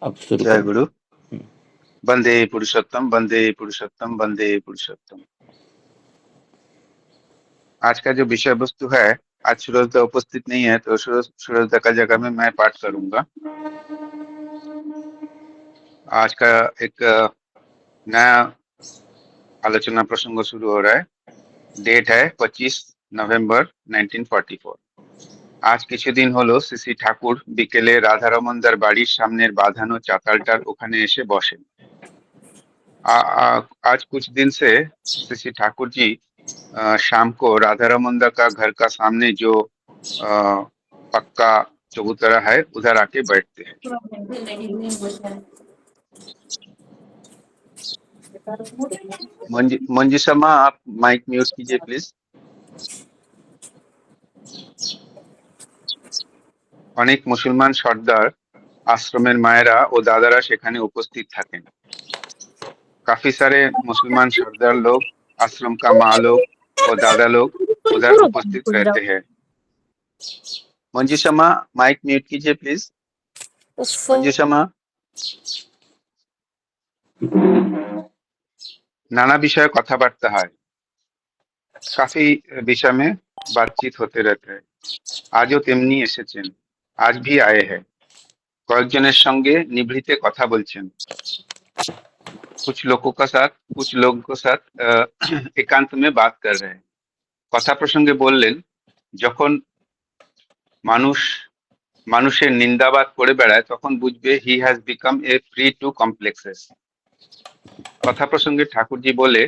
अब शुरू जय करो। गुरु। वंदे पुरुषोत्तम, वंदे पुरुषोत्तम, वंदे पुरुषोत्तम। आज का जो विषय वस्तु है, आज सूरजदा उपस्थित नहीं है, तो सूरजदा का जगह में मैं पाठ करूंगा। आज का एक नया आलोचना प्रसंग शुरू हो रहा है। डेट है 25 नवंबर 1944। আজ কিছুদিন হলো সিসি ঠাকুর বিকেলে রাধারমণদার বাড়ির সামনের বাঁধানো চাতালটার ওখানে এসে বসেন। आज कुछ दिन से श्री ठाकुर जी शाम को राधा रमन का घर का सामने जो अ, पक्का चबूतरा है उधर आके बैठते हैं। मंजिशा माँ, आप माइक म्यूट कीजिए प्लीज। অনেক মুসলমান সর্দার, আশ্রমের মায়েরা ও দাদারা সেখানে উপস্থিত থাকেন। काफी सारे मुसलमान सरदार लोग, आश्रम का माँ लोग और दादा लोग उधर उपस्थित रहते हैं। मंजूषा माँ, माइक म्यूट कीजिए प्लीज। मंजूषा माँ। नाना विषय কথাবার্তা হয়, काफी विषय में बातचीत होते रहते हैं। আজও তেমনি এসেছেন, আজ भी आए हैं। কয়েকজনের সঙ্গে নিভৃতে কথা বলছেন। कुछ लोगों का साथ कुछ लोगों के साथ एकांत में बात कर रहे हैं। কথা প্রসঙ্গে বললেন, যখন মানুষ মানুষের নিন্দাবাদ করে বেড়ায় তখন বুঝবে he has become a free টू complexes. কথা প্রসঙ্গে ঠাকুরজি बोले,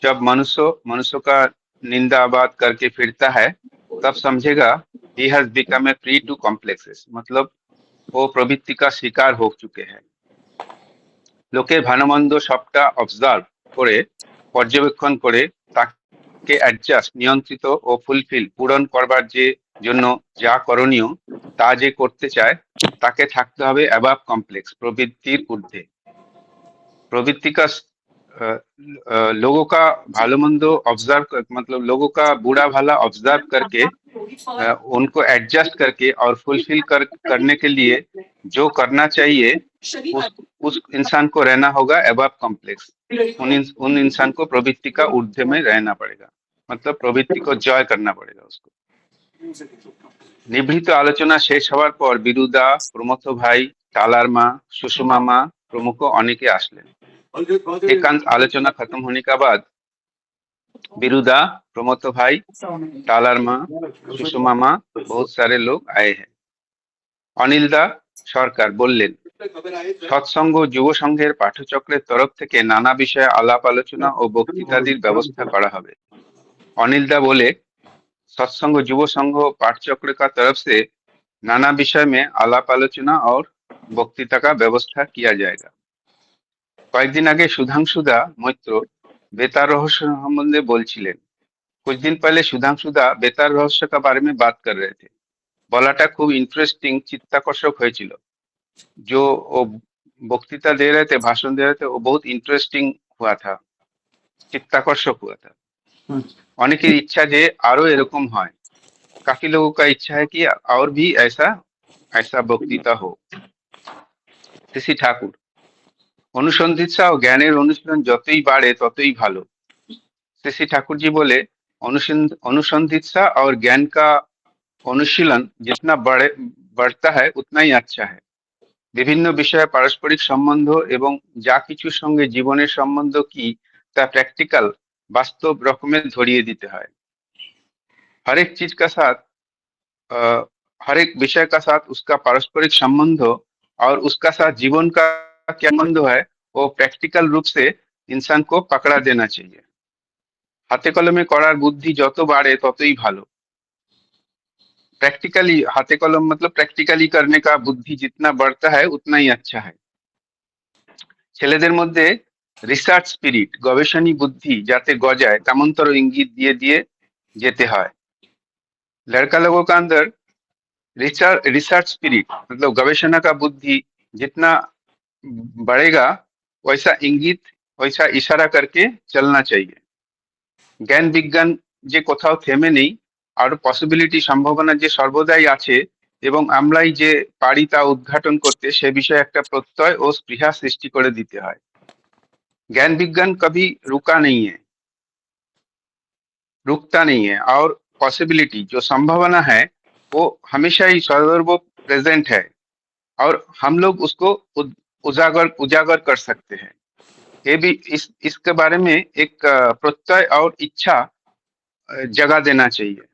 जब मनुष्य मनुष्य का निंदाबाद करके फिरता है तब समझेगा he has become a free to complexes. मतलब वो प्रवृत्ति का शिकार हो चुके हैं। লোকের ভালোমন্দ সবটা অবজার্ভ করে, পর্যবেক্ষণ করে তাকে অ্যাডজাস্ট, নিয়ন্ত্রিত ও ফুলফিল, পূরণ করবার জন্য যা করণীয় তা যে করতে চায় তাকে থাকতে হবে অ্যাবাভ কমপ্লেক্স, প্রবৃত্তির ঊর্ধ্বে। प्रवृत्ति का लोगों का भालो मंदो ऑब्जर्व, मतलब लोगों का बुरा भला ऑब्जर्व करके उनको एडजस्ट करके और फुलफिल करने के लिए जो करना चाहिए उस इंसान को रहना होगा अबव कॉम्प्लेक्स। उन इंसान को प्रवृत्ति का ऊर्ध्व में रहना पड़ेगा, मतलब प्रवृत्ति को जय करना पड़ेगा उसको। निभृत आलोचना शेष हওয়ার পর বিরুদা, প্রমথ ভাই, টালার মা, সুষমা মা प्रमुख অনেকে আসলেন। एकांत आलोचना खत्म होने के बाद बिरुदा, प्रमोद भाई, टालार माँ, सुषमा माँ, बहुत सारे लोग आए हैं। অনিলদা সরকার বললেন, সৎসঙ্গ যুব সংঘের পাঠচক্রের তরফ থেকে নানা বিষয়ে আলাপ আলোচনা ও বক্তৃতাদির ব্যবস্থা করা হবে। অনিলদা बोले, सत्संग युव संघ पाठचक्र का तरफ से नाना विषय में आलाप आलोचना और बक्तृता का व्यवस्था किया जाएगा। কয়েকদিন আগে সুধাংশুদা মৈত্র बेतार रहस्य संबंधे बोलছিলেন। कुछ दिन पहले सुधांशुदा बेतार रहस्य के बारे में बात कर रहे थे। বলাটা খুব इंटरेस्टिंग, चित्ताकर्षक হয়েছিল। जो वो বক্তৃতা दे रहे थे, भाषण दे रहे थे, वो बहुत इंटरेस्टिंग हुआ था, चित्ताकर्षक हुआ था। অনেকের ইচ্ছা যে আরো এরকম হয়। काफी लोगों का इच्छा है कि और भी ऐसा ऐसा বক্তৃতা हो। শ্রী ঠাকুর, অনুসন্ধিৎসা ও জ্ঞানের অনুশীলন যতই বাড়ে ততই ভালো। श्री ठाकुर जी बोले, अनुसंधित्सा और ज्ञान का अनुशीलन जितना बढ़ता है उतना ही अच्छा है। বিভিন্ন বিষয়ে পারস্পরিক সম্বন্ধ এবং যা কিছুর সঙ্গে জীবনের সম্বন্ধ কি তা প্র্যাকটিক্যাল, বাস্তব রকমের ধরিয়ে দিতে হয়। हर एक चीज का साथ हर एक विषय का साथ उसका पारस्परिक संबंध और उसका साथ जीवन का क्या संबंध है वो प्रैक्टिकल रूप से इंसान को पकड़ा देना चाहिए। हाथे कलमे करार बुद्धि যত বাড়ে ততই ভালো। प्रैक्टिकली हाथे कलम मतलब प्रैक्टिकली करने का बुद्धि जितना बढ़ता है उतना ही अच्छा है। ছেলেদের মধ্যে রিসার্চ স্পিরিট, গবেষণী বুদ্ধি যাতে গজায় তেমনতর ইঙ্গিত দিয়ে দিয়ে যেতে হয়। लड़का लोगों का अंदर रिसर्च स्पिरिट, मतलब गवेषणा का बुद्धि जितना बढ़ेगा वैसा इंगित, वैसा इशारा करके चलना चाहिए। জ্ঞান বিজ্ঞান যে কোথাও থেমে নেই, আর পসিবিলিটি, সম্ভাবনা যে সর্বদাই আছে, এবং আমরাই যে পারি তা উদ্ঘাটন করতে সে বিষয়ে একটা প্রত্যয় ও স্পৃহা সৃষ্টি করে দিতে হয়। ज्ञान विज्ञान कभी रुका नहीं है, रुकता नहीं है, और पॉसिबिलिटी जो संभावना है वो हमेशा ही सर्वो प्रेजेंट है, और हम लोग उसको उजागर उजागर कर सकते हैं। ये भी इसके बारे में एक प्रत्यय और इच्छा जगा देना चाहिए।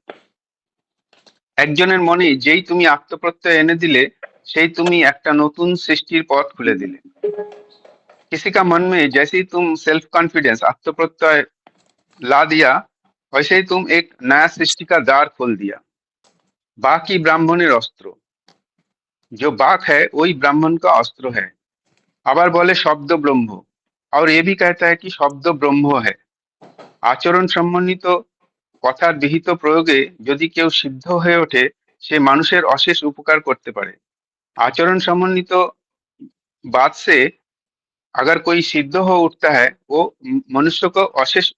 একজনের মনে যেই তুমি আত্মপ্রত্যয় এনে दिले সেই তুমি একটা নতুন সৃষ্টির পথ খুলে দিলে। किसी का मन में जैसे ही तुम सेल्फ कॉन्फिडेंस आत्मप्रत्यय ला दिया, वैसे ही तुम एक नया सृष्टि का द्वार खोल दिया। बाक ही ब्राह्मणेर अस्त्र, जो बाक है वही ब्राह्मण का अस्त्र है। আবার বলে শব্দ ব্রহ্ম, और ये भी कहता है कि শব্দ ব্রহ্ম है। আচরণ সম্বন্ধিত কথার বিহিত প্রয়োগে যদি কেউ সিদ্ধ হয়ে ওঠে সে মানুষের অশেষ উপকার করতে পারে। आचरण संबंधित बात से अगर कोई सिद्ध हो उठता है वो मनुष्य को अशेष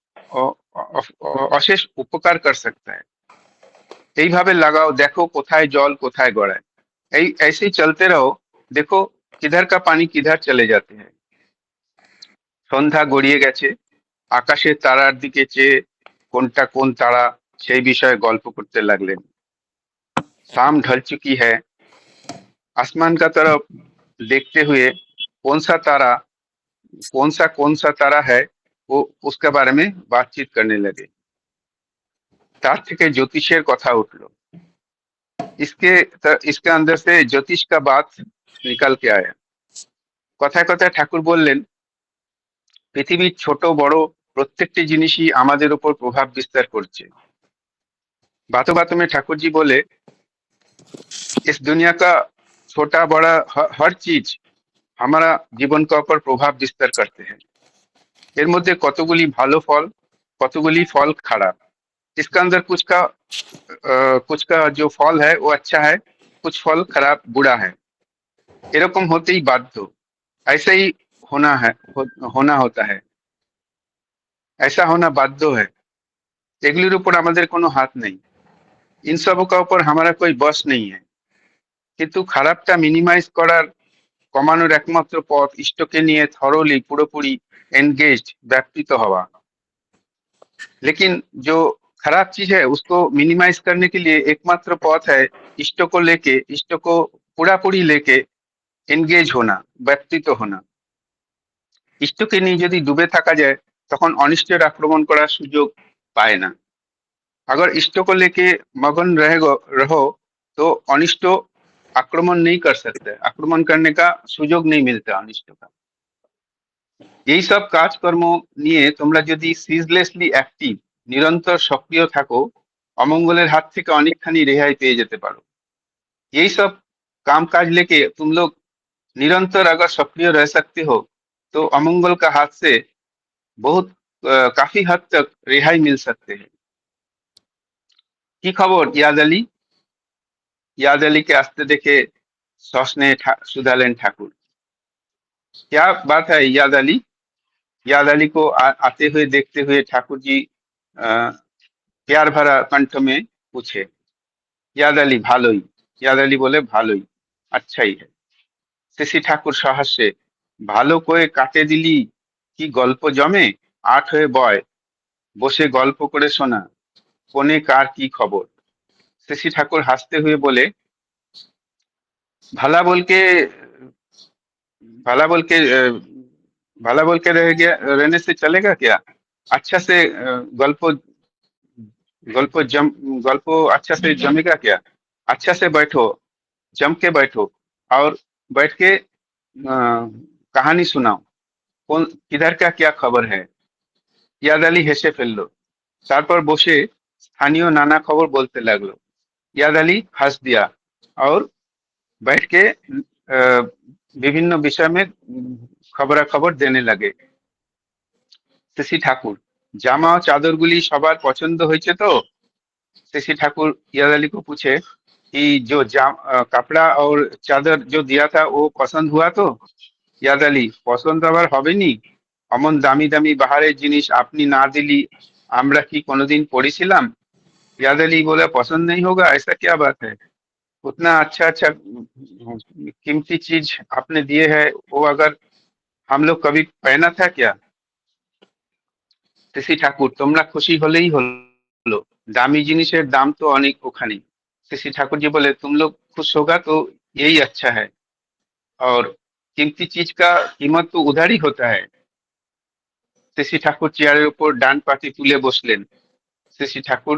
अशेष उपकार कर सकता है। এইভাবে লাগাও, দেখো কোথায় জল কোথায় গড়ায়। এই ऐसे ही चलते रहो, देखो किधर का पानी किधर चले जाते हैं। সন্ধ্যা গড়িয়ে গেছে, আকাশের তারার দিকে চেয়ে কোনটা কোন তারা সেই বিষয়ে গল্প করতে লাগলেন। शाम ढल चुकी है, आसमान का तरफ देखते हुए कौन सा तारा है वो उसके बारे में बातचीत करने लगे। तार থেকে জ্যোতিষের কথা उठलो। इसके अंदर से ज्योतिष का बात निकल के आया। কথায় কথায় ঠাকুর বললেন পৃথিবীর ছোট বড় প্রত্যেকটি জিনিসই আমাদের উপর প্রভাব বিস্তার করছে। बातों बातों में ठाकुर जी बोले इस दुनिया का छोटा बड़ा हर चीज हमारा जीवन के ऊपर प्रभाव विस्तार करते हैं। এর মধ্যে কতগুলি ভালো ফল, কতগুলি ফল খারাপ। इसका अंदर कुछ का जो फल है वो अच्छा है, कुछ फल खराब बुरा है। এরকম হতেই বাধ্য, ऐसा ही होना होता है, ऐसा होना बाध्य है। এগুলির উপর আমাদের কোনো হাত নেই, इन सब का ऊपर हमारा कोई बस नहीं है। কিন্তু খারাপটা মিনিমাইজ করার কমানোর একমাত্র পথ ইষ্টকে নিয়ে থরলি পুরোপুরি एंगेज्ड व्यापृत हवा। लेकिन जो खराब चीज है उसको मिनिमाइज करने के लिए एकमात्र पथ है इष्ट को पूरापूरी लेके एंगेज होना, व्यापृत होना। इष्टকে নিয়ে যদি ডুবে থাকা যায় তখন অনিষ্টের আক্রমণ করার সুযোগ পায় না। अगर इष्ट को लेके मगन रहो तो अनिष्ट आक्रमण नहीं कर सकते, आक्रमण करने का सुयोग नहीं मिलता अनिष्ट का। এই সব কাজকর্ম নিয়ে তোমরা যদি সিজলেসলি অ্যাক্টিভ, নিরন্তর সক্রিয় থাকো, অমঙ্গলের হাত থেকে অনেকখানি রেহাই পেয়ে যেতে পারো। यही सब काम काज लेके तुम लोग निरंतर अगर सक्रिय रह सकते हो तो अमंगल का हाथ से बहुत काफी हद तक रिहाई मिल सकते हैं। की खबर याद अली के आस्ते देखे ससने सुधालेन ठाकुर। क्या बात है याद अली को आते हुए देखते हुए ठाकुर जी प्यार भरा कंठ में पूछे, याद अली भालोई। याद अली बोले भालोई, अच्छा ही है। शशि ठाकुर साहस्य, ভালো করে কাটে দিলি কি গল্প জমে, আট হয়ে বয় বসে গল্প করে শোনা, কোনে কার কি খবর। शशि ठाकुर हंसते हुए बोले भला बोल के भला बोल के भला बोल के रहने से चलेगा क्या। अच्छा से गल्प गल्प अच्छा से जमेगा क्या। अच्छा से बैठो, जम के बैठो और बैठ के कहानी सुनाओ, कौन किधर का क्या खबर है। ইয়াদ আলী হেসে ফেললো, তারপর বসে স্থানীয় নানা খবর বলতে লাগলো। याद अली हंस दिया और बैठ के विभिन्न विषय में खबरा खबर देने लगे। शशि ठाकुर, জামা ও চাদরগুলি সবার পছন্দ হয়েছে তো। शशि ठाकुर याद अली को पूछे कि जो कपड़ा और चादर जो दिया था वो पसंद हुआ तो। याद अली, পছন্দ আবার হবে নি, অমন দামি দামি বাহারের জিনিস আপনি না দিলি আমরা কি কোনোদিন পড়েছিলাম। याद अली बोला पसंद नहीं होगा, ऐसा क्या बात है। उतना अच्छा अच्छा कीमती चीज आपने दिए है, वो अगर हम लोग कभी पहना था क्या? শশী ঠাকুর, তোমরা খুশি হলেই হলো, দামি জিনিসের দাম তো অনেক ওখানে। शशि ठाकुर जी बोले तुम लोग खुश होगा तो यही अच्छा है, और कीमती चीज का कीमत तो उधर ही होता है। शशि ठाकुर চেয়ারের উপর ডান পাটি তুলে বসলেন। शशि ठाकुर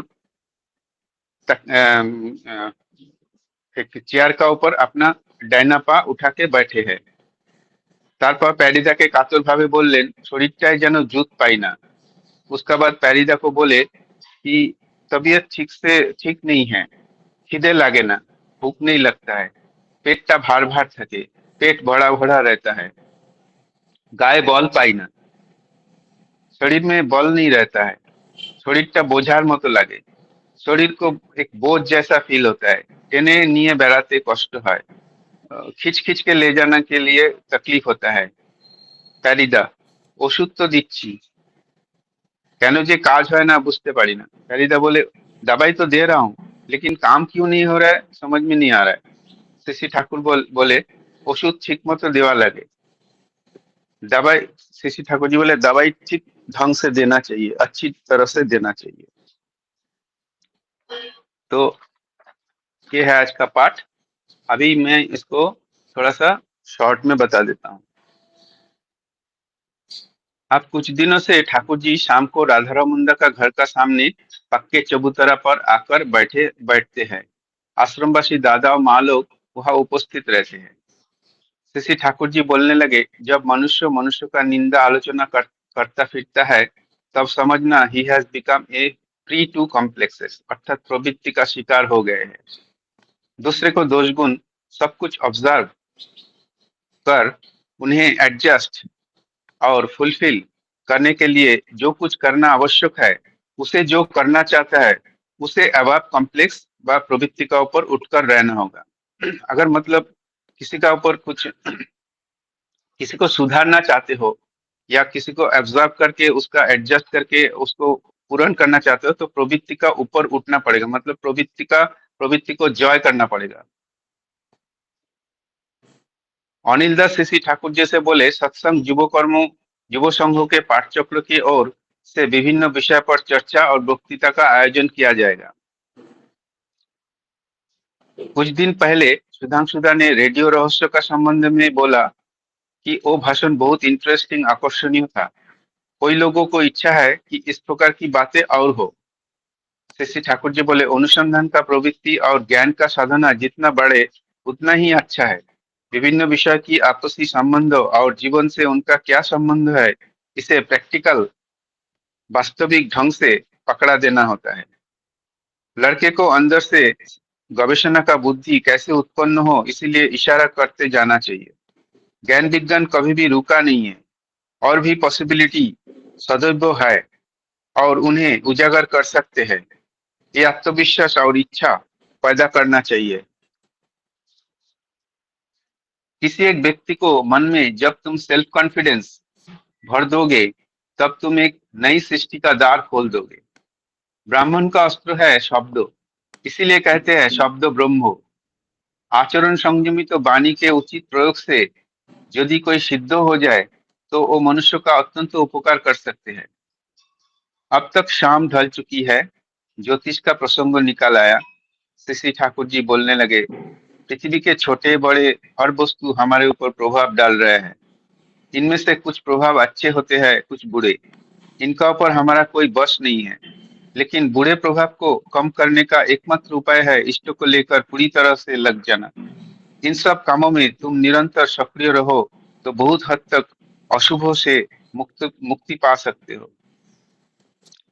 एक चेयर का ऊपर अपना ডাইনা পা উঠাকে बैठे हैं। তারপর প্যারিদাকে কাতরভাবে বললেন, শরীরটায় যেন জুত পাই না। उसका बाद प्यारिदा को बोले कि तबीयत ठीक नहीं है, খিদে লাগে না, भूख नहीं लगता है, पेटটা भार भार থাকে, पेट भरा भरा रहता है, गाয়ে বল পাই না, शरीर में बल नहीं रहता है, শরীরটা বোঝার মতো লাগে, शरीर को एक बोझ जैसा फील होता है, টেনে নিয়ে বেড়াতে কষ্ট হয়, खींच खींच के ले जाने के लिए तकलीफ होता है। প্যারিদা, ওষুধ তো দিচ্ছি, কেন যে কাজ হয় না বুঝতে পারি না। ফেরিদা बोले दवाई तो दे रहा हूँ, लेकिन काम क्यों नहीं हो रहा है समझ में नहीं आ रहा है। शशि ठाकुर बोले ওষুধ ঠিক মতো দেওয়া লাগে, दवाई। शशि ठाकुर जी बोले दवाई ठीक ढंग से देना चाहिए, अच्छी तरह से देना चाहिए। तो ये है आज का पाठ। अभी मैं इसको थोड़ा सा शॉर्ट में बता देता हूँ। अब कुछ दिनों से ठाकुर जी शाम को राधाराम मुंडा का घर का सामने पक्के चबूतरा पर आकर बैठते हैं। आश्रमवासी दादा और माँ लोग वहां उपस्थित रहते हैं। शशि ठाकुर जी बोलने लगे, जब मनुष्य मनुष्य का निंदा आलोचना करता फिरता है, तब समझना he has become a prey to complexes, अर्थात प्रवृत्ति का शिकार हो गए हैं। दूसरे को दोष गुण सब कुछ ऑब्जर्व कर उन्हें एडजस्ट और फुलफिल करने के लिए जो कुछ करना आवश्यक है, उसे जो करना चाहता है, उसे अभाव कॉम्प्लेक्स व प्रवृत्ति का ऊपर उठकर रहना होगा। अगर मतलब किसी का ऊपर कुछ, किसी को सुधारना चाहते हो या किसी को एब्जॉर्ब करके उसका एडजस्ट करके उसको पूर्ण करना चाहते हो, तो प्रवृत्ति का ऊपर उठना पड़ेगा, मतलब प्रवृत्ति को जय करना पड़ेगा। अनिल दास शशि ठाकुर जैसे बोले, सत्संग युव संघों के पाठचक्र की ओर से विभिन्न विषय पर चर्चा और वक्तृता का आयोजन किया जाएगा। कुछ दिन पहले सुधांशुदा ने रेडियो रहस्य का संबंध में बोला कि वो भाषण बहुत इंटरेस्टिंग आकर्षणीय था। कोई लोगों को इच्छा है कि इस प्रकार की बातें और हो। शशि ठाकुर जी बोले, अनुसंधान का प्रवृत्ति और ज्ञान का साधना जितना बढ़े उतना ही अच्छा है। विभिन्न विषय की आपसी संबंध और जीवन से उनका क्या संबंध है, इसे प्रैक्टिकल वास्तविक ढंग से पकड़ा देना होता है। लड़के को अंदर से गवेषणा का बुद्धि कैसे उत्पन्न हो, इसीलिए इशारा करते जाना चाहिए। ज्ञान विज्ञान कभी भी रुका नहीं है, और भी पॉसिबिलिटी सदैव है और उन्हें उजागर कर सकते हैं। ये आत्मविश्वास और इच्छा पैदा करना चाहिए। किसी एक व्यक्ति को मन में जब तुम सेल्फ कॉन्फिडेंस भर दोगे, तब तुम एक नई सृष्टि का द्वार खोल दोगे। ब्राह्मण का अस्त्र है शब्द, इसीलिए कहते हैं शब्द ब्रह्म। आचरण संयमित वाणी के उचित प्रयोग से यदि कोई सिद्ध हो जाए, तो वो मनुष्य का अत्यंत उपकार कर सकते हैं। अब तक शाम ढल चुकी है, ज्योतिष का प्रसंग निकल आया। शशि ठाकुर जी बोलने लगे, पृथ्वी के छोटे बड़े हर वस्तु हमारे ऊपर प्रभाव डाल रहे हैं। इनमें से कुछ प्रभाव अच्छे होते हैं, कुछ बुरे। इनका ऊपर हमारा कोई बस नहीं है, लेकिन बुरे प्रभाव को कम करने का एकमात्र उपाय है इष्ट को लेकर पूरी तरह से लग जाना। इन सब कामों में तुम निरंतर सक्रिय रहो तो बहुत हद तक अशुभों से मुक्ति पा सकते हो।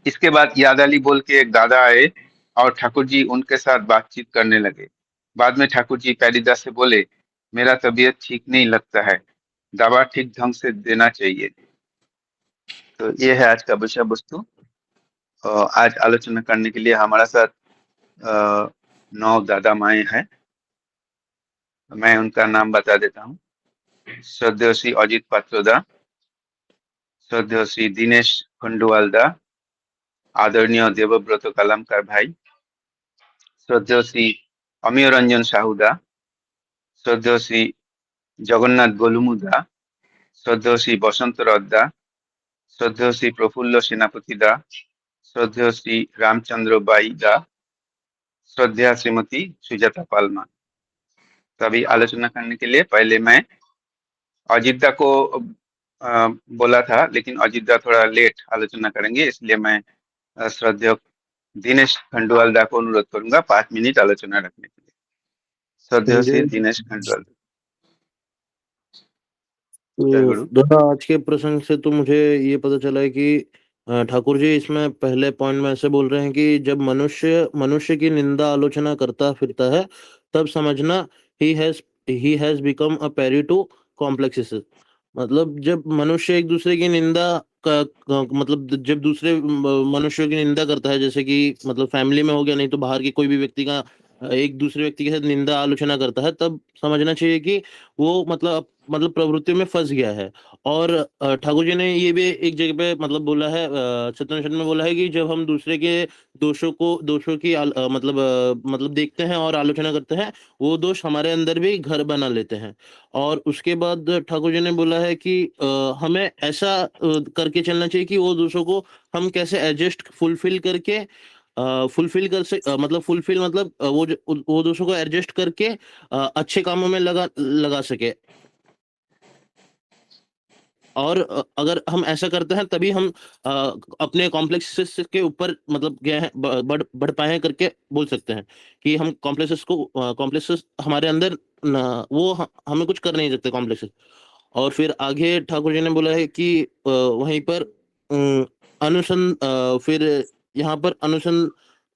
इसके बाद याद अली बोल के एक दादा आए और ठाकुर जी उनके साथ बातचीत करने लगे। बाद में ठाकुर जी प्यारीदास से बोले, मेरा तबीयत ठीक नहीं लगता है, दवा ठीक ढंग से देना चाहिए। तो ये है आज का विषय वस्तु। आज आलोचना करने के लिए हमारा साथ 9 दादा माए हैं। मैं उनका नाम बता देता हूँ। श्रद्धेय श्री अजित पात्रोदा, श्रद्धेय श्री दिनेश खंडवाल दा, आदरणीय देवव्रत कलमकार भाई, श्रद्धेय श्री অমিয় রঞ্জন সাহুদা, শ্রদ্ধেয় শ্রী জগন্নাথ গোলুমুদা, শ্রদ্ধেয় শ্রী বসন্ত রদ্দা, শ্রদ্ধেয় श्री प्रफुल्ल सेनापति दा, श्रद्धेय श्री रामचंद्र बाई दा, श्रद्धेय श्रीमती सुजाता पालमा। तो अभी आलोचना करने के लिए पहले मैं अजित दा को बोला था, लेकिन अजित दा थोड़ा लेट आलोचना करेंगे, इसलिए मैं श्रद्धेय दिनेश खंडवाल दा को अनुरोध करूंगा 5 मिनट आलोचना रखने के लिए। श्रद्धेय श्री जय दिनेश खंडवाल। जय तो गुरु। दादा, आज के प्रसंग से तो मुझे ये पता चला है कि ठाकुर जी इसमें पहले पॉइंट में ऐसे बोल रहे हैं कि जब मनुष्य मनुष्य की निंदा आलोचना करता फिरता है, तब समझना he has become a prey to complexes. मतलब जब मनुष्य एक दूसरे की निंदा मतलब जब दूसरे मनुष्यों की निंदा करता है, जैसे कि मतलब फैमिली में हो गया, नहीं तो बाहर के कोई भी व्यक्ति का एक दूसरे व्यक्ति के साथ निंदा आलोचना करता है, तब समझना चाहिए कि वो मतलब प्रवृत्ति में फंस गया है। और ठाकुर जी ने ये भी एक जगह पे मतलब बोला है, सत्योपनिषद में बोला है कि जब हम दूसरे के दोषों की मतलब देखते हैं और आलोचना करते हैं, वो दोष हमारे अंदर भी घर बना लेते हैं। और उसके बाद ठाकुर जी ने बोला है कि हमें ऐसा करके चलना चाहिए कि वो दोषों को हम कैसे एडजस्ट फुलफिल करके फुलफिल मतलब वो दोषों को एडजस्ट करके अच्छे कामों में लगा सके। और अगर हम ऐसा करते हैं तभी हम अपने कॉम्प्लेक्सेस के ऊपर मतलब गए हैं, बढ़ पाए हैं करके बोल सकते हैं कि हम कॉम्प्लेक्सेस हमारे अंदर वो हमें कुछ कर नहीं सकते कॉम्प्लेक्सेस। और फिर आगे ठाकुर जी ने बोला है कि वहीं पर फिर यहाँ पर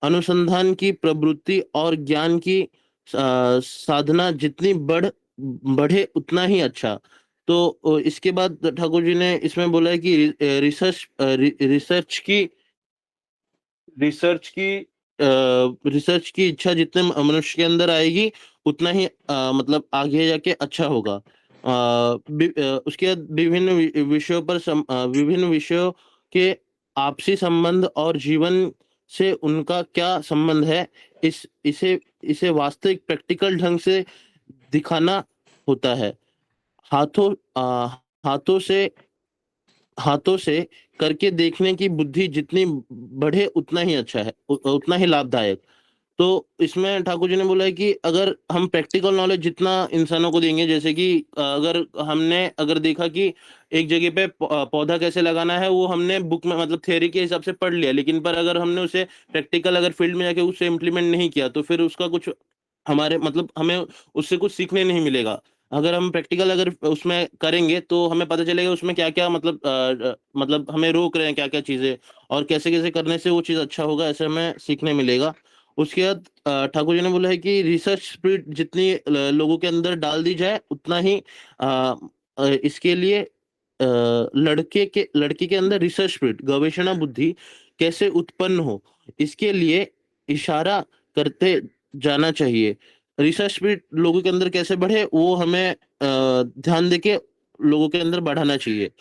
अनुसंधान की प्रवृत्ति और ज्ञान की साधना जितनी बढ़े उतना ही अच्छा। तो इसके बाद ठाकुर जी ने इसमें बोला है कि रिसर्च की रिसर्च की रिसर्च की इच्छा जितने मनुष्य के अंदर आएगी, उतना ही मतलब आगे जाके अच्छा होगा। उसके बाद विभिन्न विषयों के आपसी संबंध और जीवन से उनका क्या संबंध है, इसे वास्तविक प्रैक्टिकल ढंग से दिखाना होता है। हाथों अ, हाथों से हाथों से करके देखने की बुद्धि जितनी बढ़े उतना ही अच्छा है, उतना ही लाभदायक। तो इसमें ठाकुर जी ने बोला है कि अगर हम प्रैक्टिकल नॉलेज जितना इंसानों को देंगे, जैसे कि अगर देखा कि एक जगह पे पौधा कैसे लगाना है, वो हमने बुक में मतलब थ्योरी के हिसाब से पढ़ लिया, लेकिन पर अगर हमने उसे प्रैक्टिकल अगर फील्ड में जाके उसे इम्प्लीमेंट नहीं किया, तो फिर उसका कुछ हमारे मतलब हमें उससे कुछ सीखने नहीं मिलेगा। अगर हम प्रैक्टिकल अगर उसमें करेंगे, तो हमें पता चलेगा उसमें क्या-क्या मतलब हमें रोक रहे हैं क्या-क्या चीज़ें, और कैसे-कैसे करने से वो चीज़ अच्छा होगा, ऐसे हमें सीखने मिलेगा। उसके बाद ठाकुर जी ने बोला है कि रिसर्च स्पिरिट जितनी लोगों के अंदर डाल दी जाए, उतना ही इसके लिए लड़की के अंदर रिसर्च स्पिरिट गवेषणा बुद्धि कैसे उत्पन्न हो, इसके लिए इशारा करते जाना चाहिए। रिसर्च स्पिरिट लोगों के अंदर कैसे बढ़े, वो हमें ध्यान देके लोगों के अंदर बढ़ाना चाहिए।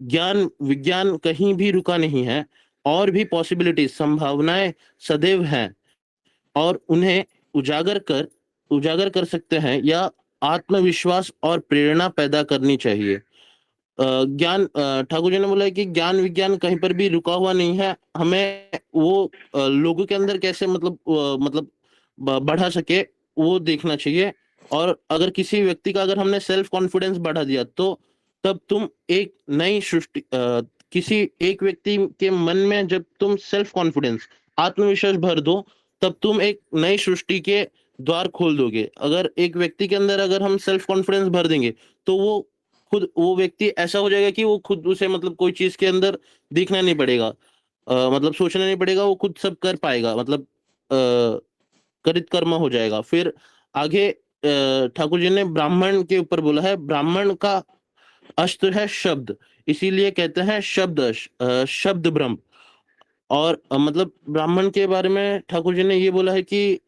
ज्ञान विज्ञान कहीं भी रुका नहीं है, और भी पॉसिबिलिटीज संभावनाएं सदैव हैं, और उन्हें उजागर कर उजागर कर सकते हैं, या आत्मविश्वास और प्रेरणा पैदा करनी चाहिए। ठाकुर जी ने बोला है कि ज्ञान विज्ञान कहीं पर भी रुका हुआ नहीं है, हमें वो लोगों के अंदर कैसे बढ़ा सके, वो देखना चाहिए। और अगर किसी व्यक्ति का अगर हमने सेल्फ कॉन्फिडेंस बढ़ा दिया, तो तब तुम एक नई सृष्टि किसी एक व्यक्ति के मन में जब तुम सेल्फ कॉन्फिडेंस आत्मविश्वास भर दो, तब तुम एक नई सृष्टि के द्वार खोल दोगे। अगर एक व्यक्ति के अंदर अगर हम सेल्फ कॉन्फिडेंस भर देंगे, तो वो व्यक्ति ऐसा हो जाएगा कि वो खुद उसे मतलब कोई चीज के अंदर देखना नहीं पड़ेगा, मतलब सोचना नहीं पड़ेगा, वो खुद सब कर पाएगा, मतलब कृत कर्म हो जाएगा। फिर आगे ठाकुर जी ने ब्राह्मण के ऊपर बोला है, ब्राह्मण का अस्त्र है शब्द, इसीलिए कहते हैं शब्द ब्रह्म। और मतलब ब्राह्मण के बारे में ठाकुर जी ने ये बोला है कि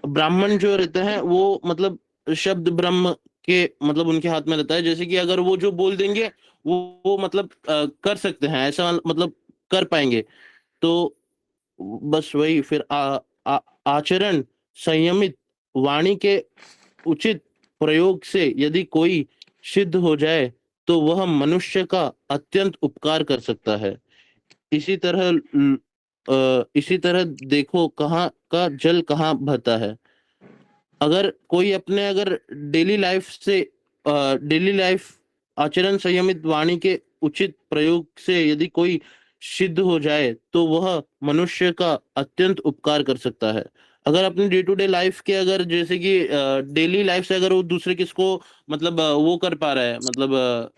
ब्राह्मण जो रहते हैं, वो मतलब शब्द ब्रह्म के मतलब उनके हाथ में रहता है। जैसे कि अगर वो जो बोल देंगे, वो मतलब कर सकते हैं, ऐसा मतलब कर पाएंगे। तो बस वही फिर आचरण संयमित वाणी के उचित प्रयोग से यदि कोई सिद्ध हो जाए तो वह मनुष्य का अत्यंत उपकार कर सकता है। इसी तरह इसी तरह देखो कहाँ का जल कहाँ बहता है। अगर कोई अपने अगर डेली लाइफ से डेली लाइफ आचरण संयमित वाणी के उचित प्रयोग से यदि कोई सिद्ध हो जाए तो वह मनुष्य का अत्यंत उपकार कर सकता है। अगर अपनी डे टू डे लाइफ के अगर जैसे कि डेली लाइफ से अगर वो दूसरे किसको मतलब वो कर पा रहा है मतलब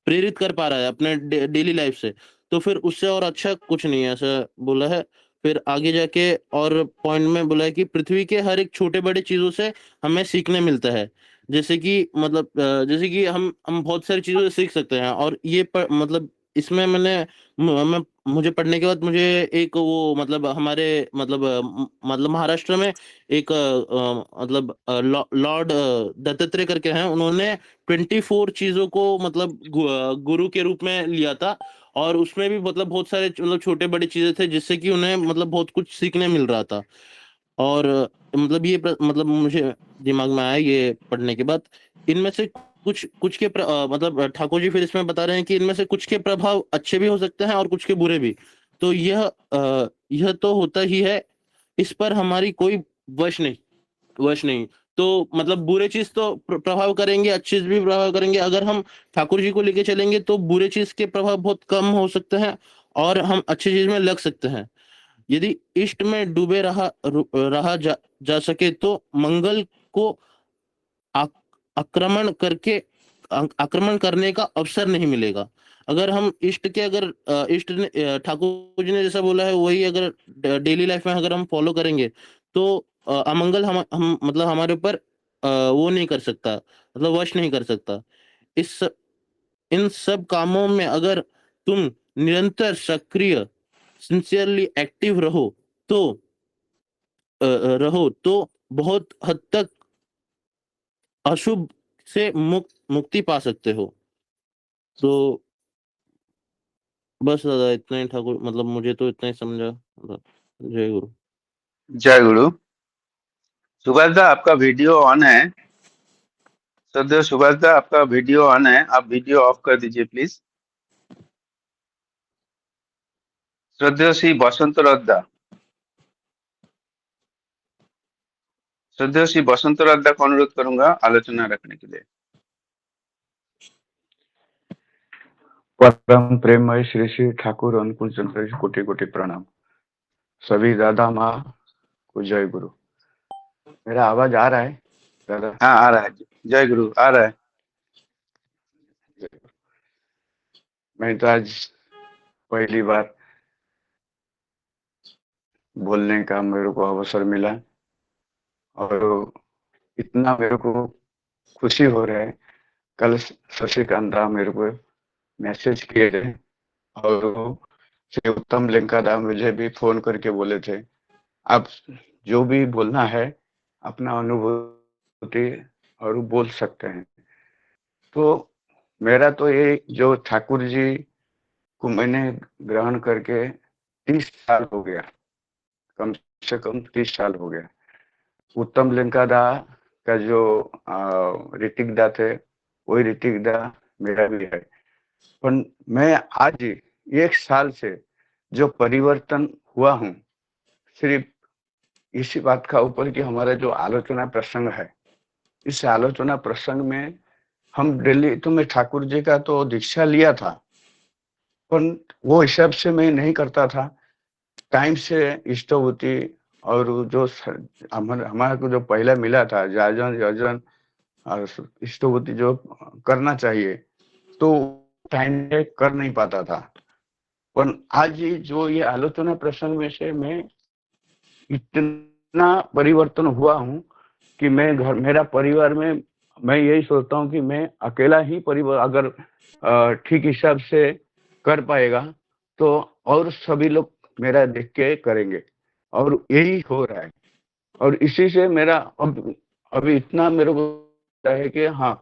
प्रेरित कर पा रहा है अपने डेली लाइफ से, तो फिर उससे और अच्छा कुछ नहीं है, ऐसा बोला है। फिर आगे जाके और पॉइंट में बोला है कि पृथ्वी के हर एक छोटे-बड़े चीज़ों से हमें सीखने मिलता है। जैसे कि मतलब जैसे कि हम बहुत सारी चीज़ों से सीख सकते हैं और ये मतलब इसमें मैं मुझे पढ़ने के बाद मुझे एक वो मतलब हमारे मतलब मतलब महाराष्ट्र में एक मतलब लॉर्ड दत्तात्रेय करके हैं, उन्होंने 24 चीज़ों को मतलब गुरु के रूप में लिया था और उसमें भी मतलब बहुत सारे मतलब छोटे-बड़ी चीज़ें थे जिससे कि उन्हें मतलब बहुत कुछ सीखने मिल रहा था। और मतलब ये मतलब मुझे दिमाग में आया ये पढ़ने के बाद, इनमें से कुछ कुछ के मतलब ठाकुर जी फिर इसमें बता रहे हैं कि इनमें से कुछ के प्रभाव अच्छे भी हो सकते हैं और कुछ के बुरे भी। तो यह तो होता ही है, इस पर हमारी कोई वश नहीं। वश नहीं। तो मतलब बुरे चीज़ तो प्रभाव करेंगे, अच्छी चीज़ भी प्रभाव करेंगे। अगर हम ठाकुर जी को लेके चलेंगे तो बुरे चीज़ के प्रभाव बहुत कम हो सकते हैं और हम अच्छी चीज़ में लग सकते हैं। यदि इष्ट में डूबे रहा जा सके तो मंगल को आक आक्रमण करके आक्रमण करने का अवसर नहीं मिलेगा। अगर हम इष्ट के अगर इष्ट ने ठाकुर जी ने जैसा बोला है वही अगर डेली लाइफ में अगर हम फॉलो करेंगे तो अमंगल हम मतलब हमारे ऊपर वो नहीं कर सकता, मतलब वश नहीं कर सकता। इस इन सब कामों में अगर तुम निरंतर सक्रिय, सिंसियरली एक्टिव रहो तो बहुत हद तक अशुभ से मुक्ति पा सकते हो। तो बस दादा इतना ही ठाकुर मतलब मुझे तो इतना ही समझा मतलब। जय गुरु। जय गुरु। सुभाष दा आपका वीडियो ऑन है। सदैव सुभाष दा आपका वीडियो ऑन है, आप वीडियो ऑफ कर दीजिए प्लीज। श्रद्धेय श्री बसंत रद्दा, श्रद्धेय श्री बसंत रद्दा को अनुरोध करूंगा आलोचना रखने के लिए। परम प्रेममय श्री श्री ठाकुर अनुकूल चंद्र जी, कोटि कोटि प्रणाम। सभी दादा माँ को जय गुरु। मेरा आवाज आ रहा है दादा? हाँ आ रहा है, जय गुरु आ रहा है। मैं तो आज पहली बार बोलने का मेरे को अवसर मिला और इतना मेरे को खुशी हो रहा है। कल शशिकांत दा मेरे को मैसेज किए थे और श्री उत्तम लिंका दा मुझे भी फोन करके बोले थे आप जो भी बोलना है अपना अनुभूति और बोल सकते हैं। तो मेरा तो ये जो ठाकुर जी को मैंने ग्रहण करके 30 साल हो गया, कम से कम 30 साल हो गया। उत्तम लिंका दा का जो ऋतिक दा थे वही ऋतिक दा मेरा भी है। पर मैं आज 1 साल से जो परिवर्तन हुआ हूँ सिर्फ इसी बात का ऊपर कि हमारा जो आलोचना प्रसंग है, इस आलोचना प्रसंग में हम डेली तो मैं ठाकुर जी का तो दीक्षा लिया था पर वो हिसाब से मैं नहीं करता था। टाइम से इष्टभूति और जो हमारे को जो पहला मिला था जाजन यजन और इष्टभूति जो करना चाहिए तो टाइम पे कर नहीं पाता था। पर आज जो ये आलोचना प्रसंग में से मैं इतना परिवर्तन हुआ हूँ कि मैं मेरा परिवार में मैं यही सोचता हूँ कि मैं अकेला ही परिवार अगर ठीक हिसाब से कर पाएगा तो और सभी लोग मेरा देख के करेंगे और यही हो रहा है। और इसी से मेरा अभी इतना मेरे को है कि हाँ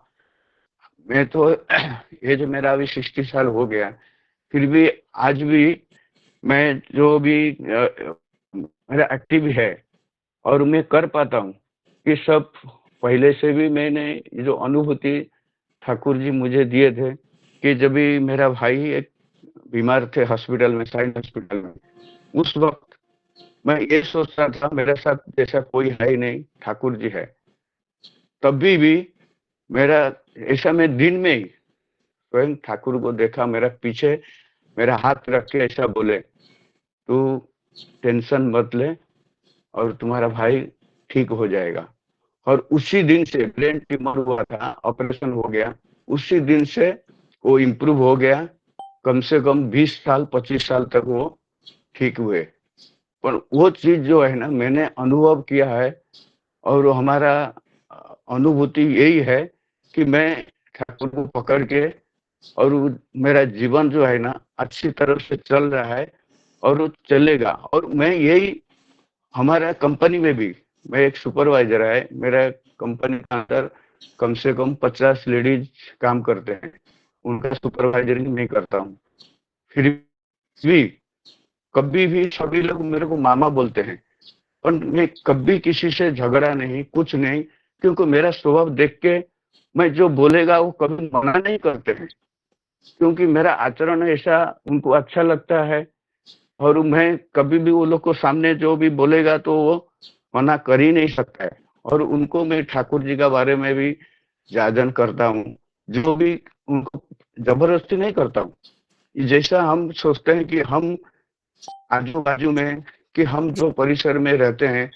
मैं तो ये जो मेरा अभी 60 साल हो गया फिर भी आज भी मैं जो भी मेरा एक्टिव है और मैं कर पाता हूँ कि सब पहले से भी मैंने ये जो अनुभूति ठाकुर जी मुझे दिए थे कि जब भी मेरा भाई एक बीमार थे हॉस्पिटल में, साइंस हॉस्पिटल में, उस वक्त मैं ये सोच रहा था मेरे साथ जैसा कोई है ही नहीं, ठाकुर जी है। तभी भी मेरा ऐसा मैं दिन में ही स्वयं ठाकुर को देखा, मेरा पीछे मेरा हाथ रख के ऐसा बोले, तू टेंशन मत ले और तुम्हारा भाई ठीक हो जाएगा। और उसी दिन से ब्रेन ट्यूमर हुआ था, ऑपरेशन हो गया, उसी दिन से वो इम्प्रूव हो गया। कम से कम 20 साल 25 साल तक वो ठीक हुए। पर वो चीज जो है ना, मैंने अनुभव किया है और हमारा अनुभूति यही है कि मैं ठाकुर को पकड़ के और मेरा जीवन जो है ना अच्छी तरह से चल रहा है और वो चलेगा। और मैं यही हमारा कंपनी में भी, मैं एक सुपरवाइजर है, मेरा कंपनी के अंदर कम से कम 50 लेडीज काम करते हैं, उनका सुपरवाइजरिंग मैं करता हूँ। फिर भी कभी भी सभी लोग मेरे को मामा बोलते हैं, पर मैं कभी किसी से झगड़ा नहीं, कुछ नहीं, क्योंकि मेरा स्वभाव देख के मैं जो बोलेगा वो कभी मना नहीं करते हैं, क्योंकि मेरा आचरण ऐसा उनको अच्छा लगता है। और मैं कभी भी वो लोग को सामने जो भी बोलेगा तो वो मना कर ही नहीं सकता है। और उनको मैं ठाकुर जी के बारे में भी जाजन करता हूँ, जो भी उनको जबरदस्ती नहीं करता हूँ। जैसा हम सोचते हैं कि हम आजू बाजू में, कि हम जो परिसर में रहते हैं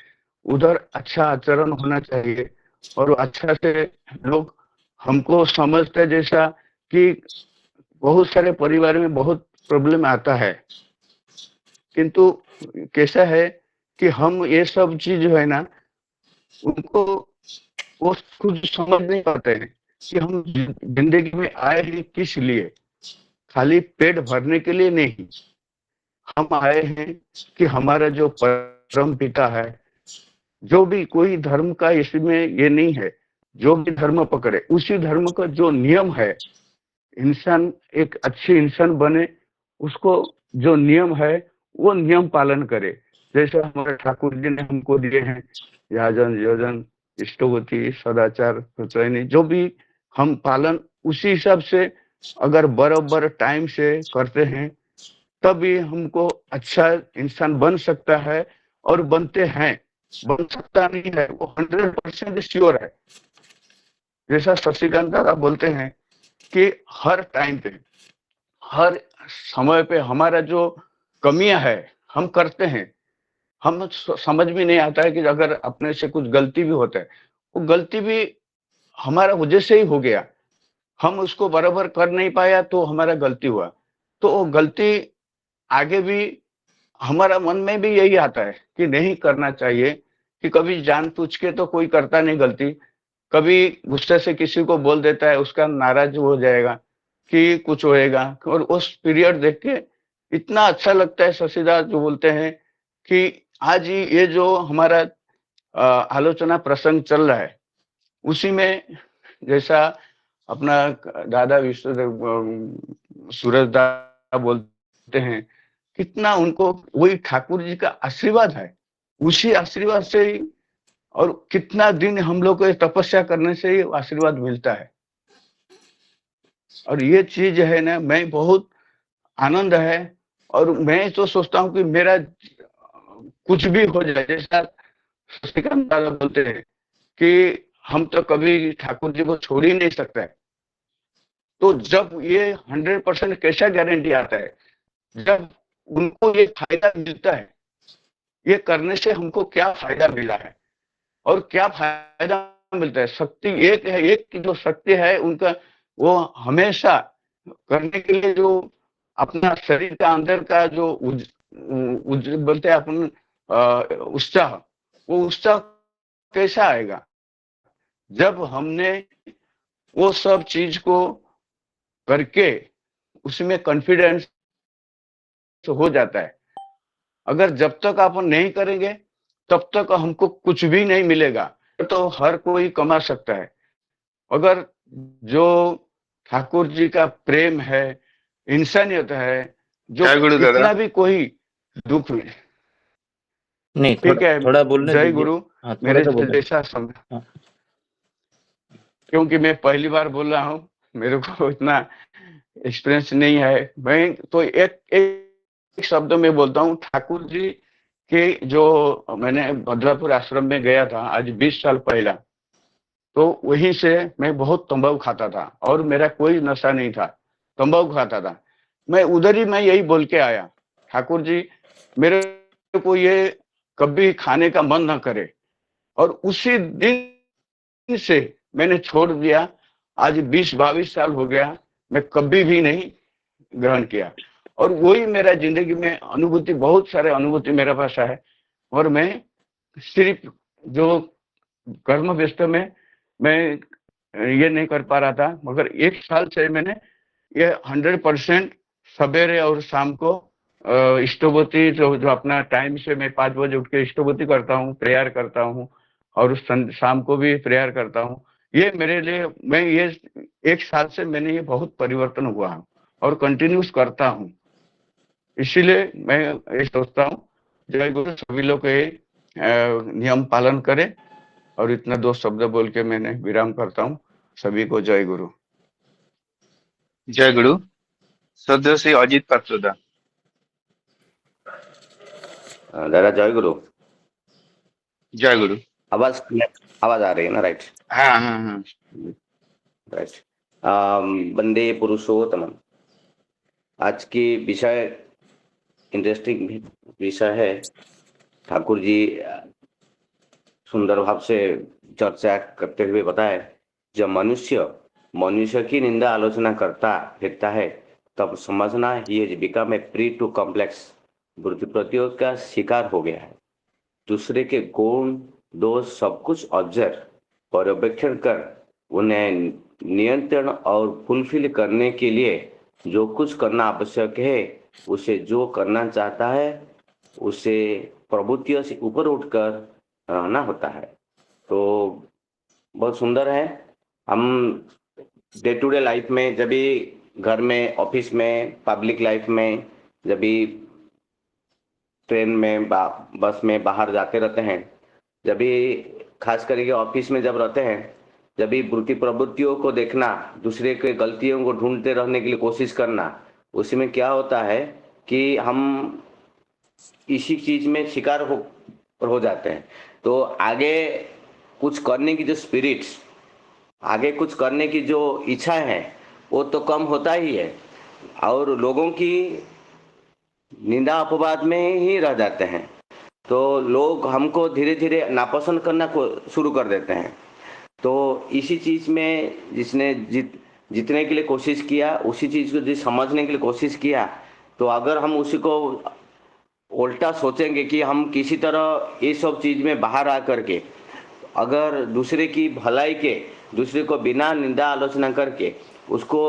उधर अच्छा आचरण होना चाहिए और अच्छा से लोग हमको समझते हैं। जैसा कि बहुत सारे परिवार में बहुत प्रॉब्लम आता है, किंतु कैसा है कि हम ये सब चीज जो है ना उनको वो खुद समझ नहीं पाते हैं कि हम जिंदगी में आए हैं किस लिए। खाली पेट भरने के लिए नहीं, हम आए हैं कि हमारा जो परम पिता है, जो भी कोई धर्म का इसमें ये नहीं है, जो भी धर्म पकड़े उसी धर्म का जो नियम है, इंसान एक अच्छे इंसान बने, उसको जो नियम है वो नियम पालन करे। जैसे हमारे ठाकुर जी ने हमको दिए हैं याजन योजन इष्टवती सदाचार सुचैनी, जो भी हम पालन उसी हिसाब से अगर बराबर टाइम से करते हैं तभी हमको अच्छा इंसान बन सकता है। और बनते हैं, बन सकता नहीं है वो 100% श्योर है। जैसा शशिकांत दादा बोलते हैं कि हर टाइम पे, हर समय पे हमारा जो कमियां है हम करते हैं, हम समझ में नहीं आता है कि अगर अपने से कुछ गलती भी होता है, वो गलती भी हमारा वजह से ही हो गया, हम उसको बराबर कर नहीं पाया तो हमारा गलती हुआ। तो वो गलती आगे भी हमारा मन में भी यही आता है कि नहीं करना चाहिए, कि कभी जानबूझ के तो कोई करता नहीं गलती, कभी गुस्से से किसी को बोल देता है, उसका नाराज हो जाएगा कि कुछ होएगा। और उस पीरियड देख के इतना अच्छा लगता है शशिदास जो बोलते हैं कि आज ही ये जो हमारा आलोचना प्रसंग चल रहा है उसी में, जैसा अपना दादा विश्व सूरज दादा बोलते हैं, कितना उनको वही ठाकुर जी का आशीर्वाद है, उसी आशीर्वाद से ही, और कितना दिन हम लोग को तपस्या करने से ही आशीर्वाद मिलता है। और ये चीज है ना, मैं बहुत आनंद है। और मैं तो सोचता हूँ कि मेरा कुछ भी हो जाए, जैसा शशिकांत दादा बोलते हैं कि हम तो कभी ठाकुर जी को छोड़ ही नहीं सकते हैं। तो जब ये 100% कैसा गारंटी आता है, जब उनको ये फायदा मिलता है, ये करने से हमको क्या फायदा मिला है और क्या फायदा मिलता है। शक्ति एक है, एक की जो शक्ति है उनका, वो हमेशा करने के लिए जो अपना शरीर का अंदर का जो बोलते हैं अपन उत्साह, वो उत्साह कैसा आएगा जब हमने वो सब चीज को करके उसमें कॉन्फिडेंस हो जाता है। अगर जब तक आप नहीं करेंगे तब तक हमको कुछ भी नहीं मिलेगा। तो हर कोई कमा सकता है, अगर जो ठाकुर जी का प्रेम है, इंसानियत है, जो जय गुरु दादा। कितना भी कोई दुख में नहीं, ठीक है, थोड़ा बोलने जय दीजिए। गुरु। हाँ, थोड़ा मेरे सा बोलने। जैसा समझ, हाँ। क्योंकि मैं पहली बार बोल रहा हूँ, मेरे को इतना एक्सपीरियंस नहीं है। मैं तो एक शब्द में बोलता हूँ, ठाकुर जी के जो मैंने बदलापुर आश्रम में गया था आज 20 साल पहला, तो वहीं से मैं बहुत तंबाकू खाता था और मेरा कोई नशा नहीं था, तंबाकू खाता था। मैं उधर ही मैं यही बोल के आया, ठाकुर जी मेरे को ये कभी खाने का मन ना करे, और उसी दिन से मैंने छोड़ दिया। आज 20-22 साल हो गया, मैं कभी भी नहीं ग्रहण किया, और वही मेरा जिंदगी में अनुभूति, बहुत सारे अनुभूति मेरे पास है। और मैं सिर्फ जो कर्म व्यस्त में मैं ये नहीं कर पा रहा था, मगर 1 साल से मैंने ये 100% सवेरे और शाम को इष्टोपति जो अपना टाइम से मैं 5 बजे उठ के इष्टोपति करता हूँ, प्रेयर करता हूँ, और शाम को भी प्रेयर करता हूँ। ये मेरे लिए, मैं ये 1 साल से मैंने ये बहुत परिवर्तन हुआ है और कंटिन्यूस करता हूँ। इसीलिए मैं ये सोचता हूँ, जय गुरु, सभी लोग ये नियम पालन करें। और इतना 2 शब्द बोल के मैंने विराम करता हूँ। सभी को जय गुरु। जय गुरु। श्रद्धेय श्री अजित पात्रोदा। दादा जय गुरु। जय गुरु। आवाज आवाज आ रही है ना? राइट। हाँ हाँ हाँ। राइट। वंदे पुरुषोत्तम। आज की विषय इंटरेस्टिंग विषय है। ठाकुर जी सुंदर भाव से चर्चा करते हुए बताए, जब मनुष्य की निंदा आलोचना करता फिरता है, तब समझना he is become a prey to complex, बुद्धि प्रतियोग का शिकार हो गया है। दूसरे के गुण दोष सब कुछ ऑब्जर्व पर्यवेक्षण कर उन्हें नियंत्रण और फुलफिल करने के लिए जो कुछ करना आवश्यक है, उसे जो करना चाहता है उसे प्रवृत्तियों से ऊपर उठकर रहना होता है। तो बहुत सुंदर है। हम डे टू डे लाइफ में, जब भी घर में, ऑफिस में, पब्लिक लाइफ में, जब भी ट्रेन में, बस में बाहर जाते रहते हैं, जब भी खास करके ऑफिस में जब रहते हैं, जब भी वृत्ति प्रवृत्तियों को देखना, दूसरे के गलतियों को ढूंढते रहने के लिए कोशिश करना, उसी में क्या होता है कि हम इसी चीज में शिकार हो जाते हैं। तो आगे कुछ करने की जो स्पिरिट्स, आगे कुछ करने की जो इच्छा है, वो तो कम होता ही है, और लोगों की निंदा अपवाद में ही रह जाते हैं। तो लोग हमको धीरे धीरे नापसंद करना को शुरू कर देते हैं। तो इसी चीज में जिसने जितने के लिए कोशिश किया, उसी चीज को जिस समझने के लिए कोशिश किया, तो अगर हम उसी को उल्टा सोचेंगे कि हम किसी तरह ये सब चीज में बाहर आ करके, अगर दूसरे की भलाई के, दूसरे को बिना निंदा आलोचना करके, उसको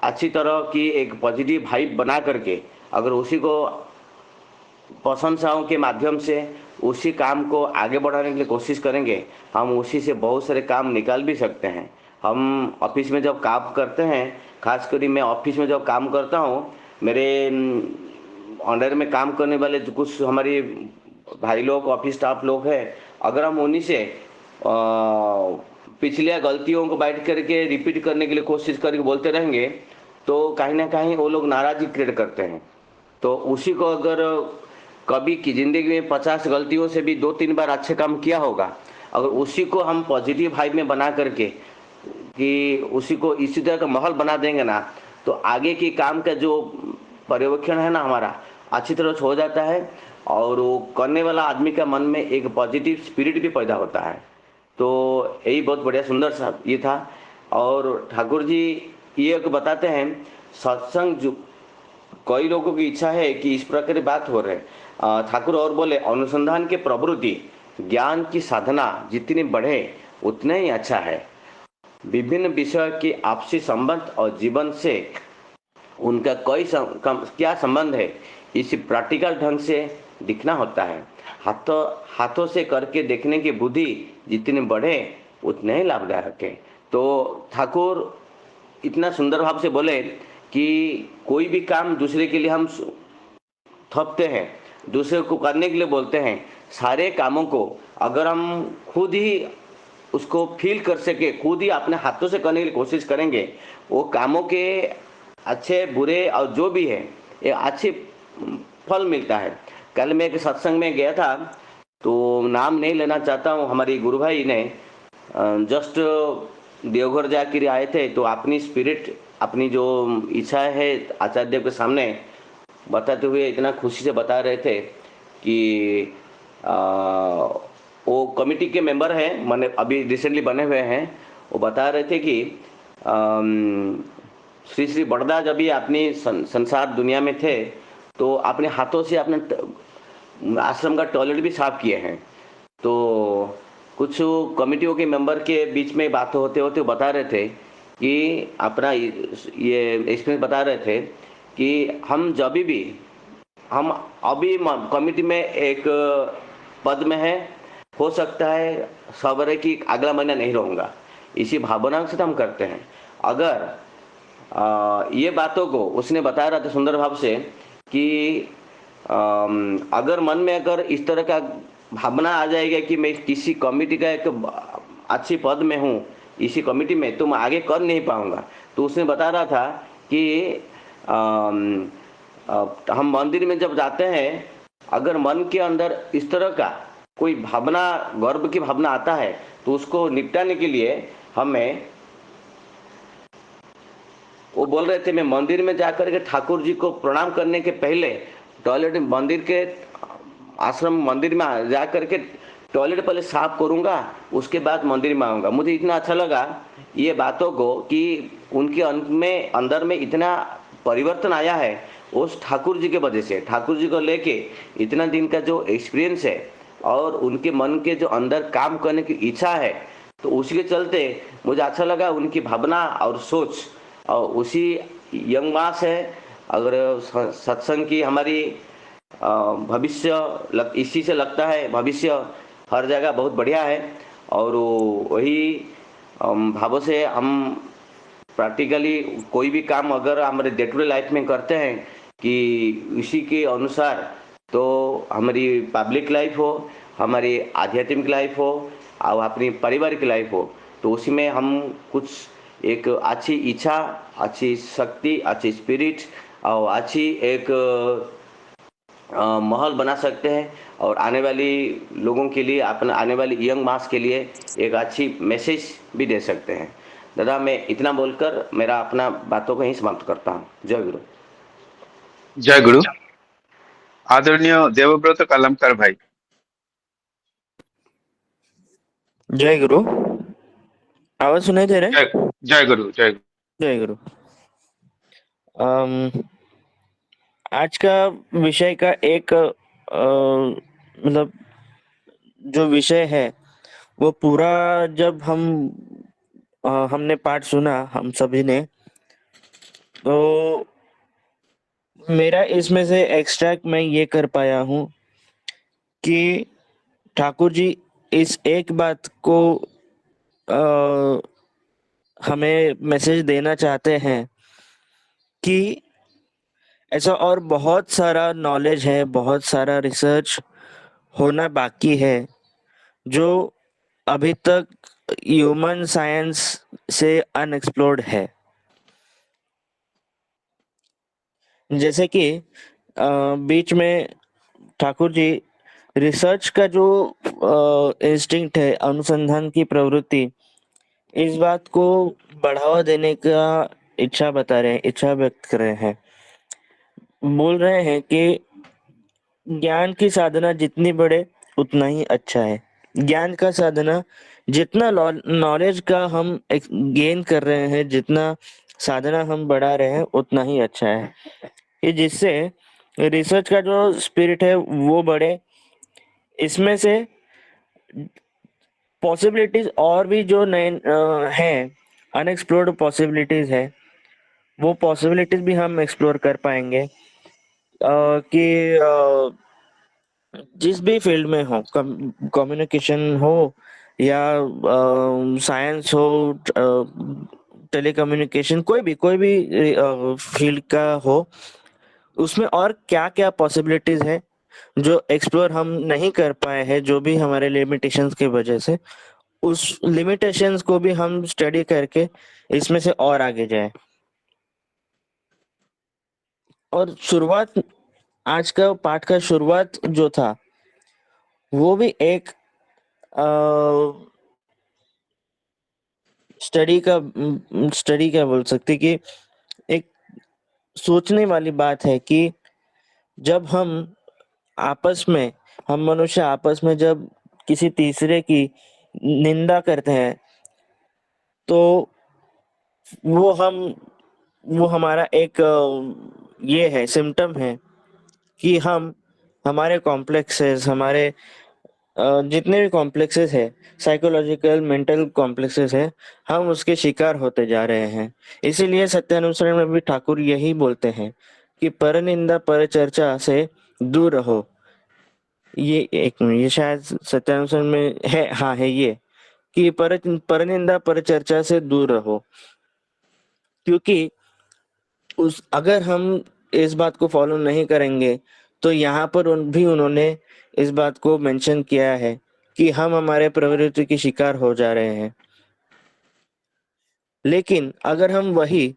अच्छी तरह की एक पॉजिटिव वाइब बना करके, अगर उसी को प्रशंसाओं के माध्यम से उसी काम को आगे बढ़ाने के लिए कोशिश करेंगे, हम उसी से बहुत सारे काम निकाल भी सकते हैं। हम ऑफिस में जब काम करते हैं, खासकर मैं ऑफिस में जब काम करता हूँ, मेरे अंडर में काम करने वाले जो कुछ हमारे भाई लोग, ऑफिस स्टाफ लोग हैं, अगर हम उन्हीं से पिछले गलतियों को बैठ करके रिपीट करने के लिए कोशिश करके बोलते रहेंगे, तो कहीं ना कहीं वो लोग नाराजगी क्रिएट करते हैं। तो उसी को अगर कभी की जिंदगी में 50 गलतियों से भी 2-3 बार अच्छे काम किया होगा, अगर उसी को हम पॉजिटिव वाइब में बना करके कि उसी को इसी तरह का माहौल बना देंगे ना, तो आगे के काम का जो पर्यवेक्षण है ना हमारा, अच्छी तरह से हो जाता है, और वो करने वाला आदमी का मन में एक पॉजिटिव स्पिरिट भी पैदा होता है। तो यही बहुत बढ़िया सुंदर सा ये था। और ठाकुर जी ये बताते हैं, सत्संग जो कई लोगों की इच्छा है कि इस प्रकार की बात हो रहे, ठाकुर और बोले, अनुसंधान के प्रवृत्ति, ज्ञान की साधना जितनी बढ़े उतने ही अच्छा है। विभिन्न विषय के आपसी संबंध और जीवन से उनका क्या संबंध है, इसी प्रैक्टिकल ढंग से दिखना होता है। हाथों से करके देखने की बुद्धि जितनी बढ़े उतने ही लाभदायक है। तो ठाकुर इतना सुंदर भाव से बोले कि कोई भी काम दूसरे के लिए हम थपते हैं, दूसरे को करने के लिए बोलते हैं, सारे कामों को अगर हम खुद ही उसको फील कर सके, खुद ही अपने हाथों से करने की कोशिश करेंगे, वो कामों के अच्छे बुरे और जो भी है ये अच्छे फल मिलता है। कल मैं एक सत्संग में गया था, तो नाम नहीं लेना चाहता हूँ, हमारी गुरु भाई ने जस्ट देवघर जाकर आए थे, तो अपनी स्पिरिट, अपनी जो इच्छा है आचार्य देव के सामने बताते हुए इतना खुशी से बता रहे थे कि वो कमिटी के मेंबर हैं, मैंने अभी रिसेंटली बने हुए हैं। वो बता रहे थे कि श्री श्री बड़दा जब भी अपनी संसार दुनिया में थे, तो अपने हाथों से अपने आश्रम का टॉयलेट भी साफ किए हैं। तो कुछ कमिटियों के मेंबर के बीच में बात होते होते बता रहे थे कि अपना ये एक्सपीरियंस बता रहे थे कि हम जब भी, हम अभी कमिटी में एक पद में है, हो सकता है सवेरे की अगला महीना नहीं रहूँगा, इसी भावना से तो हम करते हैं। अगर ये बातों को उसने बता रहा था सुंदर भाव से कि अगर मन में अगर इस तरह का भावना आ जाएगा कि मैं किसी कमिटी का एक अच्छी पद में हूँ, इसी कमिटी में, तो मैं आगे कर नहीं पाऊँगा। तो उसने बता रहा था कि हम मंदिर में जब जाते हैं, अगर मन के अंदर इस तरह का कोई भावना, गर्व की भावना आता है, तो उसको निपटाने के लिए हमें, वो बोल रहे थे, मैं मंदिर में जाकर के ठाकुर जी को प्रणाम करने के पहले टॉयलेट, मंदिर के आश्रम मंदिर में जाकर के टॉयलेट पहले साफ करूंगा, उसके बाद मंदिर में आऊँगा। मुझे इतना अच्छा लगा ये बातों को कि उनके अंदर में इतना परिवर्तन आया है उस ठाकुर जी के वजह से। ठाकुर जी को लेके इतना दिन का जो एक्सपीरियंस है और उनके मन के जो अंदर काम करने की इच्छा है, तो उसी के चलते मुझे अच्छा लगा उनकी भावना और सोच। और उसी यंग मास है, अगर सत्संग की हमारी भविष्य इसी से लगता है, भविष्य हर जगह बहुत बढ़िया है। और वही भावों से हम प्रैक्टिकली कोई भी काम अगर हमारे डे टू डे लाइफ में करते हैं कि इसी के अनुसार, तो हमारी पब्लिक लाइफ हो, हमारी आध्यात्मिक लाइफ हो और अपनी पारिवारिक लाइफ हो, तो उसी में हम कुछ एक अच्छी इच्छा, अच्छी शक्ति, अच्छी स्पिरिट और अच्छी एक माहौल बना सकते हैं और आने वाली लोगों के लिए, अपने आने वाली यंग मास के लिए एक अच्छी मैसेज भी दे सकते हैं। दादा, मैं इतना बोलकर मेरा अपना बातों को ही समाप्त करता हूँ। जय गुरु। जय गुरु। आदरणीय देवव्रत कलमकर भाई। जय गुरु। आवाज सुनाई दे रहा है? जय गुरु। जय गुरु। जय गुरु। आज का विषय का एक मतलब जो विषय है वो पूरा जब हमने पाठ सुना, हम सभी ने, तो मेरा इसमें से एक्सट्रैक्ट मैं ये कर पाया हूँ कि ठाकुर जी इस एक बात को हमें मैसेज देना चाहते हैं कि ऐसा और बहुत सारा नॉलेज है, बहुत सारा रिसर्च होना बाकी है जो अभी तक ह्यूमन साइंस से अनएक्सप्लोर्ड है। जैसे कि बीच में ठाकुर जी रिसर्च का जो इंस्टिंक्ट है, अनुसंधान की प्रवृत्ति, इस बात को बढ़ावा देने का इच्छा बता रहे हैं, इच्छा व्यक्त कर रहे हैं। बोल रहे हैं कि ज्ञान की साधना जितनी बढ़े उतना ही अच्छा है। ज्ञान का साधना, जितना नॉलेज का हम गेन कर रहे हैं, जितना साधना हम बढ़ा रहे हैं, उतना ही अच्छा है। कि जिससे रिसर्च का जो स्पिरिट है वो बढ़े, इसमें से पॉसिबिलिटीज और भी जो नए हैं, अनएक्सप्लोर्ड पॉसिबिलिटीज है, वो पॉसिबिलिटीज भी हम एक्सप्लोर कर पाएंगे। कि जिस भी फील्ड में हो, कम्युनिकेशन हो या साइंस हो, टेलीकम्युनिकेशन, कोई भी फील्ड का हो, उसमें और क्या क्या पॉसिबिलिटीज है जो एक्सप्लोर हम नहीं कर पाए हैं, जो भी हमारे लिमिटेशंस की वजह से, उस लिमिटेशंस को भी हम स्टडी करके इसमें से और आगे जाए। और शुरुआत, आज का पाठ का शुरुआत जो था, वो भी एक स्टडी क्या बोल सकते कि एक सोचने वाली बात है कि जब हम मनुष्य आपस में जब किसी तीसरे की निंदा करते हैं, तो वो हमारा एक ये है, सिम्टम है कि हमारे कॉम्प्लेक्सेस, हमारे जितने भी कॉम्प्लेक्सेस है, साइकोलॉजिकल मेंटल कॉम्प्लेक्सेस है, हम उसके शिकार होते जा रहे हैं। इसीलिए सत्यानुसरण में भी ठाकुर यही बोलते हैं कि परनिंदा परचर्चा से दूर रहो। ये एक मिनट, ये शायद सत्यानुसरण में है, हाँ है ये, कि परनिंदा परचर्चा से दूर रहो। क्योंकि अगर हम इस बात को फॉलो नहीं करेंगे, तो यहाँ पर उन्होंने इस बात को मेंशन किया है कि हम हमारे प्रवृत्ति के शिकार हो जा रहे हैं। लेकिन अगर हम वही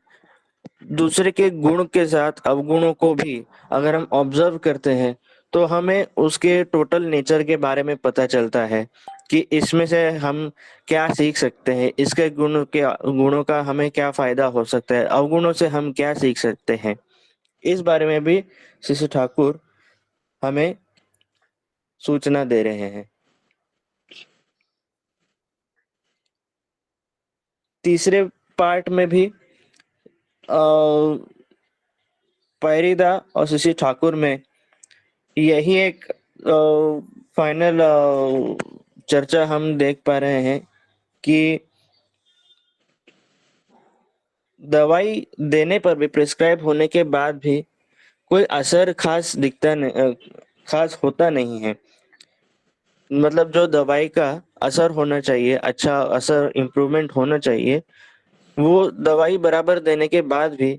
दूसरे के गुण के साथ अवगुणों को भी अगर हम ऑब्जर्व करते हैं, तो हमें उसके टोटल नेचर के बारे में पता चलता है कि इसमें से हम क्या सीख सकते हैं, इसके गुणों का हमें क्या फायदा हो सकता है, अवगुणों से हम क्या सीख सकते हैं। इस बारे में भी शिशु ठाकुर हमें सूचना दे रहे हैं। तीसरे पार्ट में भी पैरीदा और शशि ठाकुर में यही एक फाइनल चर्चा हम देख पा रहे हैं कि दवाई देने पर भी, प्रिस्क्राइब होने के बाद भी कोई असर खास होता नहीं है। मतलब जो दवाई का असर होना चाहिए, अच्छा असर, इम्प्रूवमेंट होना चाहिए, वो दवाई बराबर देने के बाद भी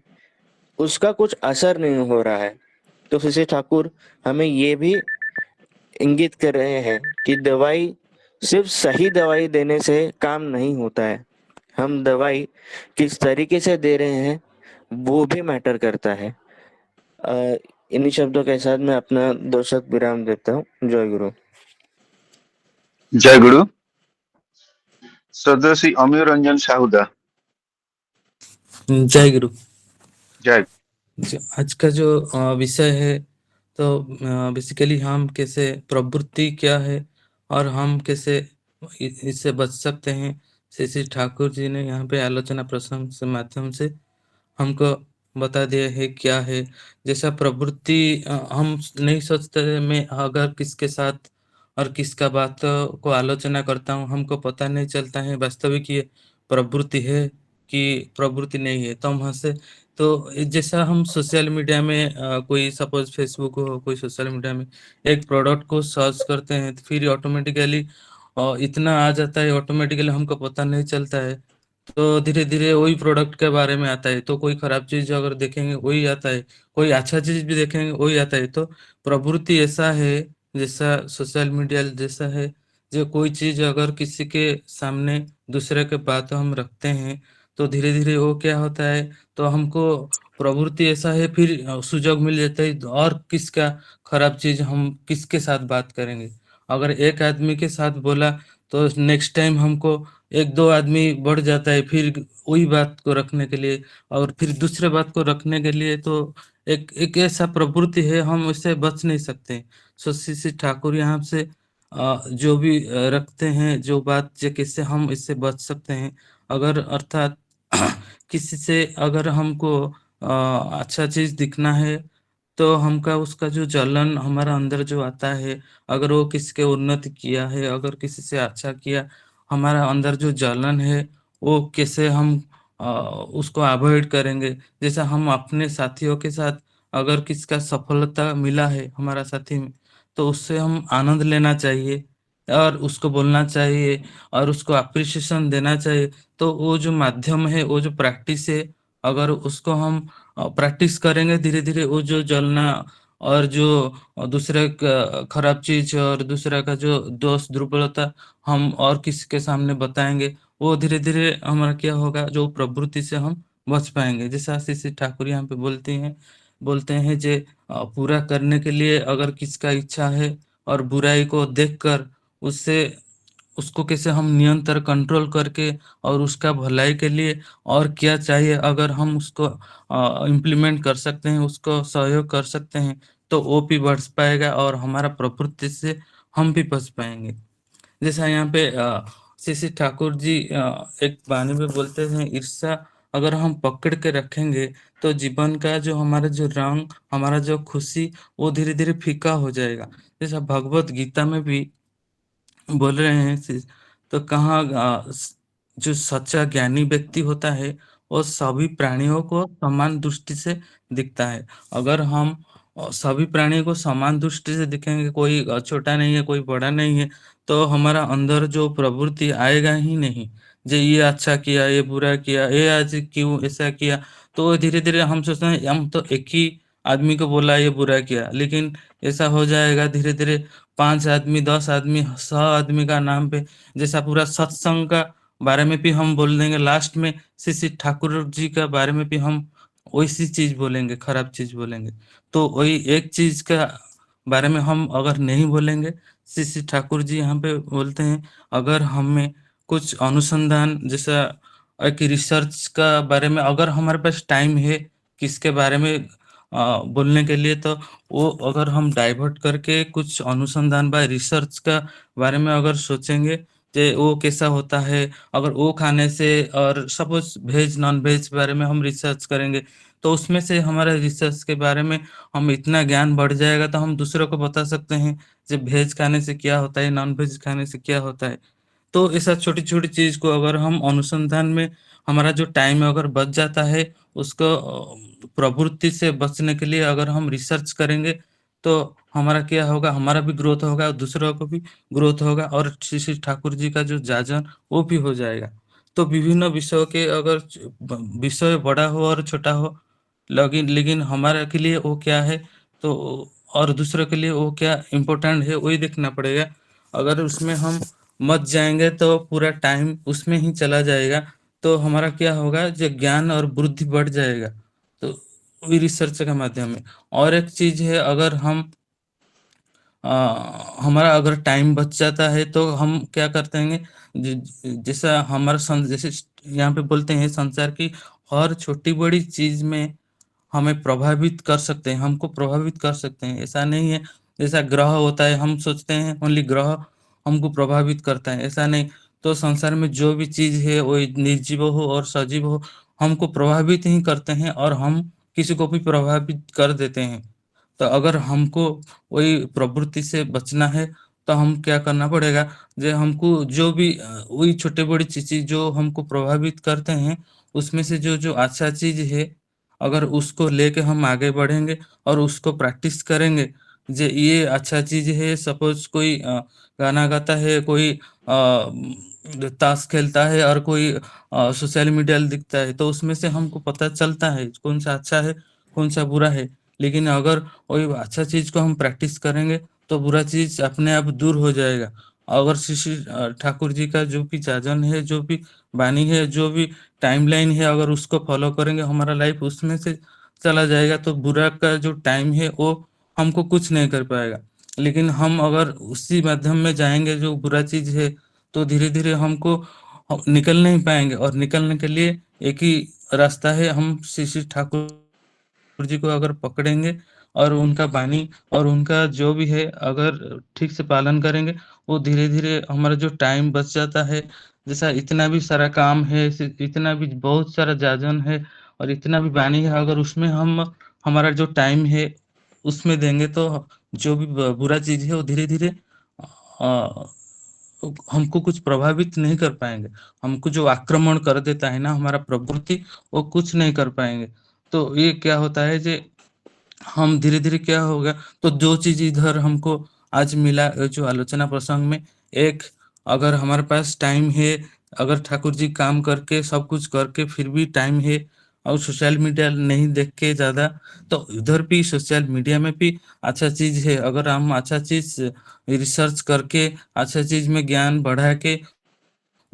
उसका कुछ असर नहीं हो रहा है। तो शशि ठाकुर हमें ये भी इंगित कर रहे हैं कि दवाई, सिर्फ सही दवाई देने से काम नहीं होता है, हम दवाई किस तरीके से दे रहे हैं वो भी मैटर करता है। इन्हीं शब्दों के साथ मैं अपना दर्शक विराम देता हूँ। जय गुरु। जय गुरु। श्रद्धा श्री अमीय रंजन साहुदा। जय गुरु। जय। आज का जो विषय है, तो बेसिकली हम कैसे, प्रवृत्ति क्या है और हम कैसे इससे बच सकते हैं, श्री ठाकुर जी ने यहाँ पे आलोचना प्रसंग के माध्यम से हमको बता दिया है क्या है। जैसा प्रवृत्ति हम नहीं सोचते, मैं अगर किसके साथ और किसका बात को आलोचना करता हूँ, हमको पता नहीं चलता है वास्तविक ये प्रवृत्ति है कि प्रवृत्ति नहीं है। तो हम वहाँ से, तो जैसा हम सोशल मीडिया में कोई सपोज फेसबुक हो, कोई सोशल मीडिया में एक प्रोडक्ट को सर्च करते हैं, तो फिर ऑटोमेटिकली इतना आ जाता है, ऑटोमेटिकली हमको पता नहीं चलता है, तो धीरे धीरे वही प्रोडक्ट के बारे में आता है। तो कोई खराब चीज अगर देखेंगे वही आता है, कोई अच्छा चीज भी देखेंगे वही आता है। तो प्रवृत्ति ऐसा है, जैसा सोशल मीडिया जैसा है, जो कोई चीज अगर किसी के सामने दूसरे के बात हम रखते हैं, तो धीरे धीरे वो क्या होता है, तो हमको प्रवृत्ति ऐसा है, फिर सुजोग मिल जाता है और किसका खराब चीज हम किसके साथ बात करेंगे। अगर एक आदमी के साथ बोला, तो नेक्स्ट टाइम हमको एक दो आदमी बढ़ जाता है फिर वही बात को रखने के लिए, और फिर दूसरे बात को रखने के लिए। तो एक एक ऐसा प्रवृत्ति है, हम इससे बच नहीं सकते। सो श्री ठाकुर यहाँ से जो भी रखते हैं जो बात, जो कैसे हम इससे बच सकते हैं। अगर अर्थात किसी से अगर हमको अच्छा चीज दिखना है, तो हमका उसका जो जलन हमारा अंदर जो आता है, अगर वो किसी के उन्नति किया है, अगर किसी से अच्छा किया, हमारा अंदर जो जलन है वो कैसे हम उसको अवॉइड करेंगे। जैसे हम अपने साथियों के साथ अगर किसका सफलता मिला है हमारा साथी में, तो उससे हम आनंद लेना चाहिए और उसको बोलना चाहिए और उसको अप्रिसिएशन देना चाहिए। तो वो जो माध्यम है, वो जो प्रैक्टिस है, अगर उसको हम प्रैक्टिस करेंगे, धीरे धीरे वो जो जलना और जो दूसरे का खराब चीज और दूसरा का जो दोष दुर्बलता हम और किसी के सामने बताएंगे, वो धीरे धीरे हमारा क्या होगा, जो प्रवृत्ति से हम बच पाएंगे। जैसा श्री ठाकुर यहाँ पे बोलते हैं जे पूरा करने के लिए अगर किसका इच्छा है और बुराई को देखकर उससे उसको कैसे हम नियंत्रण कंट्रोल करके और उसका भलाई के लिए और क्या चाहिए अगर हम उसको इम्प्लीमेंट कर सकते हैं, उसको सहयोग कर सकते हैं, तो वो भी बढ़ पाएगा और हमारा प्रवृत्ति से हम भी बच पाएंगे। जैसा यहाँ पे श्री ठाकुर जी एक वाणी में बोलते हैं, ईर्ष्या अगर हम पकड़ के रखेंगे तो जीवन का जो हमारा जो रंग, हमारा जो खुशी, वो धीरे धीरे फीका हो जाएगा। जैसा भगवत गीता में भी बोल रहे हैं तो कहाँ जो सच्चा ज्ञानी व्यक्ति होता है वो सभी प्राणियों को समान दृष्टि से दिखता है। अगर हम सभी प्राणियों को समान दृष्टि से दिखेंगे, कोई छोटा नहीं है, कोई बड़ा नहीं है, तो हमारा अंदर जो प्रवृत्ति आएगा ही नहीं, जो ये अच्छा किया, ये बुरा किया, ये आज क्यों ऐसा किया। तो धीरे धीरे हम सोचते हैं हम तो एक ही आदमी को बोला ये बुरा किया, लेकिन ऐसा हो जाएगा धीरे धीरे 5 आदमी, 10 आदमी, 100 आदमी का नाम पे, जैसा पूरा सत्संग का बारे में भी हम बोल देंगे, लास्ट में श्री ठाकुर जी का बारे में भी हम वैसी चीज बोलेंगे, खराब चीज बोलेंगे। तो वही एक चीज का बारे में हम अगर नहीं बोलेंगे, श्री ठाकुर जी यहाँ पे बोलते हैं अगर हमें कुछ अनुसंधान जैसा एक रिसर्च का बारे में अगर हमारे पास टाइम है किसके बारे में बोलने के लिए, तो वो अगर हम डाइवर्ट करके कुछ अनुसंधान बा रिसर्च का बारे में अगर सोचेंगे कि वो कैसा होता है, अगर वो खाने से और सपोज वेज नॉन वेज बारे में हम रिसर्च करेंगे, तो उसमें से हमारा रिसर्च के बारे में हम इतना ज्ञान बढ़ जाएगा तो हम दूसरों को बता सकते हैं कि वेज खाने से क्या होता है, नॉन वेज खाने से क्या होता है। तो ऐसा छोटी छोटी चीज को अगर हम अनुसंधान में हमारा जो टाइम अगर बच जाता है, उसको प्रवृत्ति से बचने के लिए अगर हम रिसर्च करेंगे, तो हमारा क्या होगा, हमारा भी ग्रोथ होगा और दूसरों को भी ग्रोथ होगा और श्री श्री ठाकुर जी का जो जाजन वो भी हो जाएगा। तो विभिन्न विषयों के अगर विषय बड़ा हो और छोटा हो, लेकिन लेकिन हमारे के लिए वो क्या है, तो और दूसरों के लिए वो क्या इम्पोर्टेंट है वही देखना पड़ेगा। अगर उसमें हम मत जाएंगे तो पूरा टाइम उसमें ही चला जाएगा, तो हमारा क्या होगा, जो ज्ञान और बुद्धि बढ़ जाएगा। तो वही रिसर्च का माध्यम है। और एक चीज है, अगर हम हमारा अगर टाइम बच जाता है तो हम क्या करते हैं, जैसा हमारा जैसे यहाँ पे बोलते हैं संसार की हर छोटी बड़ी चीज में हमें प्रभावित कर सकते हैं, हमको प्रभावित कर सकते हैं। ऐसा नहीं है जैसा ग्रह होता है, हम सोचते हैं ओनली ग्रह हमको प्रभावित करता है, ऐसा नहीं। तो संसार में जो भी चीज है वो निर्जीव हो और सजीव हो, हमको प्रभावित ही करते हैं और हम किसी को भी प्रभावित कर देते हैं। तो अगर हमको वही प्रवृत्ति से बचना है तो हम क्या करना पड़ेगा, जो हमको जो भी वही छोटे बड़ी चीज जो हमको प्रभावित करते हैं, उसमें से जो जो अच्छा चीज है अगर उसको लेके हम आगे बढ़ेंगे और उसको प्रैक्टिस करेंगे, जे ये अच्छा चीज है। सपोज कोई गाना गाता है, कोई ताश खेलता है और कोई सोशल मीडिया दिखता है, तो उसमें से हमको पता चलता है कौन सा अच्छा है कौन सा बुरा है। लेकिन अगर वही अच्छा चीज को हम प्रैक्टिस करेंगे तो बुरा चीज अपने आप दूर हो जाएगा। अगर श्री श्री ठाकुर जी का जो भी जाजन है, जो भी वाणी है, जो भी टाइमलाइन है, अगर उसको फॉलो करेंगे हमारा लाइफ उसमें से चला जाएगा, तो बुरा का जो टाइम है वो हमको कुछ नहीं कर पाएगा। लेकिन हम अगर उसी माध्यम में जाएंगे जो बुरा चीज है, तो धीरे धीरे हमको हम निकल नहीं पाएंगे। और निकलने के लिए एक ही रास्ता है, हम श्री श्री ठाकुर जी को अगर पकड़ेंगे और उनका वाणी और उनका जो भी है अगर ठीक से पालन करेंगे, वो धीरे धीरे हमारा जो टाइम बच जाता है। जैसा इतना भी सारा काम है, इतना भी बहुत सारा जाजन है और इतना भी वाणी है, अगर उसमें हम हमारा जो टाइम है उसमें देंगे, तो जो भी बुरा चीज है वो धीरे धीरे हमको कुछ प्रभावित नहीं कर पाएंगे। हमको जो आक्रमण कर देता है ना हमारा प्रवृत्ति, वो कुछ नहीं कर पाएंगे। तो ये क्या होता है जे हम धीरे धीरे क्या होगा, तो जो चीज इधर हमको आज मिला जो आलोचना प्रसंग में, एक अगर हमारे पास टाइम है, अगर ठाकुर जी काम करके सब कुछ करके फिर भी टाइम है, और सोशल मीडिया नहीं देख के ज़्यादा, तो उधर भी सोशल मीडिया में भी अच्छा चीज़ है। अगर हम अच्छा चीज़ रिसर्च करके अच्छा चीज़ में ज्ञान बढ़ा के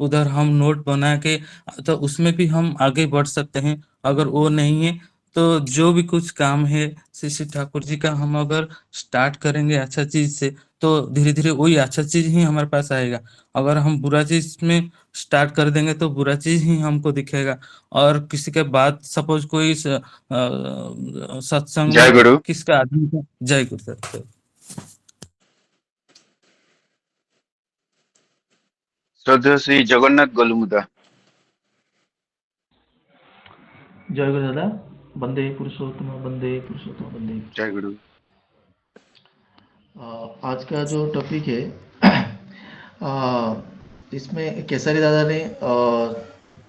उधर हम नोट बना के, तो उसमें भी हम आगे बढ़ सकते हैं। अगर वो नहीं है तो जो भी कुछ काम है श्री श्री ठाकुर जी का, हम अगर स्टार्ट करेंगे अच्छा चीज से, तो धीरे धीरे वही अच्छा चीज ही हमारे पास आएगा। अगर हम बुरा चीज में स्टार्ट कर देंगे तो बुरा चीज ही हमको दिखेगा। और किसी के बाद सपोज कोई सत्संग जय में गुरु। किसका आदमी का, जय गुरु। শ্রদ্ধেয় শ্রী জগন্নাথ গলুমুদা। जय गुरु दादा। वंदे पुरुषोत्तम वंदे पुरुषोत्तम वंदे। जय गुरु। आज का जो टॉपिक है इसमें केसरी दादा ने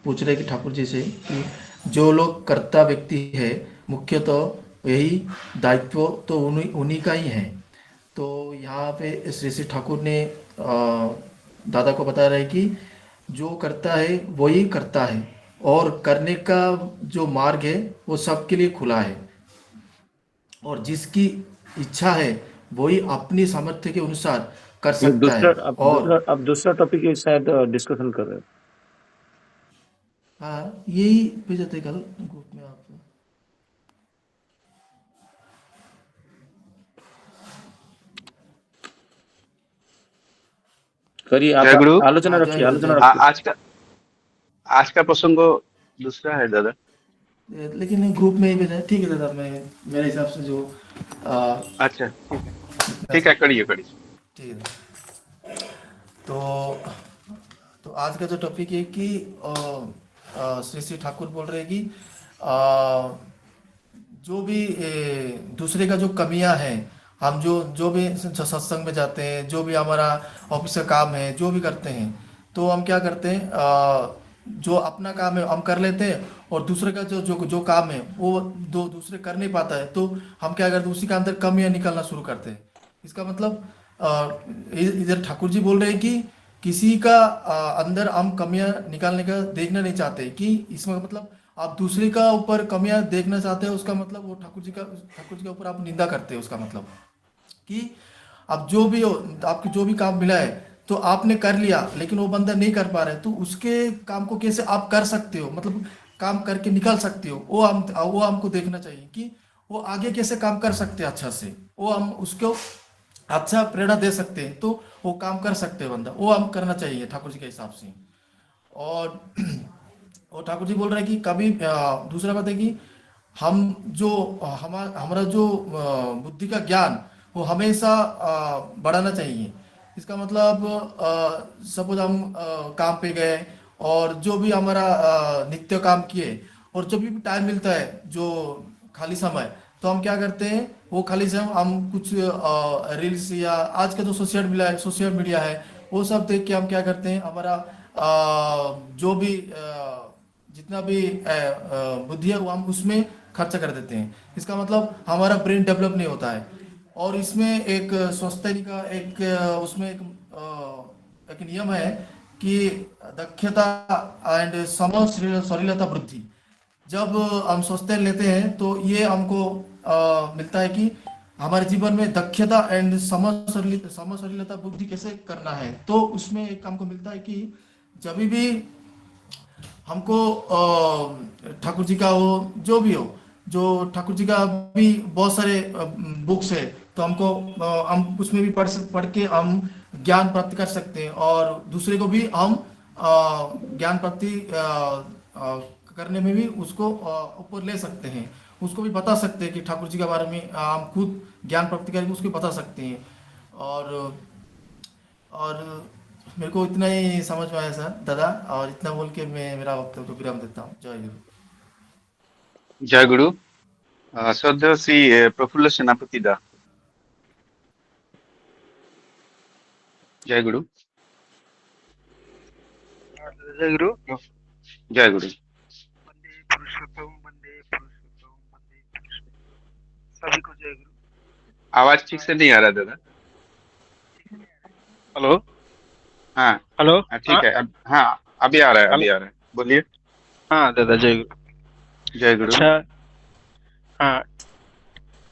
पूछ रहे कि ठाकुर जी से कि जो लोग कर्ता व्यक्ति है मुख्यतः यही दायित्व तो उन्हीं का ही है। तो यहाँ पे श्री श्री ठाकुर ने दादा को बता रहे कि जो करता है वही करता है और करने का जो मार्ग है वो सबके लिए खुला है और जिसकी इच्छा है वही अपनी सामर्थ्य के अनुसार कर ये सकता है। और अब दूसरा टॉपिक ये शायद डिस्कशन कर रहे हैं। हाँ, यही भेजे थे कल ग्रुप में आपको। करिए, जय आप गुरु। आलोचना हाँ, रखिए, जय गुरु आलोचना जय रखिए। आज का प्रसंग दूसरा है दादा। गुरु। लेकिन ग्रुप में ही भेजा है। ठीक है दादा, मैं मेरे हिसाब से जो अच्छा ठीक है, करिए करिए। ठीक है। तो आज का जो टॉपिक है कि श्री श्री ठाकुर बोल रहे हैं कि जो भी दूसरे का जो कमियां हैं, हम जो जो भी सत्संग में जाते हैं, जो भी हमारा ऑफिस का काम है, जो भी करते हैं, तो हम क्या करते हैं, जो अपना काम है हम कर लेते हैं और दूसरे का जो जो जो काम है वो दूसरे कर नहीं पाता है, तो हम क्या करते हैं, उसी का अंदर कमियां निकालना शुरू करते हैं। इसका मतलब इधर ठाकुर जी बोल रहे हैं कि किसी का अंदर हम कमियां निकालने का देखना नहीं चाहते, कि इसमें मतलब आप दूसरे का ऊपर कमियां देखना चाहते हैं, उसका मतलब वो ठाकुर जी के ऊपर आप निंदा करते हैं। उसका मतलब कि अब जो भी हो, आपको जो भी काम मिला है तो आपने कर लिया लेकिन वो बंदा नहीं कर पा रहा है, तो उसके काम को कैसे आप कर सकते हो, मतलब काम करके निकाल सकते हो, वो हमको देखना चाहिए कि वो आगे कैसे काम कर सकते हैं अच्छा से, वो हम उसको अच्छा प्रेरणा दे सकते हैं, तो वो काम कर सकते हैं बंदा, वो हम करना चाहिए ठाकुर जी के हिसाब से। और और ठाकुर जी बोल रहे हैं कि कभी दूसरा बात है कि हम जो हमारा जो बुद्धि का ज्ञान वो हमेशा बढ़ाना चाहिए। इसका मतलब सपोज हम काम पे गए और जो भी हमारा नित्य काम किए और जब भी टाइम मिलता है जो खाली समय, तो हम क्या करते हैं, वो खाली समय हम कुछ रील्स या आज का जो सोशल मीडिया है वो सब देख के हम क्या करते हैं, हमारा जो भी जितना भी बुद्धि है वो हम उसमें खर्चा कर देते हैं। इसका मतलब हमारा ब्रेन डेवलप नहीं होता है। और इसमें एक स्वस्थनी का एक उसमें एक नियम है कि दक्षता एंड सरीलता वृद्धि। जब हम स्वस्थ लेते हैं तो ये हमको मिलता है कि हमारे जीवन में दक्षता एंड समशरीलता बुद्धि कैसे करना है। तो उसमें एक हमको मिलता है कि जब भी हमको ठाकुर जी का हो जो भी हो, जो ठाकुर जी का भी बहुत सारे बुक्स है, तो हमको हम उसमें भी पढ़ के हम ज्ञान प्राप्त कर सकते हैं और दूसरे को भी हम ज्ञान प्राप्ति करने में भी उसको ऊपर ले सकते हैं, उसको भी बता सकते हैं कि ठाकुर जी के बारे में हम खुद ज्ञान प्राप्ति करके उसको बता सकते हैं। और मेरे को इतना ही समझ में आया सर दादा, और इतना बोल के मैं मेरा वक्तव्य को विराम देता हूँ। जय गुरु। जय गुरु। श्रद्धेय श्री प्रफुल्ल सेनापति दा। जय गुरु। जय गुरु। जय गुरु। वंदे पुरुषोत्तम वंदे पुरुषोत्तम वंदे पुरुषोत्तम। सभी को जय गुरु। आवाज ठीक से नहीं आ रहा दादा। हेलो हाँ हेलो। ठीक है। हाँ अभी आ रहा है, अभी आ रहा है, बोलिए। हाँ दादा जय गुरु। जय गुरु। अच्छा, हाँ,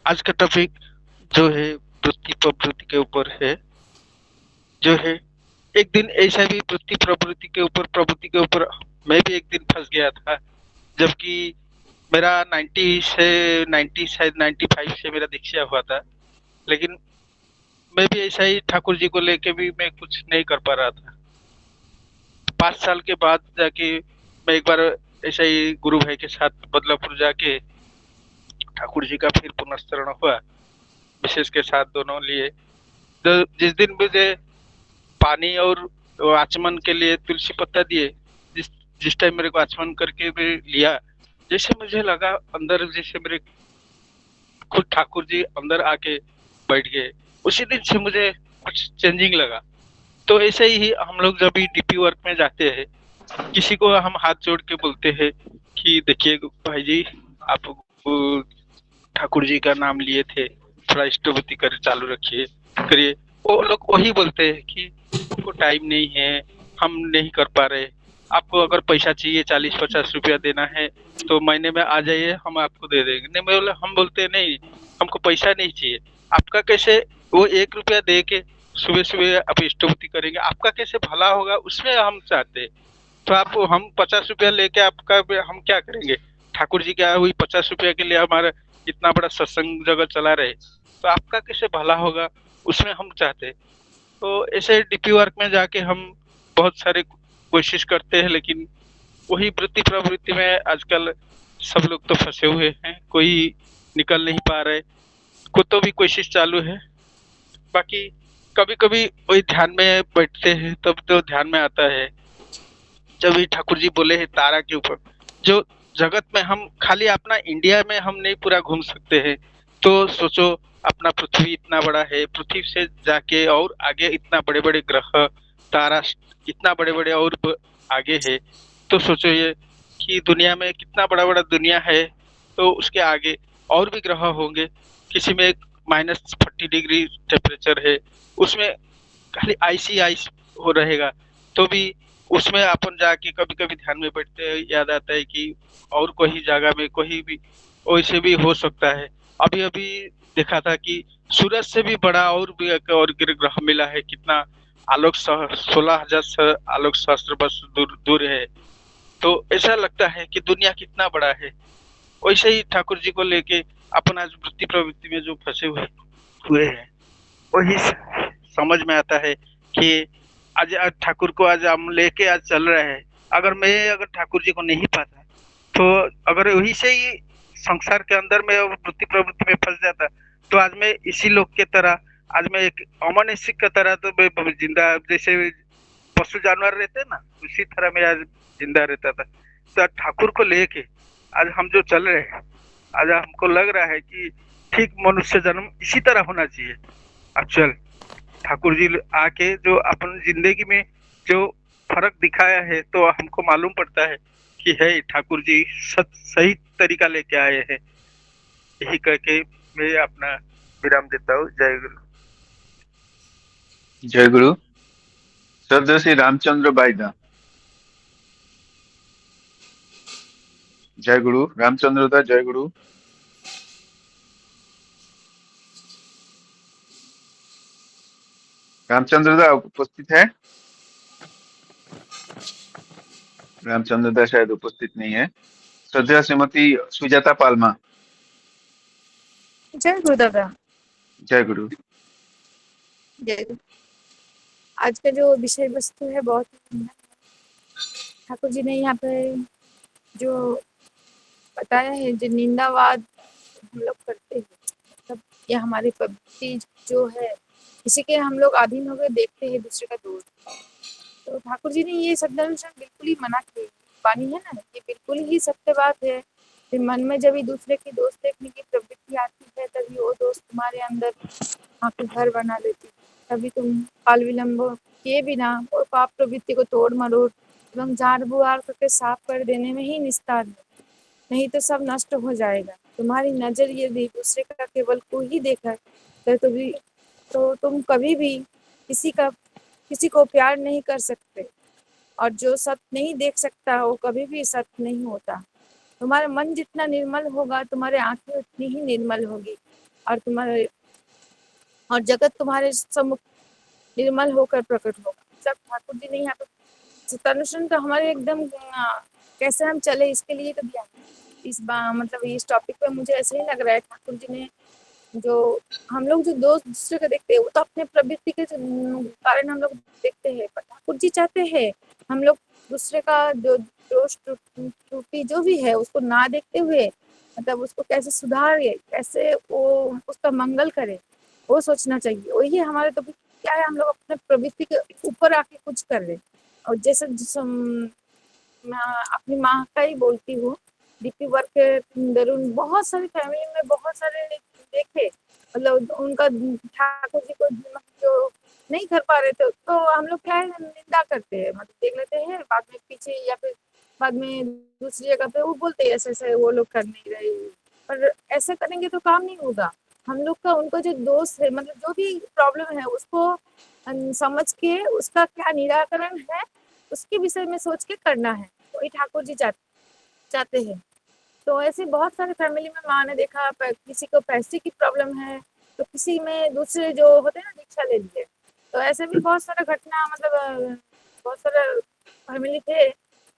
आज का टॉपिक जो है वृत्ति प्रवृत्ति के ऊपर है। जो है एक दिन ऐसा भी वृत्ति प्रवृत्ति के ऊपर मैं भी एक दिन फंस गया था, जबकि मेरा 90 शायद 95 से मेरा दीक्षा हुआ था, लेकिन मैं भी ऐसा ही ठाकुर जी को लेके भी मैं कुछ नहीं कर पा रहा था। 5 साल के बाद जाके मैं एक बार ऐसा ही गुरु भाई के साथ बदलापुर जाके ठाकुर जी का फिर पुनस्मरण हुआ, विशेष के साथ दोनों लिए। तो जिस दिन मुझे पानी और आचमन के लिए तुलसी पत्ता दिए, जिस जिस टाइम मेरे को आचमन करके भी लिया, जैसे मुझे लगा अंदर जैसे मेरे खुद ठाकुर जी अंदर आके बैठ गए। उसी दिन से मुझे कुछ चेंजिंग लगा। तो ऐसे ही हम लोग जब भी डीपी वर्क में जाते हैं, किसी को हम हाथ जोड़ के बोलते हैं कि देखिए भाई जी, आप ठाकुर जी का नाम लिए थे, थोड़ा स्तुति कर चालू रखिए, करिए। वो लोग वही बोलते हैं कि हमको टाइम नहीं है, हम नहीं कर पा रहे। आपको अगर पैसा चाहिए 40-50 रुपया देना है तो महीने में आ जाइए, हम आपको दे देंगे। नहीं, मैं बोला, हम बोलते हैं नहीं, हमको पैसा नहीं चाहिए। आपका कैसे वो 1 रुपया दे के सुबह सुबह आप स्तुति करेंगे, आपका कैसे भला होगा उसमें हम चाहते हैं। तो आप हम 50 रुपया लेके आपका हम क्या करेंगे? ठाकुर जी क्या हुई 50 रुपया के लिए हमारा इतना बड़ा सत्संग जगह चला रहे, तो आपका कैसे भला होगा उसमें हम चाहते। तो ऐसे डीपी वर्क में जाके हम बहुत सारे कोशिश करते हैं, लेकिन वही वृत्ति प्रवृत्ति में आजकल सब लोग तो फंसे हुए हैं, कोई निकल नहीं पा रहे। खुद तो भी कोशिश चालू है, बाकी कभी कभी वही ध्यान में बैठते हैं तब तो ध्यान में आता है जब भी ठाकुर जी बोले हैं तारा के ऊपर। जो जगत में हम खाली अपना इंडिया में हम नहीं पूरा घूम सकते हैं, तो सोचो अपना पृथ्वी इतना बड़ा है, पृथ्वी से जाके और आगे इतना बड़े बड़े ग्रह तारा इतना बड़े बड़े और आगे है। तो सोचो ये कि दुनिया में कितना बड़ा बड़ा दुनिया है, तो उसके आगे और भी ग्रह होंगे। किसी में -40 डिग्री टेम्परेचर है, उसमें खाली आइस ही आइस हो रहेगा, तो भी उसमें अपन जाके कभी कभी ध्यान में बैठते हैं, याद आता है कि और कोई जगह में कोई भी वैसे भी हो सकता है। अभी अभी देखा था कि सूरज से भी बड़ा और भी एक और ग्रह मिला है, कितना 16,000 आलोक सहस्त्र वर्ष दूर दूर है। तो ऐसा लगता है कि दुनिया कितना बड़ा है। वैसे ही ठाकुर जी को लेके अपन आज वृत्ति प्रवृत्ति में जो फंसे हुए हैं, वही समझ में आता है कि आज ठाकुर को आज हम लेके आज चल रहे हैं। अगर ठाकुर जी को नहीं पाता, तो अगर वही से ही संसार के अंदर में वृत्ति प्रवृत्ति में फंस जाता, तो आज मैं इसी लोग के तरह, आज मैं एक अमनुष्य की तरह तो मैं जिंदा, जैसे पशु जानवर रहते ना, उसी तरह मैं आज जिंदा रहता था। तो आज ठाकुर को लेके आज हम जो चल रहे हैं, आज हमको लग रहा है कि ठीक मनुष्य जन्म इसी तरह होना चाहिए। एक्चुअल ठाकुर जी आके जो अपन जिंदगी में जो फर्क दिखाया है, तो हमको मालूम पड़ता है कि है ठाकुर जी सही तरीका लेके आए हैं। यही कह के मैं अपना विराम देता हूँ। जय गुरु। जय गुरु। श्रद्धा श्री रामचंद्र बाईदा। जय गुरु। रामचंद्र दा, जय गुरु। रामचंद्र दा उपस्थित है? रामचंद्र दा शायद उपस्थित नहीं है। श्रद्धा श्रीमती सुजाता पालमा। जय गुरुदेव। जय गुरु। जय गुरु। आज का जो विषय वस्तु है बहुत ही ठाकुर जी ने यहाँ पे जो बताया है, जो निंदावाद हम लोग करते हैं, मतलब ये हमारी प्रवृत्ति जो है, किसी के हम लोग अधीन होकर देखते हैं दूसरे का दोष। तो ठाकुर जी ने ये सदर्शन बिल्कुल ही मना की वाणी है ना, ये बिल्कुल ही सत्य बात है। फिर मन में जब दूसरे की दोष देखने की प्रवृत्ति आती है, तभी वो दोष तुम्हारे अंदर आके घर बना लेती है। तभी तुम काल विलंब किए बिना और पाप प्रवृत्ति को तोड़ मरोड़ एवं झाड़ बुहार करके साफ कर देने में ही निस्तार है, नहीं तो सब नष्ट हो जाएगा। तुम्हारी नजर यदि दूसरे का केवल को ही देखा तो तुम कभी भी किसी को प्यार नहीं कर सकते, और जो सत्य नहीं देख सकता वो कभी भी सत्य नहीं होता। तुम्हारा मन जितना निर्मल होगा तुम्हारे आंखें उतनी ही निर्मल होगी, और तुम्हारे और जगत तुम्हारे सम्मुख निर्मल होकर प्रकट होगा। जब ठाकुर जी ने यहाँ पे तनुष्ण तो हमारे एकदम कैसे हम चले इसके लिए तो दिया। इस बार मतलब इस टॉपिक पे मुझे ऐसे ही लग रहा है ठाकुर जी ने जो हम लोग जो दूसरे को देखते हैं वो तो अपने प्रवृत्ति के कारण हम लोग देखते हैं, पर ठाकुर जी चाहते हैं हम लोग दूसरे का जो दोष त्रुटि जो भी है उसको ना देखते हुए मतलब उसको कैसे सुधारे, कैसे वो उसका मंगल करे, वो सोचना चाहिए। वही हमारे तो क्या है, हम लोग अपने प्रवृत्ति के ऊपर आके कुछ कर रहे। और जैसे मैं अपनी माँ का ही बोलती हूँ, डीपी वर्क के दरुन बहुत सारी फैमिली में बहुत सारे देखे, मतलब उनका ठाकुर जी को जो नहीं कर पा रहे थे तो हम लोग क्या है निंदा करते हैं, मतलब देख लेते हैं बाद में पीछे या फिर बाद में दूसरी जगह पे वो बोलते हैं ऐसे ऐसे वो लोग कर नहीं रहे, पर ऐसे करेंगे तो काम नहीं होगा। हम लोग का उनको जो दोष है मतलब जो भी प्रॉब्लम है उसको समझ के उसका क्या निराकरण है उसके विषय में सोच के करना है, वही ठाकुर जी चाहते हैं। तो ऐसे बहुत सारे फैमिली में माँ ने देखा किसी को पैसे की प्रॉब्लम है तो किसी में दूसरे जो होते हैं ना दीक्षा ले लिए, तो ऐसे भी बहुत सारा घटना मतलब बहुत सारे फैमिली थे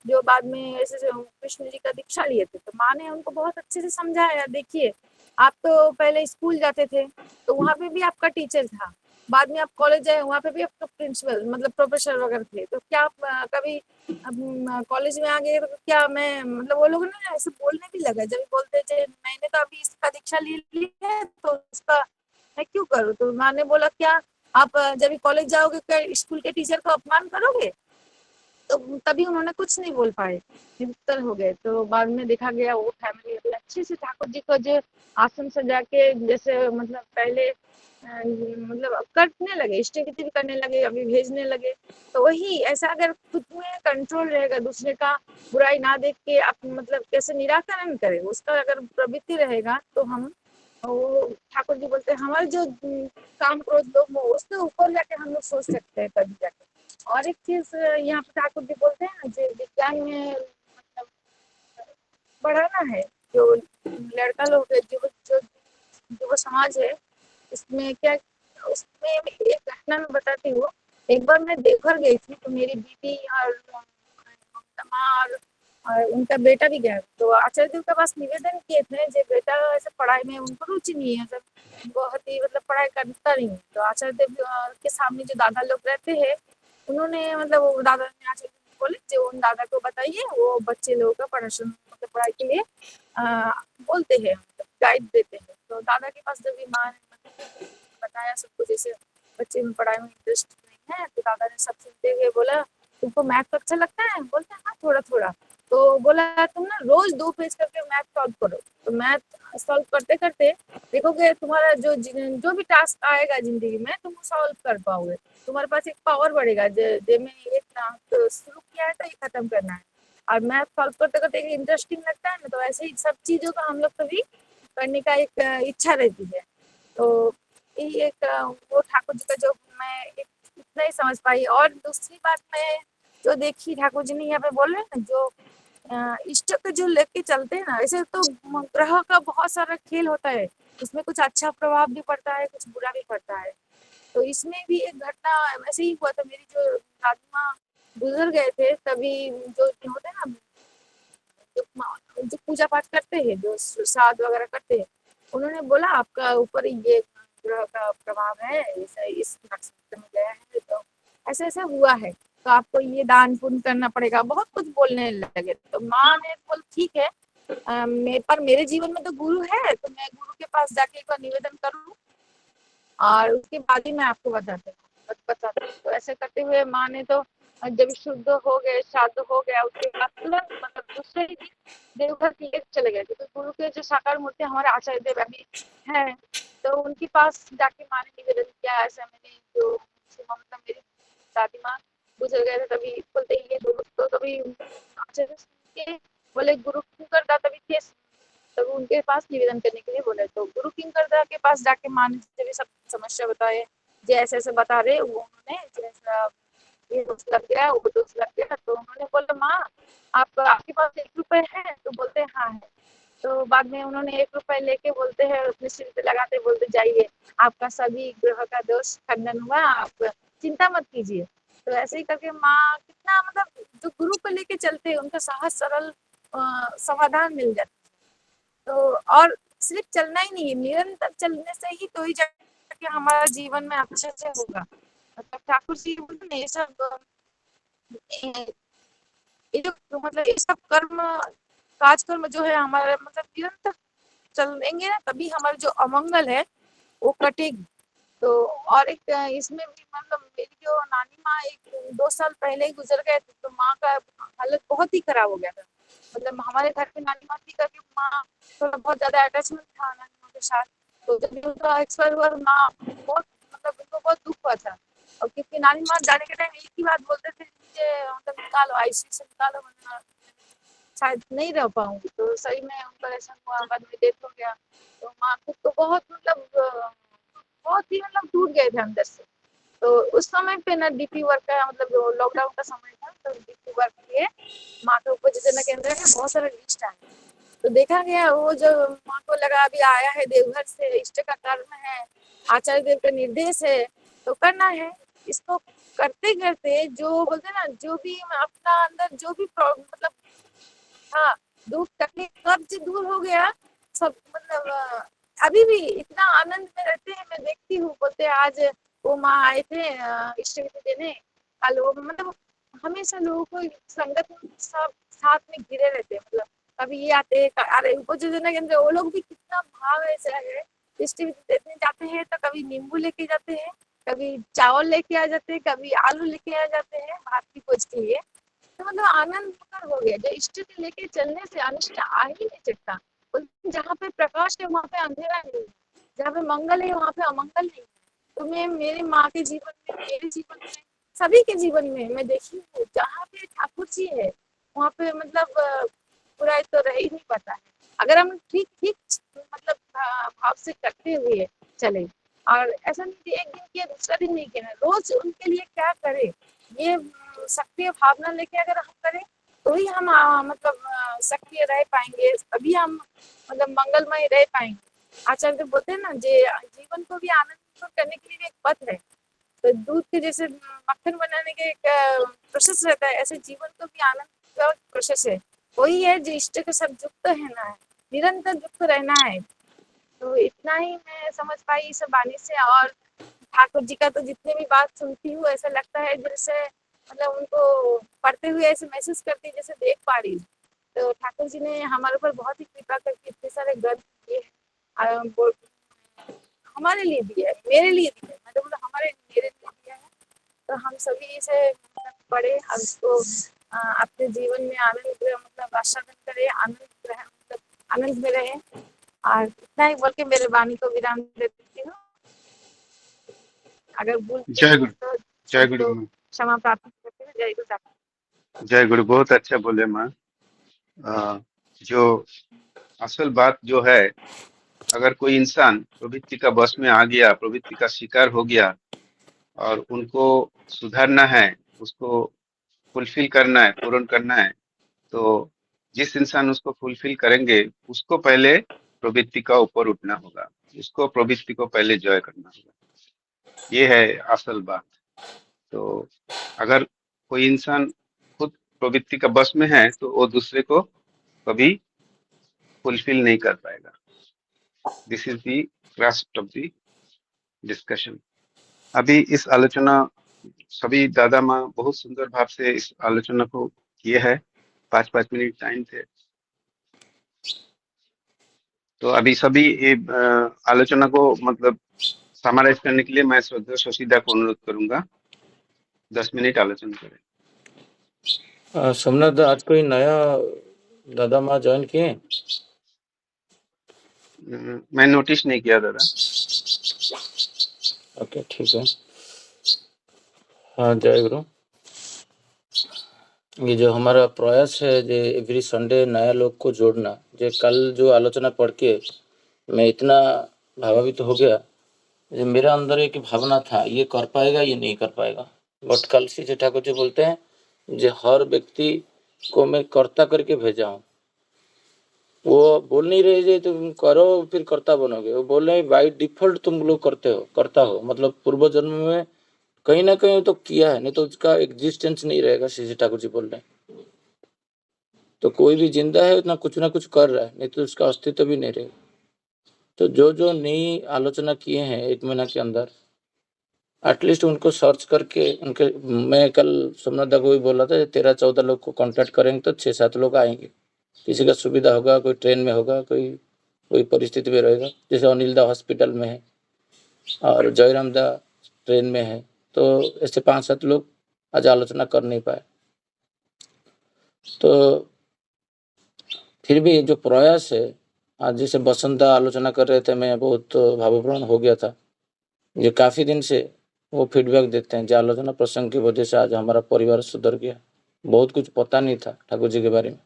जो बाद में ऐसे कृष्ण जी का दीक्षा लिए थे, तो माँ ने उनको बहुत अच्छे से समझाया, देखिए आप तो पहले स्कूल जाते थे तो वहाँ पे भी आपका टीचर था, बाद में आप कॉलेज जाए वहाँ पे भी आपका प्रिंसिपल मतलब प्रोफेसर वगैरह थे, तो क्या आप कभी कॉलेज में आ गए तो क्या मैं मतलब वो लोग ना ऐसे बोलने भी लगा, जब बोलते थे मैंने तो अभी इसका दीक्षा ले ली है तो इसका मैं क्यों करूँ, तो माँ ने बोला क्या आप जब कॉलेज जाओगे क्या स्कूल के टीचर का अपमान करोगे, तो तभी उन्होंने कुछ नहीं बोल पाए, निरुत्तर हो गए। तो बाद में देखा गया वो फैमिली अच्छे से ठाकुर जी को जो आसन सजा के जैसे मतलब पहले मतलब करने लगे, स्टेज करने लगे, अभी भेजने लगे। तो वही ऐसा अगर खुद में कंट्रोल रहेगा, दूसरे का बुराई ना देख के आप मतलब कैसे निराकरण करें उसका अगर प्रवृत्ति रहेगा, तो हम वो ठाकुर जी बोलते हैं हमारे जो काम क्रोध लोग हो उसके ऊपर जाके हम लोग सोच सकते हैं कभी जाके। और एक चीज यहाँ पे ठाकुर जी बोलते हैं ना जो विज्ञान में मतलब बढ़ाना है, जो लड़का लोग है जो समाज है इसमें क्या, उसमें एक घटना में बताती हूँ। एक बार मैं देवघर गई थी तो मेरी दीदी और माँ और उनका बेटा भी गया, तो आचार्य देव के पास निवेदन किए थे जो बेटा ऐसे पढ़ाई में उनको रुचि नहीं है, सब बहुत ही मतलब पढ़ाई करता नहीं है, तो आचार्य देव के सामने जो दादा लोग रहते हैं उन्होंने मतलब वो दादा ने आचार्य देव को बोले जो उन दादा को बताइए वो बच्चे लोगों का पढ़ाशुन मतलब पढ़ाई के लिए बोलते हैं मतलब गाइड देते हैं। तो दादा के पास जब भी माँ ने बताया सबको जैसे बच्चे में पढ़ाई में इंटरेस्ट नहीं है, तो दादा ने सब सुनते हुए बोला तुमको मैथ अच्छा लगता है, बोलते हैं हाँ थोड़ा थोड़ा, तो बोला तुम ना रोज 2 पेज करके मैथ सॉल्व करो, तो मैथ सॉल्व करते करते देखोगे तुम्हारा जो भी टास्क आएगा जिंदगी में तुम सॉल्व कर पाओगे, तुम्हारे पास एक पावर बढ़ेगा जे में एक तो शुरू किया है तो ये खत्म करना है, और मैथ सॉल्व करते करते इंटरेस्टिंग लगता है ना, तो ऐसे ही सब चीजों का हम लोग कभी करने का एक इच्छा रहती है। तो यही एक वो ठाकुर जी का जो मैं एक इतना ही समझ पाई। और दूसरी बात मैं जो देखी ठाकुर जी ने यहाँ पे बोल रहे हैं ना जो इष्ट को जो लेके चलते हैं ना, ऐसे तो ग्रह का बहुत सारा खेल होता है, उसमें कुछ अच्छा प्रभाव भी पड़ता है कुछ बुरा भी पड़ता है। तो इसमें भी एक घटना वैसे ही हुआ था, मेरी जो दादी माँ गुजर गए थे तभी जो होते हैं ना जो पूजा पाठ करते हैं जो श्राद्ध वगैरह करते हैं, उन्होंने बोला आपका ऊपर ये ग्रह का प्रभाव है, ऐसा इस नक्षत्र में गया है तो ऐसा ऐसा हुआ है, तो आपको ये दान पुण्य करना पड़ेगा, बहुत कुछ बोलने लगे। तो माँ ने बोल ठीक है पर मेरे जीवन में तो गुरु है तो मैं गुरु के पास जाके एक बार निवेदन करूँ और उसके बाद ही मैं आपको बताती हूँ। तो ऐसे करते हुए माँ ने तो जब शुद्ध हो गए श्राद्ध हो गया उसके बाद तुरंत मतलब दूसरे ही दिन देवघर के चले गए, क्योंकि गुरु के जो साकार मूर्ति हमारे आचार्य देव अभी है, तो उनके पास जाके माँ ने निवेदन किया ऐसा मैंने जो मतलब मेरी दादी माँ गुजर गए थे तभी बोलते ये तो तभी आचार्य के बोले गुरु करता तभी थे, तब उनके पास निवेदन करने के लिए बोले, तो गुरु किंकरदा के पास जाके माँ ने जब सब समस्या बताए जैसे ऐसे बता रहे उन्होंने जैसा ये डोज लग गया, वो डोज लग गया। तो उन्होंने बोला माँ आपके पास 1 रुपए है? तो बोलते हाँ है। तो बाद में उन्होंने 1 रुपए लेके बोलते हैं, अपने सिर पे लगाते बोलते जाइए, आपका सभी ग्रह का दोष खंडन हुआ, आप चिंता मत कीजिए। तो ऐसे ही करके माँ कितना मतलब जो गुरु को लेके चलते हैं उनका सहज सरल समाधान मिल जाता है। तो और सिर्फ चलना ही नहीं है, निरंतर चलने से ही तो ही जाके हमारा जीवन में अच्छे से होगा। मतलब ठाकुर जी बोलते हैं, ये सब ये जो मतलब ये सब कर्म काज कर्म जो है हमारा मतलब निरंतर चलेंगे ना, तभी हमारा जो अमंगल है वो कटेगी। तो और एक इसमें भी मतलब मेरी जो नानी माँ 1-2 साल पहले ही गुजर गए थे, तो माँ का हालत बहुत ही खराब हो गया था। मतलब हमारे घर पे नानी माँ थी करके माँ थोड़ा बहुत ज्यादा अटैचमेंट था नानी माँ के साथ। तो जब उनका एक्सपायर हुआ माँ बहुत मतलब उनको बहुत दुख हुआ था। और क्योंकि नानी माँ जाने के टाइम एक ही बात बोलते थे, मुझे मतलब निकालो आईसीयू से निकालो, वरना शायद नहीं रह पाऊंगी। तो सही में उनका ऐसा हुआ, बाद में डेथ हो गया। तो माँ खुद तो बहुत मतलब बहुत ही मतलब टूट गए थे अंदर से। तो उस समय पे ना डीपी वर्क का मतलब लॉकडाउन का समय था, तो डीपी वर्क के माँ के उपयोजना केंद्र में बहुत सारे लिस्ट आए। तो देखा गया वो जो माँ को लगा अभी आया है देवघर से, इष्ट का कर्म है, आचार्य देव का निर्देश है, तो करना है। इसको करते करते जो बोलते ना, जो भी अपना अंदर जो भी मतलब हाँ दुख तकलीफ कब्ज दूर हो गया सब। मतलब अभी भी इतना आनंद में रहते हैं। मैं देखती हूँ, बोलते हैं आज वो माँ आए थे इष्ट विधि देने, कल वो मतलब हमेशा लोगों को संगत में सब साथ में घिरे रहते हैं। मतलब कभी ये आते हैं, अरे उपयोजना केंद्र वो लोग भी कितना भाव ऐसा है, इष्ट विधि देने जाते हैं तो कभी नींबू लेके जाते हैं, कभी चावल लेके आ जाते हैं, कभी आलू लेके आ जाते हैं भात की भोज के लिए। तो मतलब आनंद प्रकट हो गया। जो इष्ट को लेके चलने से अनिष्ट आ ही नहीं सकता। जहाँ पे प्रकाश है वहाँ पे अंधेरा नहीं है, जहाँ पे मंगल है वहाँ पे अमंगल नहीं है। तो मैं मेरे माँ के जीवन में, मेरे जीवन में, सभी के जीवन में मैं देखी हूँ, जहाँ पे ठाकुर जी है वहाँ पे मतलब बुराई तो रह ही नहीं पाता है, अगर हम ठीक ठीक मतलब भाव से करते हुए चले। और ऐसा नहीं कि एक दिन किया दूसरा दिन नहीं किया, रोज उनके लिए क्या करे, ये सक्रिय भावना लेके अगर हम करें तो ही हम मतलब सक्रिय रह पाएंगे, तभी हम मतलब मंगलमय रह पाएंगे। आचार्य बोलते हैं ना, जीवन को भी आनंद करने के लिए भी एक पथ है। तो दूध के जैसे मक्खन बनाने के एक प्रोसेस रहता है, ऐसे जीवन को भी आनंद का प्रोसेस है। वही है जो इष्ट के साथ युक्त रहना है, निरंतर युक्त रहना है। तो इतना ही मैं समझ पाई इस वाणी से। और ठाकुर जी का तो जितने भी बात सुनती हूँ ऐसा लगता है जैसे मतलब उनको पढ़ते हुए ऐसे महसूस करती जैसे देख पा रही हूँ। तो ठाकुर जी ने हमारे ऊपर बहुत ही कृपा करके इतने सारे ग्रंथ दिए हैं, हमारे लिए दिए है, मेरे लिए दिए है, मतलब हमारे मेरे लिए दिया है। तो हम सभी इसे पढ़े और इसको अपने जीवन में आनंद मतलब आस्वादन करें, आनंद मतलब आनंद में रहे। और इतना ही बोल के मेरे वाणी को विराम दे देती हूँ। अगर भूल जय गुरु, तो जय गुरु सबको माँ, क्षमा प्रार्थना करते हैं। जय गुरु। जय गुरु। बहुत अच्छा बोले माँ। जो असल बात जो है, अगर कोई इंसान प्रवृत्ति का वश में आ गया, प्रवृत्ति का शिकार हो गया और उनको सुधारना है, उसको फुलफिल करना है, पूर्ण करना है, तो जिस इंसान उसको फुलफिल करेंगे उसको पहले प्रवृत्ति का ऊपर उठना होगा, उसको प्रवृत्ति को पहले जय करना होगा। ये है असल बात। तो अगर कोई इंसान खुद प्रवृत्ति का बस में है तो वो दूसरे को कभी फुलफिल नहीं कर पाएगा। This is the crust of the discussion. अभी इस आलोचना सभी दादा माँ बहुत सुंदर भाव से इस आलोचना को किए है। 5-5 मिनट टाइम थे, तो अभी सभी ये आलोचना को मतलब समराइज करने के लिए मैं श्रद्धा शशिदा को अनुरोध करूंगा 10 मिनट आलोचना करें। सोमनाथ दा, आज कोई नया दादा माँ ज्वाइन किए हैं? मैं नोटिस नहीं किया दादा। ओके, ठीक है। हाँ, जय गुरु। ये जो हमारा प्रयास है जो एवरी संडे नया लोग को जोड़ना, जो कल जो आलोचना पढ़ के मैं इतना भावान्वित हो गया, मेरा अंदर एक भावना था ये कर पाएगा ये नहीं कर पाएगा, बट कल श्री ठाकुर जी बोलते हैं जो हर व्यक्ति को मैं कर्ता करके भेजा हूँ। वो बोल नहीं रहे जे तुम करो फिर कर्ता बनोगे, वो बोल रहे बाई डिफॉल्ट तुम लोग करते हो, करता हो, मतलब पूर्व जन्म में कहीं ना कहीं तो किया है, नहीं तो उसका एग्जिस्टेंस नहीं रहेगा। श्री ठाकुर जी बोल रहे हैं तो कोई भी जिंदा है उतना कुछ ना कुछ कर रहा है, नहीं तो उसका अस्तित्व भी नहीं रहेगा। तो जो जो नई आलोचना किए हैं 1 महीना के अंदर, एटलीस्ट उनको सर्च करके उनके, मैं कल सोमनाथ दा को भी बोला था 13-14 लोग को कांटेक्ट करेंगे तो 6-7 लोग आएंगे। किसी का सुविधा होगा, कोई ट्रेन में होगा, कोई परिस्थिति में रहेगा, जैसे अनिल दा हॉस्पिटल में है और जयराम दा ट्रेन में है, तो ऐसे 5-7 लोग आज आलोचना कर नहीं पाए। तो फिर भी जो प्रयास है, आज जैसे बसंत दा आलोचना कर रहे थे, मैं बहुत भावपूर्ण हो गया था। ये काफी दिन से वो फीडबैक देते हैं जो आलोचना प्रसंग की वजह से आज हमारा परिवार सुधर गया। बहुत कुछ पता नहीं था ठाकुर जी के बारे में।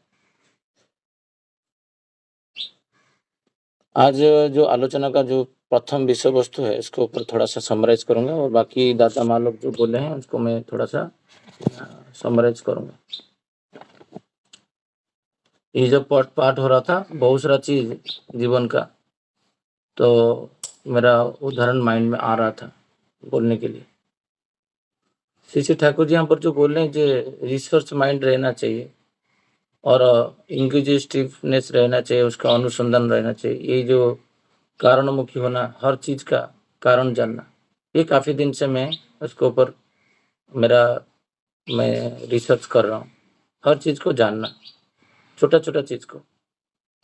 आज जो आलोचना का जो प्रथम विषय वस्तु है इसके ऊपर थोड़ा सा समराइज करूंगा और बाकी दाता माँ लोग जो बोले हैं उसको मैं थोड़ा सा समराइज करूंगा। ये जब पाठ हो रहा था बहुत सारा चीज जीवन का, तो मेरा उदाहरण माइंड में आ रहा था बोलने के लिए। श्री ठाकुर जी यहाँ पर जो बोल रहे हैं जो रिसर्च माइंड रहना चाहिए और इंक्विजिटिवनेस रहना चाहिए, उसका अनुसंधान रहना चाहिए, ये जो कारणमुखी होना, हर चीज का कारण जानना, ये काफी दिन से मैं उसके ऊपर मैं रिसर्च कर रहा हूँ। हर चीज को जानना, छोटा छोटा चीज को।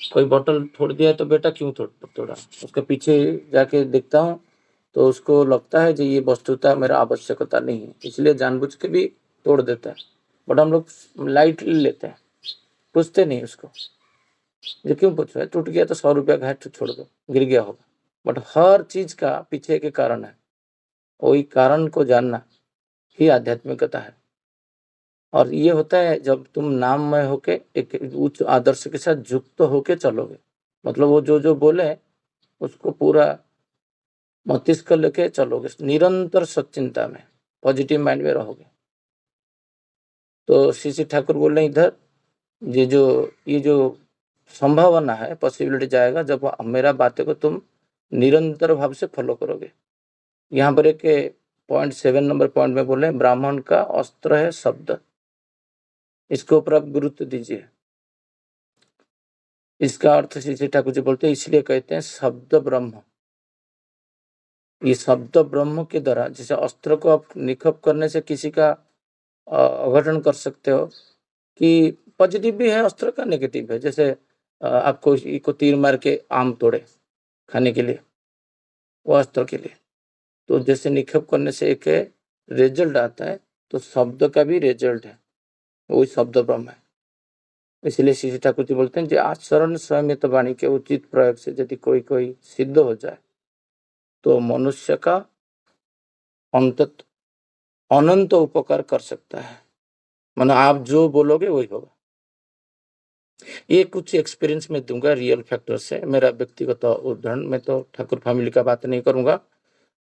कोई बोतल तोड़ दिया तो बेटा क्यों तोड़ा, उसके पीछे जाके देखता हूँ तो उसको लगता है कि ये वस्तुतः मेरा आवश्यकता नहीं है, इसलिए जानबूझ के भी तोड़ देता है। बट हम लोग लाइटली लेते हैं, पूछते नहीं उसको, ये क्यों पूछ रहा है, टूट गया तो 100 रुपया का है तो छोड़ दो, गिर गया होगा। बट हर चीज का पीछे के कारण है, वही कारण को जानना ही आध्यात्मिकता है। और ये होता है जब तुम नाममय होके एक उच्च आदर्श के साथ युक्त होके चलोगे, मतलब वो जो जो बोले उसको पूरा मस्तिष्क लेके चलोगे, निरंतर सच्चिंता में, पॉजिटिव माइंड में रहोगे। तो श्री ठाकुर बोल रहे इधर ये जो संभावना है, पॉसिबिलिटी जाएगा जब मेरा बातें को तुम निरंतर भाव से फॉलो करोगे। यहाँ पर एक 0.7 नंबर पॉइंट में बोले ब्राह्मण का अस्त्र है शब्द, इसके ऊपर आप गुरुत्व दीजिए। इसका अर्थ श्री ठाकुर जी बोलते हैं, इसलिए कहते हैं शब्द ब्रह्म। ये शब्द ब्रह्म के द्वारा, जैसे अस्त्र को आप निक्षेप करने से किसी का अघटन कर सकते हो, कि पॉजिटिव भी है अस्त्र का, नेगेटिव है। जैसे आपको इसको तीर मार के आम तोड़े खाने के लिए, वो अस्त्र के लिए, तो जैसे निक्षेप करने से एक रिजल्ट आता है, तो शब्द का भी रिजल्ट है, वही शब्द ब्रह्म है। इसलिए श्री ठाकुर जी बोलते हैं जो आचरण स्वयं वाणी के उचित प्रयोग से यदि कोई सिद्ध हो जाए तो मनुष्य का अनंत उपकार कर सकता है। मानो आप जो बोलोगे वही होगा। ये कुछ एक्सपीरियंस में दूंगा रियल फैक्टर से, मेरा व्यक्तिगत उदाहरण, मैं तो ठाकुर फैमिली का बात नहीं करूंगा,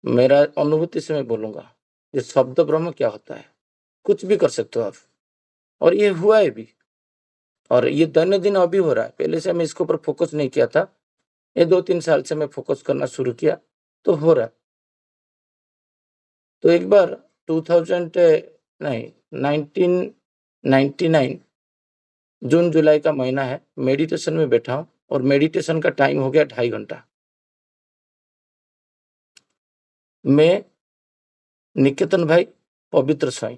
मेरा अनुभूति से मैं बोलूंगा। ये शब्द ब्रह्म क्या होता है, कुछ भी कर सकते हो आप, और ये हुआ है भी, और ये दिन अभी हो रहा है। पहले से मैं इसके ऊपर फोकस नहीं किया था, ये 2-3 साल से मैं फोकस करना शुरू किया तो हो रहा है। तो एक बार 1999 जून जुलाई का महीना है, मेडिटेशन में बैठा हूं और मेडिटेशन का टाइम हो गया 2.5 घंटा। मैं, निकेतन भाई, पवित्र साईं,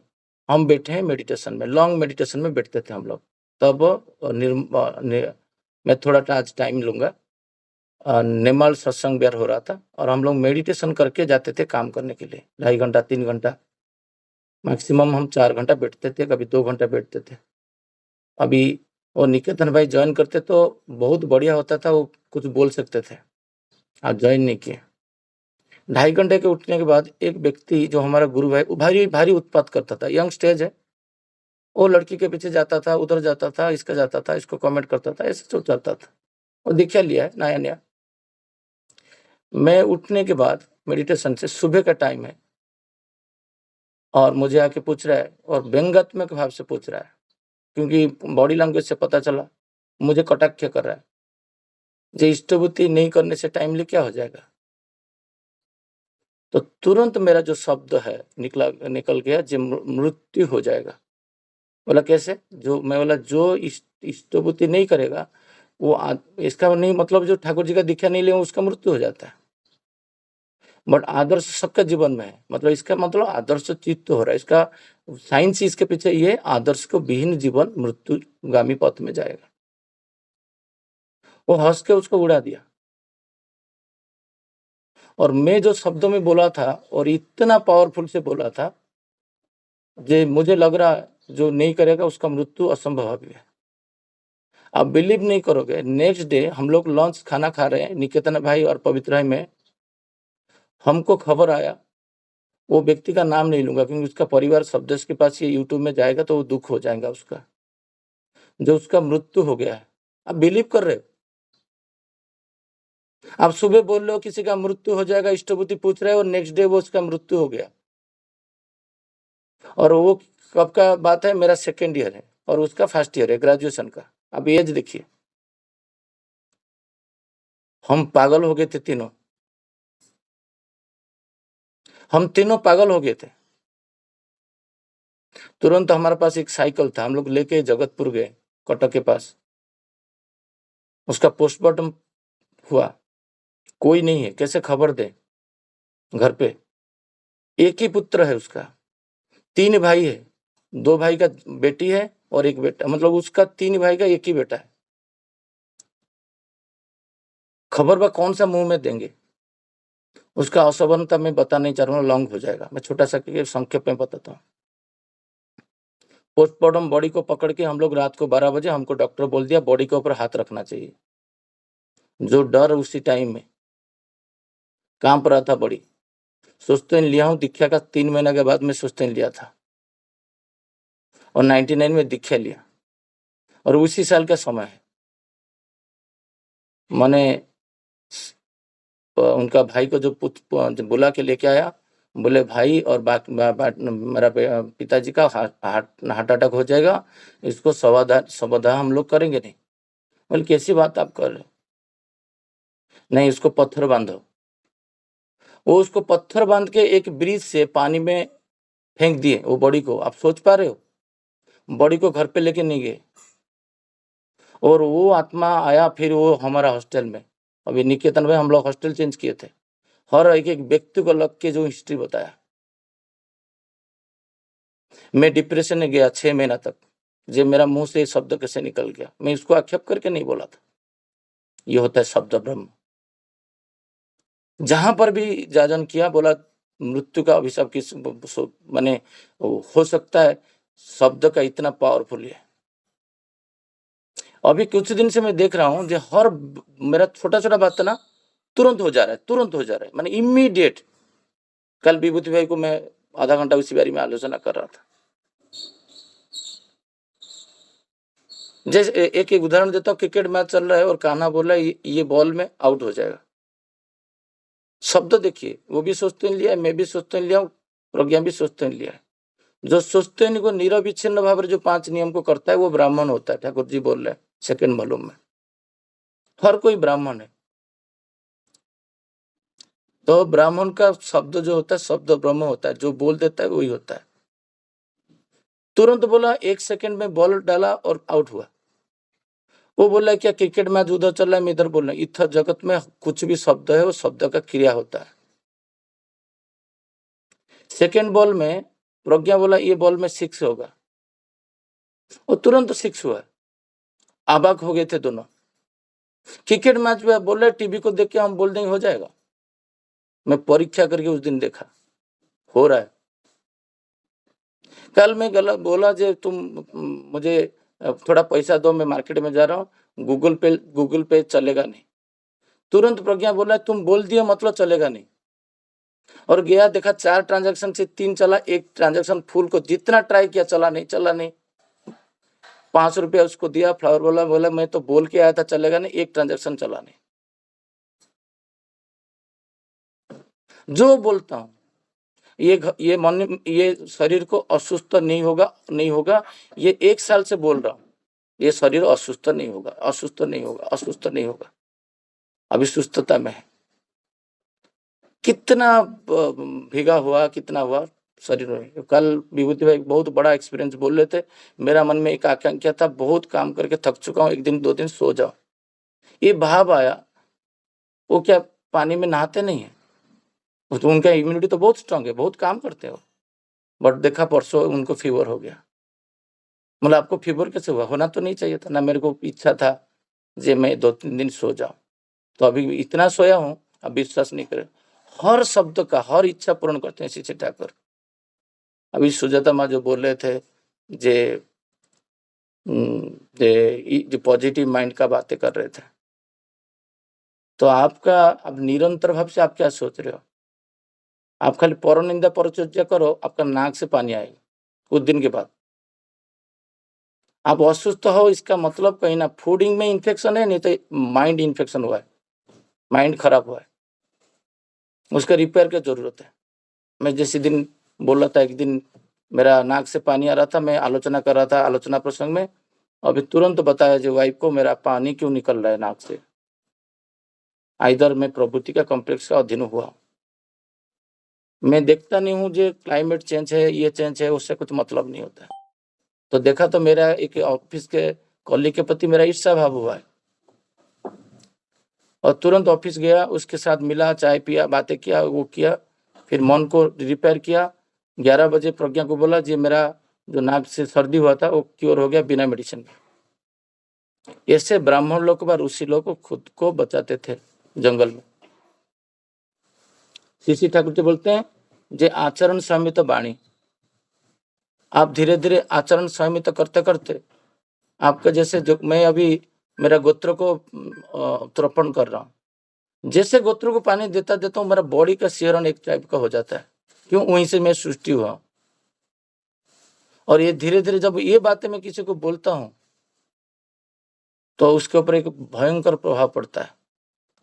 हम बैठे हैं मेडिटेशन में, लॉन्ग मेडिटेशन में बैठते थे हम लोग। तब मैं थोड़ा आज टाइम लूंगा, नेमाल सत्संग बिहार हो रहा था और हम लोग मेडिटेशन करके जाते थे काम करने के लिए। 2.5 घंटा 3 घंटा, मैक्सिमम हम 4 घंटा बैठते थे, कभी 2 घंटा बैठते थे। अभी वो निकेतन भाई ज्वाइन करते तो बहुत बढ़िया होता था, वो कुछ बोल सकते थे, आज ज्वाइन नहीं किए। 2.5 घंटे के उठने के बाद एक व्यक्ति जो हमारा गुरु भाई, भारी भारी उत्पात करता था, यंग स्टेज है, वो लड़की के पीछे जाता था, उधर जाता था, इसका जाता था, इसको कमेंट करता था, ऐसे सब चलता था। और दीक्षा लिया है नया नया। मैं उठने के बाद मेडिटेशन से, सुबह का टाइम है, और मुझे आके पूछ रहा है और व्यंग्यात्मक भाव से पूछ रहा है, क्योंकि बॉडी लैंग्वेज से पता चला मुझे कटाक्ष कर रहा है। जो इष्टभूति नहीं करने से टाइमली क्या हो जाएगा? तो तुरंत मेरा जो शब्द है निकल गया, जो मृत्यु हो जाएगा। बोला कैसे? जो मैं बोला जो इष्टभूति नहीं करेगा वो इसका नहीं मतलब जो ठाकुर जी का दीक्षा नहीं ले उसका मृत्यु हो जाता है। बट आदर्श सबका जीवन में है, मतलब इसका मतलब आदर्श चित्त हो रहा है। इसका साइंस इसके पीछे ये आदर्श को विहीन जीवन मृत्युगामी पथ में जाएगा। वो हंस के उसको उड़ा दिया। और मैं जो शब्दों में बोला था और इतना पावरफुल से बोला था, जो मुझे लग रहा है जो नहीं करेगा उसका मृत्यु असंभव है। आप बिलीव नहीं करोगे, नेक्स्ट डे हम लोग लंच खाना खा रहे हैं निकेतन भाई और पवित्र भाई में, हमको खबर आया, वो व्यक्ति का नाम नहीं लूंगा क्योंकि उसका परिवार सदस्य के पास ये यूट्यूब में जाएगा तो वो दुख हो जाएगा उसका, जो उसका मृत्यु हो गया है। आप बिलीव कर रहे हो? आप सुबह बोल रहे हो किसी का मृत्यु हो जाएगा, इष्टभूति पूछ रहे हो और नेक्स्ट डे वो उसका मृत्यु हो गया। और वो कब का बात है? मेरा 2nd ईयर है और उसका 1st ईयर है ग्रेजुएशन का। अब एज देखिए, हम पागल हो गए थे तीनों, हम तीनों पागल हो गए थे। तुरंत हमारे पास एक साइकिल था, हम लोग लेके जगतपुर गए कटक के पास। उसका पोस्टमार्टम हुआ, कोई नहीं है, कैसे खबर दे? घर पे एक ही पुत्र है उसका, 3 भाई है, 2 भाई का बेटी है और एक बेटा, मतलब उसका 3 भाई का एक ही बेटा है। खबर बा कौन सा मुंह में देंगे? उसका असबनता मैं बता नहीं चाह रहा हूँ, लॉन्ग हो जाएगा। मैं छोटा सा संक्षेप में बताता हूँ। पोस्टमार्टम बॉडी को पकड़ के हम लोग रात को 12 बजे, हमको डॉक्टर बोल दिया बॉडी के ऊपर हाथ रखना चाहिए। जो डर उसी टाइम में कांप रहा था बॉडी। सुस्तेन लिया हूँ दीक्षा का 3 महीना के बाद मैं सुस्तेन लिया था और 99 में दीक्षा लिया और उसी साल का समय है। मैंने उनका भाई को जो बुला के लेके आया, बोले भाई और मेरा पिताजी का हार्ट अटैक हो जाएगा, इसको समाधान हम लोग करेंगे नहीं। बोले कैसी बात आप कर रहे? नहीं, उसको पत्थर बांधो। वो उसको पत्थर बांध के एक ब्रिज से पानी में फेंक दिए वो बॉडी को। आप सोच पा रहे हो? बॉडी को घर पे लेके नहीं गए और वो आत्मा आया फिर वो हमारा हॉस्टल में। अभी निकेतन में हम लोग हॉस्टल चेंज किए थे, हर एक व्यक्ति को लग के जो हिस्ट्री बताया। मैं डिप्रेशन में गया 6 महीना तक, जो मेरा मुंह से शब्द कैसे निकल गया, मैं इसको आक्षेप करके नहीं बोला था। ये होता है शब्द ब्रह्म। जहां पर भी जाजन किया, बोला मृत्यु का अभिशाप किस माने हो सकता है, शब्द का इतना पावरफुल है। अभी कुछ दिन से मैं देख रहा हूँ जो हर मेरा छोटा छोटा बात ना तुरंत हो जा रहा है, तुरंत हो जा रहा है, माने इमीडिएट। कल विभूति भाई को मैं आधा घंटा उसी बारे में आलोचना कर रहा था। जैसे एक उदाहरण देता हूँ, क्रिकेट मैच चल रहा है और कान्हा बोल रहा है ये बॉल में आउट हो जाएगा। शब्द देखिए, वो भी सोचते लिया, मैं भी सोचते लिया, प्रज्ञा भी सोचते लिया। जो सोचते को निरविच्छिन्न भाव जो 5 नियम को करता है वो ब्राह्मण होता है। ठाकुर जी बोल रहे हैं 2nd वॉल्यूम में, हर कोई ब्राह्मण है। तो ब्राह्मण का शब्द जो होता है शब्द ब्रह्म होता है, जो बोल देता है वही होता है। तुरंत बोला, 1 सेकंड में बॉल डाला और आउट हुआ। वो बोला क्या क्रिकेट मैच उधर चल रहा है, मैं इधर बोल रहा हूं। इधर जगत में कुछ भी शब्द है वो शब्द का क्रिया होता है। 2nd बॉल में प्रज्ञा बोला ये बॉल में 6 होगा, वो तुरंत 6 हुआ। अबाक हो गए थे दोनों। क्रिकेट मैच में बोल रहे, टीवी को देख के हम बोल देंगे हो जाएगा। मैं परीक्षा करके उस दिन देखा, हो रहा है। कल मैं गलत बोला, जे तुम मुझे थोड़ा पैसा दो, मैं मार्केट में जा रहा हूँ, गूगल पे चलेगा नहीं। तुरंत प्रज्ञा बोला तुम बोल दिया मतलब चलेगा नहीं। और गया देखा 4 ट्रांजैक्शन से 3 चला, 1 ट्रांजैक्शन फुल को जितना ट्राई किया चला नहीं। 5 रुपया उसको दिया। फ्लावर बोला मैं तो बोल के आया था चलेगा नहीं, 1 ट्रांजैक्शन चला नहीं। जो बोलता हूं ये मन ये शरीर को असुस्थ नहीं होगा। ये 1 साल से बोल रहा हूँ, ये शरीर असुस्थ नहीं होगा। अभी सुस्तता में है। कितना भीगा हुआ, कितना हुआ शरीर में। कल विभूति भाई बहुत बड़ा एक्सपीरियंस बोल रहे थे। मेरा मन में एक आकांक्षा था, बहुत काम करके थक चुका हूँ, 1 दिन 2 दिन सो जाओ। ये भाव आया। वो क्या पानी में नहाते नहीं है, तो उनका इम्यूनिटी तो बहुत स्ट्रांग है, बहुत काम करते हो। बट देखा परसों उनको फीवर हो गया। मतलब आपको फीवर कैसे हुआ? होना तो नहीं चाहिए था ना। मेरे को इच्छा था जे मैं 2-3 दिन सो जाऊं, तो अभी इतना सोया हूं, अब विश्वास नहीं करें, हर शब्द का हर इच्छा पूर्ण करते हैं श्री ठाकुर। अभी सुजाता माँ जो बोल रहे थे जे जो पॉजिटिव माइंड का बातें कर रहे थे, तो आपका अब निरंतर भाव से आप क्या सोच रहे हो? आप खाली पर निंदा पर चर्चा करो, आपका नाक से पानी आएगा कुछ दिन के बाद। आप अस्वस्थ हो, इसका मतलब कहीं ना फूडिंग में इन्फेक्शन है, नहीं तो माइंड इन्फेक्शन हुआ है, माइंड खराब हुआ है, उसका रिपेयर की जरूरत है। मैं जैसे दिन बोल रहा था, एक दिन मेरा नाक से पानी आ रहा था, मैं आलोचना कर रहा था, आलोचना प्रसंग में, अभी तुरंत बताया जो वाइफ को मेरा पानी क्यों निकल रहा है नाक से। इधर मैं प्रभुति का कॉम्प्लेक्स का अधीन हुआ। मैं देखता नहीं हूँ जो क्लाइमेट चेंज है, ये चेंज है, उससे कुछ मतलब नहीं होता है। तो देखा तो मेरा एक ऑफिस के कॉलीग के प्रति मेरा ईर्ष्या भाव हुआ है, और तुरंत ऑफिस गया, उसके साथ मिला, चाय पिया, बातें किया, वो किया, फिर मन को रिपेयर किया। 11 बजे प्रज्ञा को बोला जी मेरा जो नाक से सर्दी हुआ था वो क्योर हो गया बिना मेडिसिन के। ऐसे ब्राह्मण लोग व ऋषि लोग खुद को बचाते थे जंगल में। श्री ठाकुर जी बोलते हैं जे आचरण संहित वाणी, आप धीरे धीरे आचरण संहित करते करते आपका, जैसे जो मैं अभी मेरा गोत्र को तर्पण कर रहा हूँ, जैसे गोत्र को पानी देता हूँ, मेरा बॉडी का सिहरण एक टाइप का हो जाता है। क्यों? वहीं से मैं सृष्टि हुआ। और ये धीरे धीरे जब ये बातें मैं किसी को बोलता हूँ तो उसके ऊपर एक भयंकर प्रभाव पड़ता है,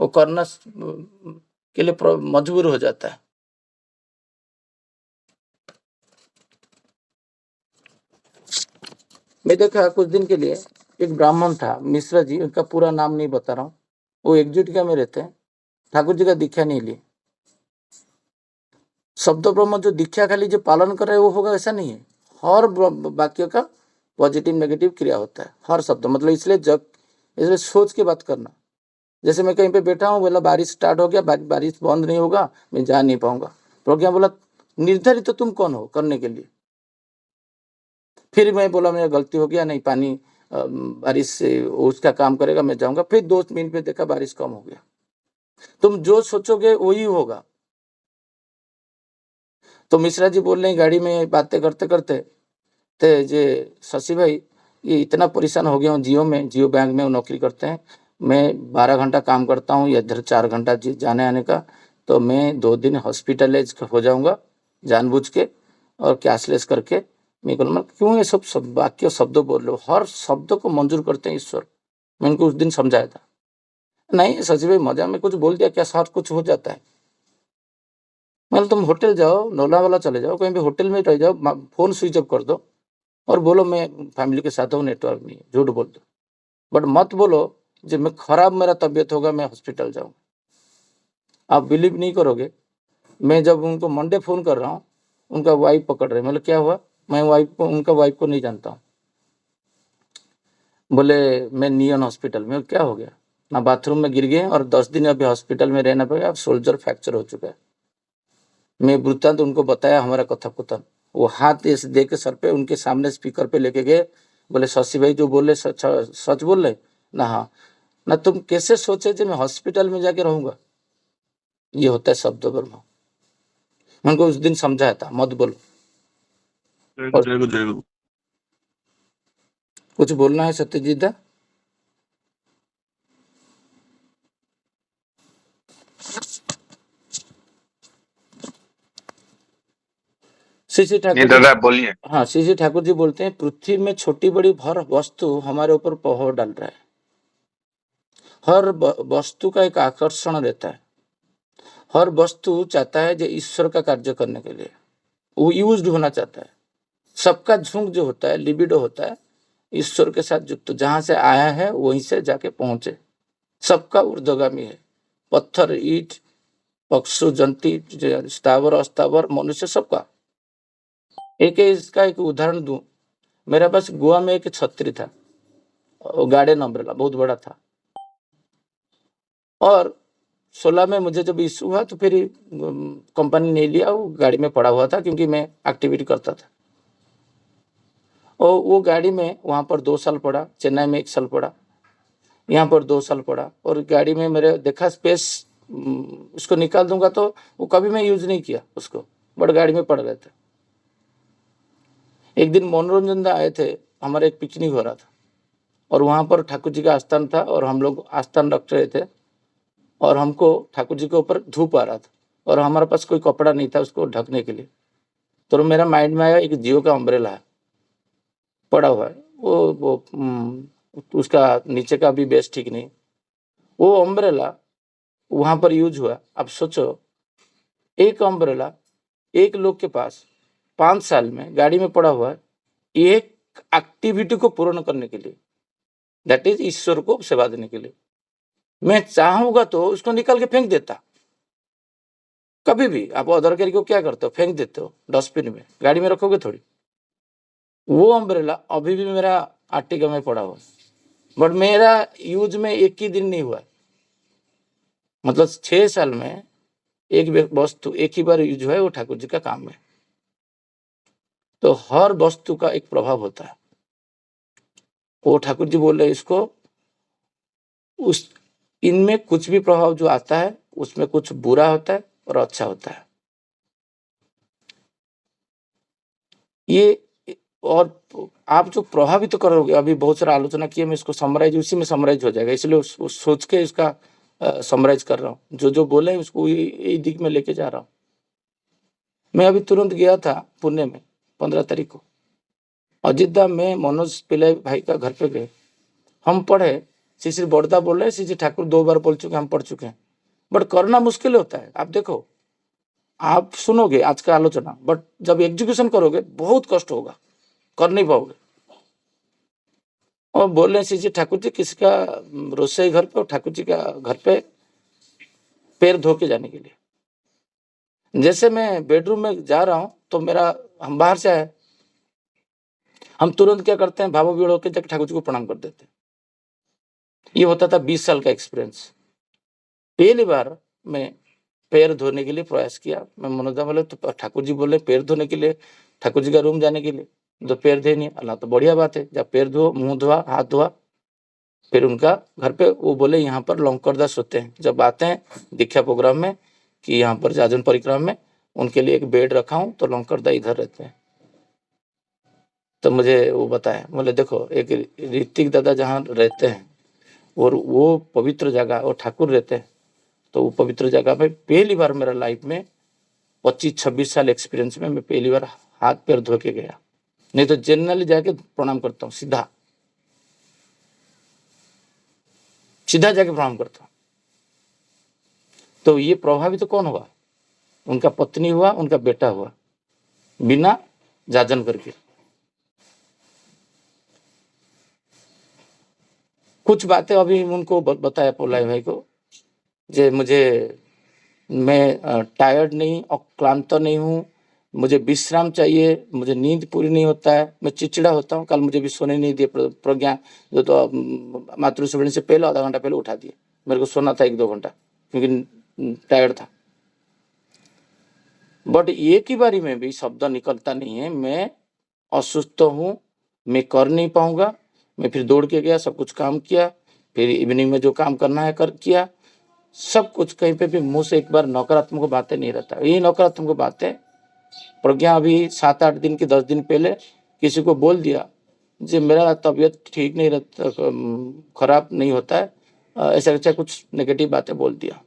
वो करना के लिए मजबूर हो जाता है। मैं देखा कुछ दिन के लिए एक ब्राह्मण था, मिश्रा जी, उनका पूरा नाम नहीं बता रहा हूँ, वो एक्जुटिका में रहते हैं, ठाकुर जी का दीक्षा नहीं ली। शब्द ब्रह्म जो दीक्षा खाली जो पालन कर रहे हैं वो होगा ऐसा नहीं है, हर वाक्य का पॉजिटिव नेगेटिव क्रिया होता है, हर शब्द। मतलब इसलिए सोच के बात करना। जैसे मैं कहीं पे बैठा हूँ, बोला बारिश स्टार्ट हो गया, बारिश बंद नहीं होगा, मैं जा नहीं पाऊंगा। प्रज्ञा बोला निर्धारित तो तुम कौन हो करने के लिए? फिर मैं बोला मेरा गलती हो गया, नहीं पानी बारिश से उसका काम करेगा, मैं जाऊंगा। फिर 2 मिनट में देखा बारिश कम हो गया। तुम जो सोचोगे वही होगा। तो मिश्रा जी बोल रहे हैं गाड़ी में बातें करते करते थे जे शशि भाई ये इतना परेशान हो गया हूँ, जियो बैंक में नौकरी करते हैं, मैं 12 घंटा काम करता हूँ, या इधर 4 घंटा जाने आने का, तो मैं 2 दिन हॉस्पिटलाइज हो जाऊंगा जानबूझ के और कैशलेस करके। मैं बोला क्यों ये सब वाक्य शब्द बोल रहे हो? हर शब्द को मंजूर करते हैं ईश्वर। मैं उनको उस दिन समझाया था, नहीं शशि भाई मजा में कुछ बोल दिया क्या, साथ कुछ हो जाता है। मतलब तुम होटल जाओ, लोनावाला चले जाओ, कहीं भी होटल में रह जाओ, फोन स्विच ऑफ कर दो और बोलो मैं फैमिली के साथ हूँ, नेटवर्क नहीं है, झूठ बोल दो। बट मत बोलो जब मैं खराब मेरा तबीयत होगा मैं हॉस्पिटल जाऊँ। आप बिलीव नहीं करोगे, मैं जब उनको मंडे फोन कर रहा हूँ, उनका वाइफ पकड़ रहे, मतलब क्या हुआ, मैं उनका वाइफ को नहीं जानता हूँ। बोले मैं नियन हॉस्पिटल में, क्या हो गया? ना बाथरूम में गिर गए और 10 दिन अभी हॉस्पिटल में रहना पड़ेगा, शोल्डर फ्रैक्चर हो चुका है। मैं वृत्तांत उनको बताया हमारा कथाकथन, वो हाथ ऐसे दे के सर पे उनके सामने स्पीकर पे लेके गए, बोले शशि भाई जो बोले सच बोल रहे ना? हाँ ना। तुम कैसे सोचे थे मैं हॉस्पिटल में जाके रहूंगा? ये होता है शब्द ब्रह्म। मैं उनको उस दिन समझाया था मत बोलो। कुछ बोलना है सत्यजीत दा? श्री ठाकुर दादा बोलिए। हाँ, श्री ठाकुर जी बोलते हैं पृथ्वी में छोटी बड़ी हर वस्तु हमारे ऊपर प्रभाव डाल रहा है। हर वस्तु का एक आकर्षण रहता है, हर वस्तु चाहता है जो ईश्वर का कार्य करने के लिए। वो यूज्ड होना चाहता है। सबका झुंड जो होता है, लिबिडो होता है, ईश्वर के साथ युक्त, जहां से आया है वहीं से जाके पहुंचे। सबका ऊर्ध्वगामी है। पत्थर, ईट, पक्षु, जंती, स्थावर, अस्थावर, मनुष्य, सबका। इसका एक उदाहरण दूं, मेरे पास गोवा में एक छतरी था, गार्डन अम्ब्रेला, बहुत बड़ा था। और 16 में मुझे जब इशू हुआ तो फिर कंपनी ने लिया, वो गाड़ी में पड़ा हुआ था क्योंकि मैं एक्टिविटी करता था। और वो गाड़ी में वहाँ पर 2 साल पड़ा, चेन्नई में 1 साल पड़ा, यहाँ पर 2 साल पड़ा। और गाड़ी में मेरे देखा स्पेस, उसको निकाल दूंगा तो वो कभी मैं यूज नहीं किया उसको, बट गाड़ी में पड़ रहे थे। एक दिन मनोरंजन आए थे, हमारा एक पिकनिक हो रहा था और वहाँ पर ठाकुर जी का आस्थान था और हम लोग आस्थान रख रहे थे और हमको ठाकुर जी के ऊपर धूप आ रहा था और हमारे पास कोई कपड़ा नहीं था उसको ढकने के लिए। तो मेरा माइंड में आया एक जियो का अम्ब्रेला है, पड़ा हुआ है, वो उसका नीचे का भी बेस ठीक नहीं, वो अम्ब्रेला वहां पर यूज हुआ। अब सोचो, एक अम्ब्रेला एक लोग के पास 5 साल में गाड़ी में पड़ा हुआ है, एक एक्टिविटी को पूर्ण करने के लिए, दैट इज ईश्वर को सेवा देने के लिए। मैं चाहूंगा तो उसको निकाल के फेंक देता। कभी भी आप अदरकारी को क्या करते हो, फेंक देते हो डस्टबिन में, गाड़ी में रखोगे थोड़ी। वो अम्ब्रेला अभी भी मेरा आर्टिका में पड़ा हुआ, बट मेरा यूज में एक ही दिन नहीं हुआ, मतलब 6 साल में एक वस्तु एक ही बार यूज हुआ है, वो ठाकुर जी का काम है। तो हर वस्तु का एक प्रभाव होता है। वो ठाकुर जी बोल रहे इसको, उस इनमें कुछ भी प्रभाव जो आता है उसमें कुछ बुरा होता है और अच्छा होता है। ये और आप जो प्रभावित तो करोगे, अभी बहुत सारा आलोचना किए, मैं इसको समराइज उसी में समराइज हो जाएगा, इसलिए सोच के इसका समराइज कर रहा हूँ। जो बोले उसको यही दिख में लेके जा रहा हूँ। मैं अभी तुरंत गया था पुणे में 15 तारीख को, अयोध्या में मनोज पिल्लाई भाई का घर पे गए, हम पढ़े। श्री बड़दा बोल रहे, श्री ठाकुर 2 बार बोल चुके, हम पढ़ चुके हैं, बट करना मुश्किल होता है। आप देखो, आप सुनोगे आज का आलोचना, बट जब एग्जीक्यूशन करोगे बहुत कष्ट होगा, कर नहीं पाओगे। और बोल रहे श्री ठाकुर जी किसी का रोसई घर पे और ठाकुर जी का घर पे पैर धो के जाने के लिए। जैसे मैं बेडरूम में जा रहा हूं तो हम बाहर से आए, हम तुरंत क्या करते हैं, भावो विड़ होकर जाकर ठाकुर जी को प्रणाम कर देते हैं। ये होता था 20 साल का एक्सपीरियंस। पहली बार मैं पैर धोने के लिए प्रयास किया। मैं मनोजा बोले तो ठाकुर जी बोले पैर धोने के लिए, ठाकुर जी का रूम जाने के लिए, तो पैर धे नहीं। अल्लाह तो बढ़िया बात है, जब पैर धो, मुंह धोआ, हाथ धोआ। फिर उनका घर पे वो बोले यहाँ पर लंकर दास होते हैं, जब आते हैं दीक्षा प्रोग्राम में कि यहाँ पर जाजन परिक्रमा में, उनके लिए एक बेड रखा हूँ, तो लंकर दा इधर रहते हैं। तो मुझे वो बताया, बोले देखो एक ऋतिक दादा जहाँ रहते हैं और वो पवित्र जगह और ठाकुर रहते हैं, तो वो पवित्र जगह पे पहली बार मेरा लाइफ में 25-26 साल एक्सपीरियंस में मैं पहली बार हाथ पैर धो के गया। नहीं तो जनरली जाके प्रणाम करता हूँ, सीधा जाके प्रणाम करता हूँ। तो ये प्रभावित तो कौन हुआ, उनका पत्नी हुआ, उनका बेटा हुआ, बिना जाजन करके। कुछ बातें अभी उनको बताया पोलाई भाई को, जे मैं टायर्ड नहीं और क्लांत नहीं हूँ, मुझे विश्राम चाहिए, मुझे नींद पूरी नहीं होता है, मैं चिड़चिड़ा होता हूँ। कल मुझे भी सोने नहीं दिए प्रज्ञा, जो तो मातृश्रवण से पहले आधा घंटा पहले उठा दिए। मेरे को सोना था 1-2 घंटा क्योंकि टायर्ड था। बट एक ही बारी में भी शब्द निकलता नहीं है, मैं असुस्थ हूँ, मैं कर नहीं पाऊंगा। मैं फिर दौड़ के गया, सब कुछ काम किया, फिर इवनिंग में जो काम करना है किया, सब कुछ। कहीं पे भी मुंह से एक बार नकारात्मक बातें नहीं रहता। यही नकारात्मक बातें प्रज्ञा अभी 7-8 दिन की 10 दिन पहले किसी को बोल दिया, जो मेरा तबीयत ठीक नहीं रहता, खराब नहीं होता है, ऐसा कुछ नेगेटिव बातें बोल दिया।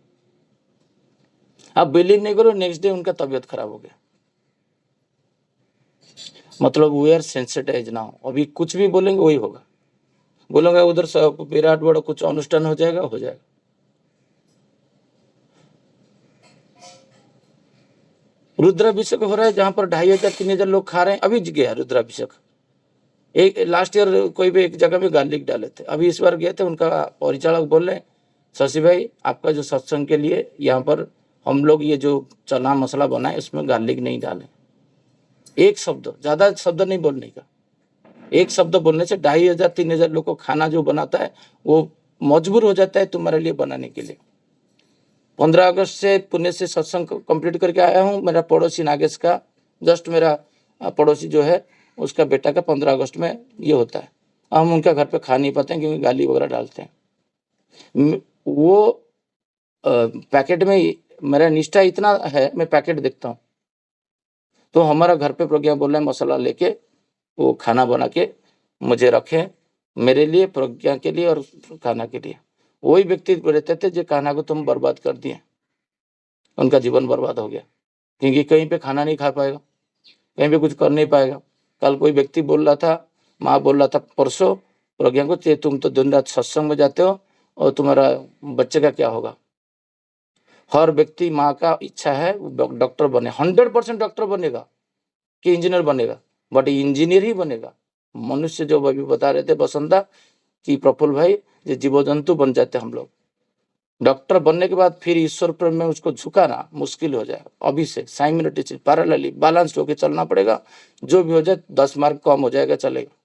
आप बिलीव नहीं करो, नेक्स्ट डे उनका तबीयत खराब हो गया। मतलब वी आर सेंसिटाइज नाउ, अभी कुछ भी बोलेंगे वही होगा। बोलेंगे उधर विराट बड़ा कुछ अनुष्ठान हो जाएगा, हो जाएगा। रुद्राभिषेक हो रहा है जहां पर 2500-3000 लोग खा रहे हैं, अभी गया रुद्राभिषेक। एक लास्ट ईयर कोई भी एक जगह में गार्लिक डाले थे, अभी इस बार गए थे, उनका परिचालक बोल रहे शशि भाई आपका जो सत्संग के लिए यहाँ पर हम लोग ये जो चना मसाला बनाए इसमें गार्लिक नहीं डाले। एक शब्द, ज्यादा शब्द नहीं बोलने का, एक शब्द बोलने से 2500-3000 लोग को खाना जो बनाता है वो मजबूर हो जाता है तुम्हारे लिए बनाने के लिए। 15 अगस्त से पुणे से सत्संग कंप्लीट करके आया हूँ। मेरा पड़ोसी नागेश का, जस्ट मेरा पड़ोसी जो है उसका बेटा का 15 अगस्त में ये होता है। हम उनका घर पे खा नहीं पाते हैं क्योंकि गाली वगैरह डालते हैं। वो पैकेट में मेरा निष्ठा इतना है, मैं पैकेट देखता हूँ तो हमारा घर पे प्रज्ञा बोल रहा है मसाला लेके वो खाना बना के मुझे रखे, मेरे लिए, प्रज्ञा के लिए और खाना के लिए। वही व्यक्ति रहते थे जो खाना को तुम बर्बाद कर दिए, उनका जीवन बर्बाद हो गया क्योंकि कहीं पे खाना नहीं खा पाएगा, कहीं पे कुछ कर नहीं पाएगा। कल कोई व्यक्ति बोल रहा था, माँ बोल रहा था परसों प्रज्ञा को, तुम तो दिन रात सत्संग में जाते हो और तुम्हारा बच्चे का क्या होगा। हर व्यक्ति, माँ का इच्छा है डॉक्टर बने, 100% डॉक्टर बनेगा कि इंजीनियर बनेगा, बट इंजीनियर ही बनेगा। मनुष्य जो अभी बता रहे थे बसंता कि प्रफुल्ल भाई, ये जीव जंतु बन जाते हम लोग। डॉक्टर बनने के बाद फिर ईश्वर प्रेम में उसको झुकाना मुश्किल हो जाएगा। अभी से साइमल्टेनियसली पैरेलली बैलेंस होकर चलना पड़ेगा। जो भी हो जाए 10 मार्क कम हो जाएगा चलेगा।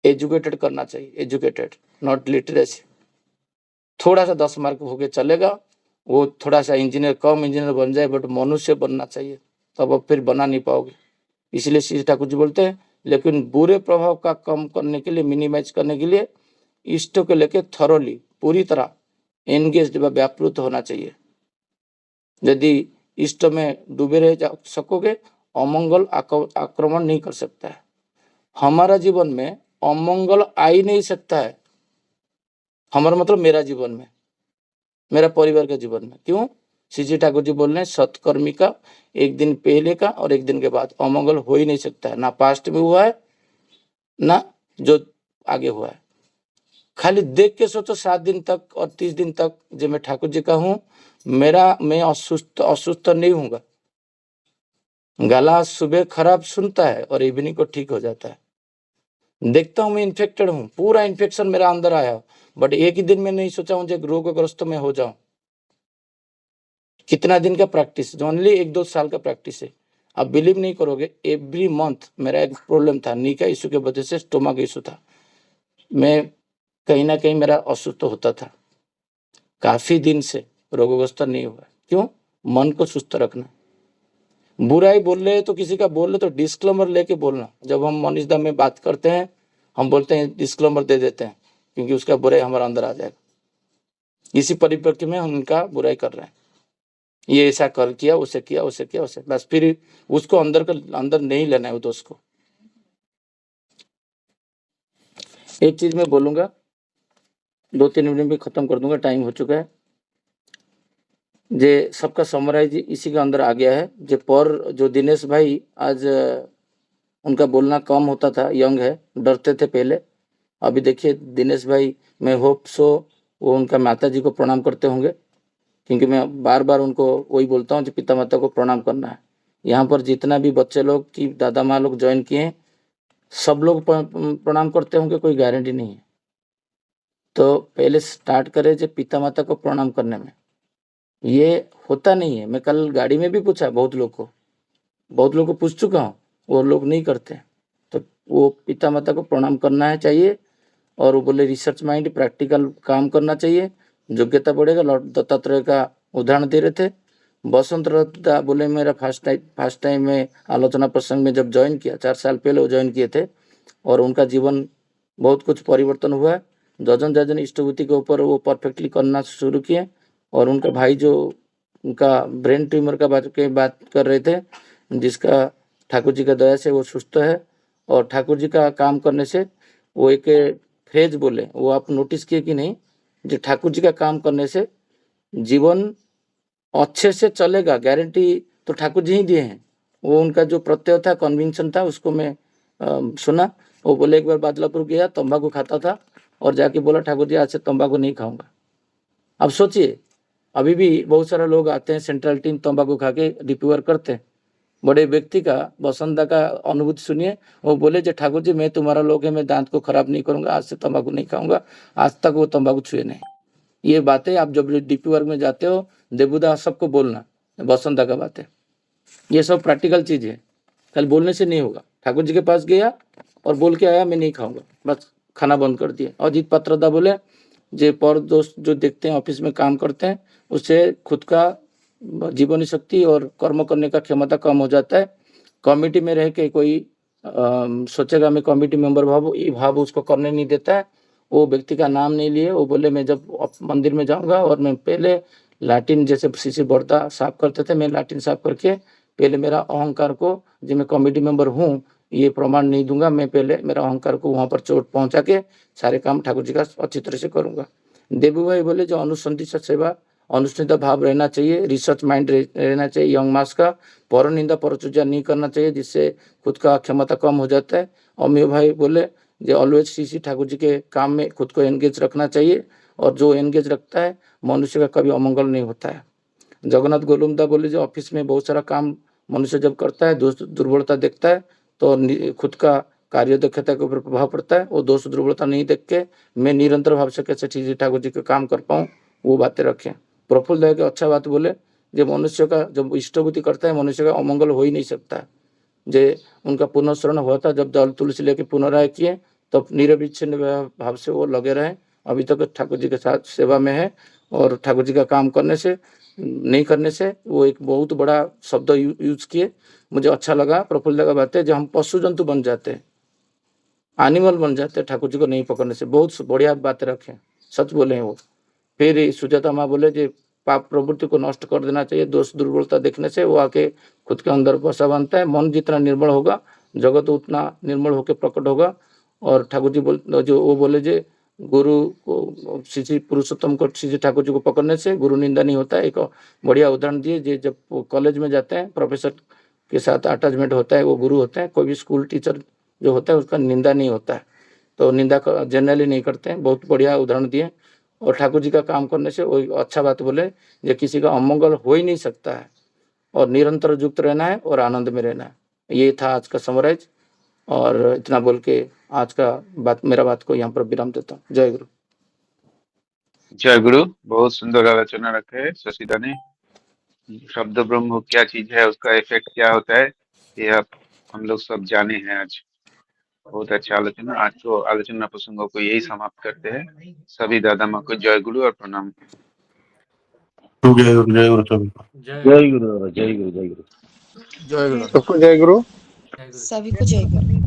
एजुकेटेड करना चाहिए, एजुकेटेड नॉट लिटरेसी। थोड़ा सा 10 मार्क होके चलेगा, वो थोड़ा सा इंजीनियर कम इंजीनियर बन जाए, बट मनुष्य बनना चाहिए, तब अब फिर बना नहीं पाओगे। इसलिए श्री ठाकुर जी बोलते हैं, लेकिन बुरे प्रभाव का कम करने के लिए, मिनिमाइज करने के लिए इष्ट को लेकर थॉरोली पूरी तरह एंगेज्ड व व्यापृत होना चाहिए। यदि इष्ट में डूबे रह जा सकोगे, अमंगल आक्रमण नहीं कर सकता है। हमारा जीवन में अमंगल आ ही नहीं सकता है। हमारा मतलब मेरा जीवन में, मेरा परिवार के जीवन में। क्यों? श्री ठाकुर जी बोल रहे हैं सत्कर्मी का एक दिन पहले का और एक दिन के बाद अमंगल हो ही नहीं सकता है। ना पास्ट में हुआ है ना जो आगे हुआ है। खाली देख के सोचो 7 दिन तक और 30 दिन तक जो मैं ठाकुर जी का हूं, मैं असुस्थ नहीं हूँगा। गला सुबह खराब सुनता है और इवनिंग को ठीक हो जाता है। देखता हूं मैं इन्फेक्टेड हूं, पूरा इन्फेक्शन मेरा अंदर आया, बट एक ही दिन में नहीं सोचा हूं जो रोगग्रस्त में हो जाऊं। कितना दिन का प्रैक्टिस, ओनली 1-2 साल का प्रैक्टिस है। आप बिलीव नहीं करोगे, एवरी मंथ मेरा एक प्रॉब्लम था, नी का इशू के वजह से स्टोमक इशू था। मैं कहीं ना कहीं मेरा असुस्थ होता था। काफी दिन से रोगग्रस्त नहीं हुआ। क्यों? मन को सुस्त रखना। बुराई बोल रहे तो किसी का बोल रहे तो डिस्क्लेमर लेके बोलना। जब हम मनीषदा में बात करते हैं, हम बोलते हैं डिस्क्लेमर दे देते हैं, क्योंकि उसका बुराई हमारा अंदर आ जाएगा। इसी परिप्रेक्ष्य में हम उनका बुराई कर रहे हैं, ये ऐसा कर किया, उसे किया, उसे किया, उसे, बस फिर उसको अंदर नहीं लेना है वो दोस्त को। एक चीज मैं बोलूंगा, 2-3 मिनट में खत्म कर दूंगा, टाइम हो चुका है। जे सबका समराइज इसी के अंदर आ गया है। जो दिनेश भाई आज उनका बोलना कम होता था, यंग है, डरते थे पहले। अभी देखिए दिनेश भाई, मैं होप सो वो उनका माता जी को प्रणाम करते होंगे, क्योंकि मैं बार बार उनको वही बोलता हूँ कि पिता माता को प्रणाम करना है। यहाँ पर जितना भी बच्चे लोग की दादा माँ लोग ज्वाइन किए हैं, सब लोग प्रणाम करते होंगे, कोई गारंटी नहीं है। तो पहले स्टार्ट करें जो पिता माता को प्रणाम करने में। ये होता नहीं है। मैं कल गाड़ी में भी पूछा बहुत लोग को पूछ चुका हूँ, वो लोग नहीं करते। तो वो पिता माता को प्रणाम करना है चाहिए। और वो बोले रिसर्च माइंड, प्रैक्टिकल काम करना चाहिए, योग्यता बढ़ेगा। लॉर्ड दत्तात्रेय का उदाहरण दे रहे थे। बसंत दत्ता बोले मेरा फर्स्ट टाइम में आलोचना प्रसंग में जब ज्वाइन किया, 4 साल पहले वो ज्वाइन किए थे, और उनका जीवन बहुत कुछ परिवर्तन हुआ है। जजन इष्टभूति के ऊपर वो परफेक्टली करना शुरू किए। और उनका भाई जो उनका ब्रेन ट्यूमर का बात कर रहे थे, जिसका ठाकुर जी का दया से वो सुस्त है। और ठाकुर जी का काम करने से वो एक फ्रेज बोले, वो आप नोटिस किए कि नहीं, जो ठाकुर जी का काम करने से जीवन अच्छे से चलेगा, गारंटी तो ठाकुर जी ही दिए हैं। वो उनका जो प्रत्यय था, कन्विंशन था, उसको मैं सुना। वो बोले एक बार बादलापुर गया, तंबाकू खाता था और जाके बोला ठाकुर जी आज से तंबाकू नहीं खाऊंगा। अब सोचिए, अभी भी बहुत सारे लोग आते हैं सेंट्रल टीम तंबाकू खा के डीपी वर्क करते हैं। बड़े व्यक्ति का बसंता का अनुभूति सुनिए, वो बोले जो ठाकुर जी मैं तुम्हारा लोग है, मैं दांत को खराब नहीं करूंगा, आज से तंबाकू नहीं खाऊंगा। आज तक वो तंबाकू छुए नहीं। ये बातें आप जब डीपी वर्क में जाते हो देवदास सबको बोलना बसंता का बात है। ये सब प्रैक्टिकल चीज है, कल बोलने से नहीं होगा। ठाकुर जी के पास गया और बोल के आया मैं नहीं खाऊंगा, बस खाना बंद कर दिया। अजीत पत्रदा बोले जो पर दोस्त जो देखते हैं ऑफिस में काम करते हैं उससे खुद का जीवनी शक्ति और कर्म करने का क्षमता कम हो जाता है। कमेटी में रह के कोई सोचेगा मैं कमेटी मेंबर भाव, ये भाव उसको करने नहीं देता है। वो व्यक्ति का नाम नहीं लिए, वो बोले मैं जब मंदिर में जाऊंगा और मैं पहले लैटिन जैसे सीसी बर्दा साफ करते थे, मैं लैटिन साफ करके पहले मेरा अहंकार को जो मैं कमेटी मेंबर हूँ ये प्रमाण नहीं दूंगा। मैं पहले मेरा अहंकार को वहां पर चोट पहुंचा के सारे काम ठाकुर जी का अच्छी तरह से करूंगा। देबू भाई बोले जो अनुसंधित सेवा अनुष्ठित भाव रहना चाहिए, रिसर्च माइंड रहना चाहिए यंग मास का, पर निंदा परचूजा नहीं करना चाहिए जिससे खुद का क्षमता कम हो जाता है। अमियो भाई बोले जो ऑलवेज सीसी ठाकुर जी के काम में खुद को एंगेज रखना चाहिए और जो एंगेज रखता है मनुष्य का कभी अमंगल नहीं होता है। जगन्नाथ गोलुमदा बोले जो ऑफिस में बहुत सारा काम मनुष्य जब करता है दोष दुर्बलता देखता है तो खुद का कार्य दक्षता के ऊपर प्रभाव पड़ता है। वो दोष दुर्बलता नहीं देख के मैं निरंतर भाव से कैसे ठीक ठाकुर जी के काम कर पाऊँ वो बातें रखें। प्रफुल्ल दया के अच्छा बात बोले जब मनुष्य का जब इष्टभूति करता है मनुष्य का अमंगल हो ही नहीं सकता है। जे उनका पुनःस्मरण हुआ था जब दल तुलसी लेके पुनराय किए तब निरविच्छिन्न भाव से वो लगे रहे। अभी तक ठाकुर जी के साथ सेवा में है और ठाकुर जी का काम करने से नहीं करने से वो एक बहुत बड़ा शब्द यूज किए, मुझे अच्छा लगा। प्रफुल्ल का बात है जब हम पशु जंतु बन जाते हैं, एनिमल बन जाते हैं ठाकुर जी को नहीं पकड़ने से, बहुत बढ़िया बातें रखें, सच बोले हैं वो। फिर सुजाता माँ बोले जो पाप प्रवृत्ति को नष्ट कर देना चाहिए, दोष दुर्बलता देखने से वो आके खुद के अंदर बसा बनता है। मन जितना निर्मल होगा जगत उतना निर्मल होकर प्रकट होगा। और ठाकुर जी जो वो बोले जो गुरु को श्री पुरुषोत्तम को श्री ठाकुर जी को पकड़ने से गुरु निंदा नहीं होता है। एक बढ़िया उदाहरण दिए जब कॉलेज में जाते हैं प्रोफेसर के साथ अटैचमेंट होता है वो गुरु होते हैं, कोई भी स्कूल टीचर जो होता है उसका निंदा नहीं होता है, तो निंदा जनरली नहीं करते हैं। बहुत बढ़िया उदाहरण दिए और ठाकुर जी का काम करने से वो अच्छा बात बोले जो किसी का अमंगल हो ही नहीं सकता है और निरंतर युक्त रहना है और आनंद में रहना है। ये था आज का समराइज और इतना बोल के आज का मेरा बात को यहाँ पर विराम देता हूँ। जय गुरु। जय गुरु। बहुत सुंदर आलोचना रखे है शशिदा ने। शब्द ब्रह्म क्या चीज है, उसका इफेक्ट क्या होता है, ये आप हम लोग सब जाने हैं आज। बहुत अच्छा आलोचना। आज तो आलोचना प्रसंगों को यही समाप्त करते हैं। सभी दादा माँ को जय गुरु और प्रणाम। जय गुरु, जय गुरु, जय गुरु, जय गुरु, जय गुरु, जय गुरु, जय गुरु। सबको जय गुरु। सभी को जय गुरु।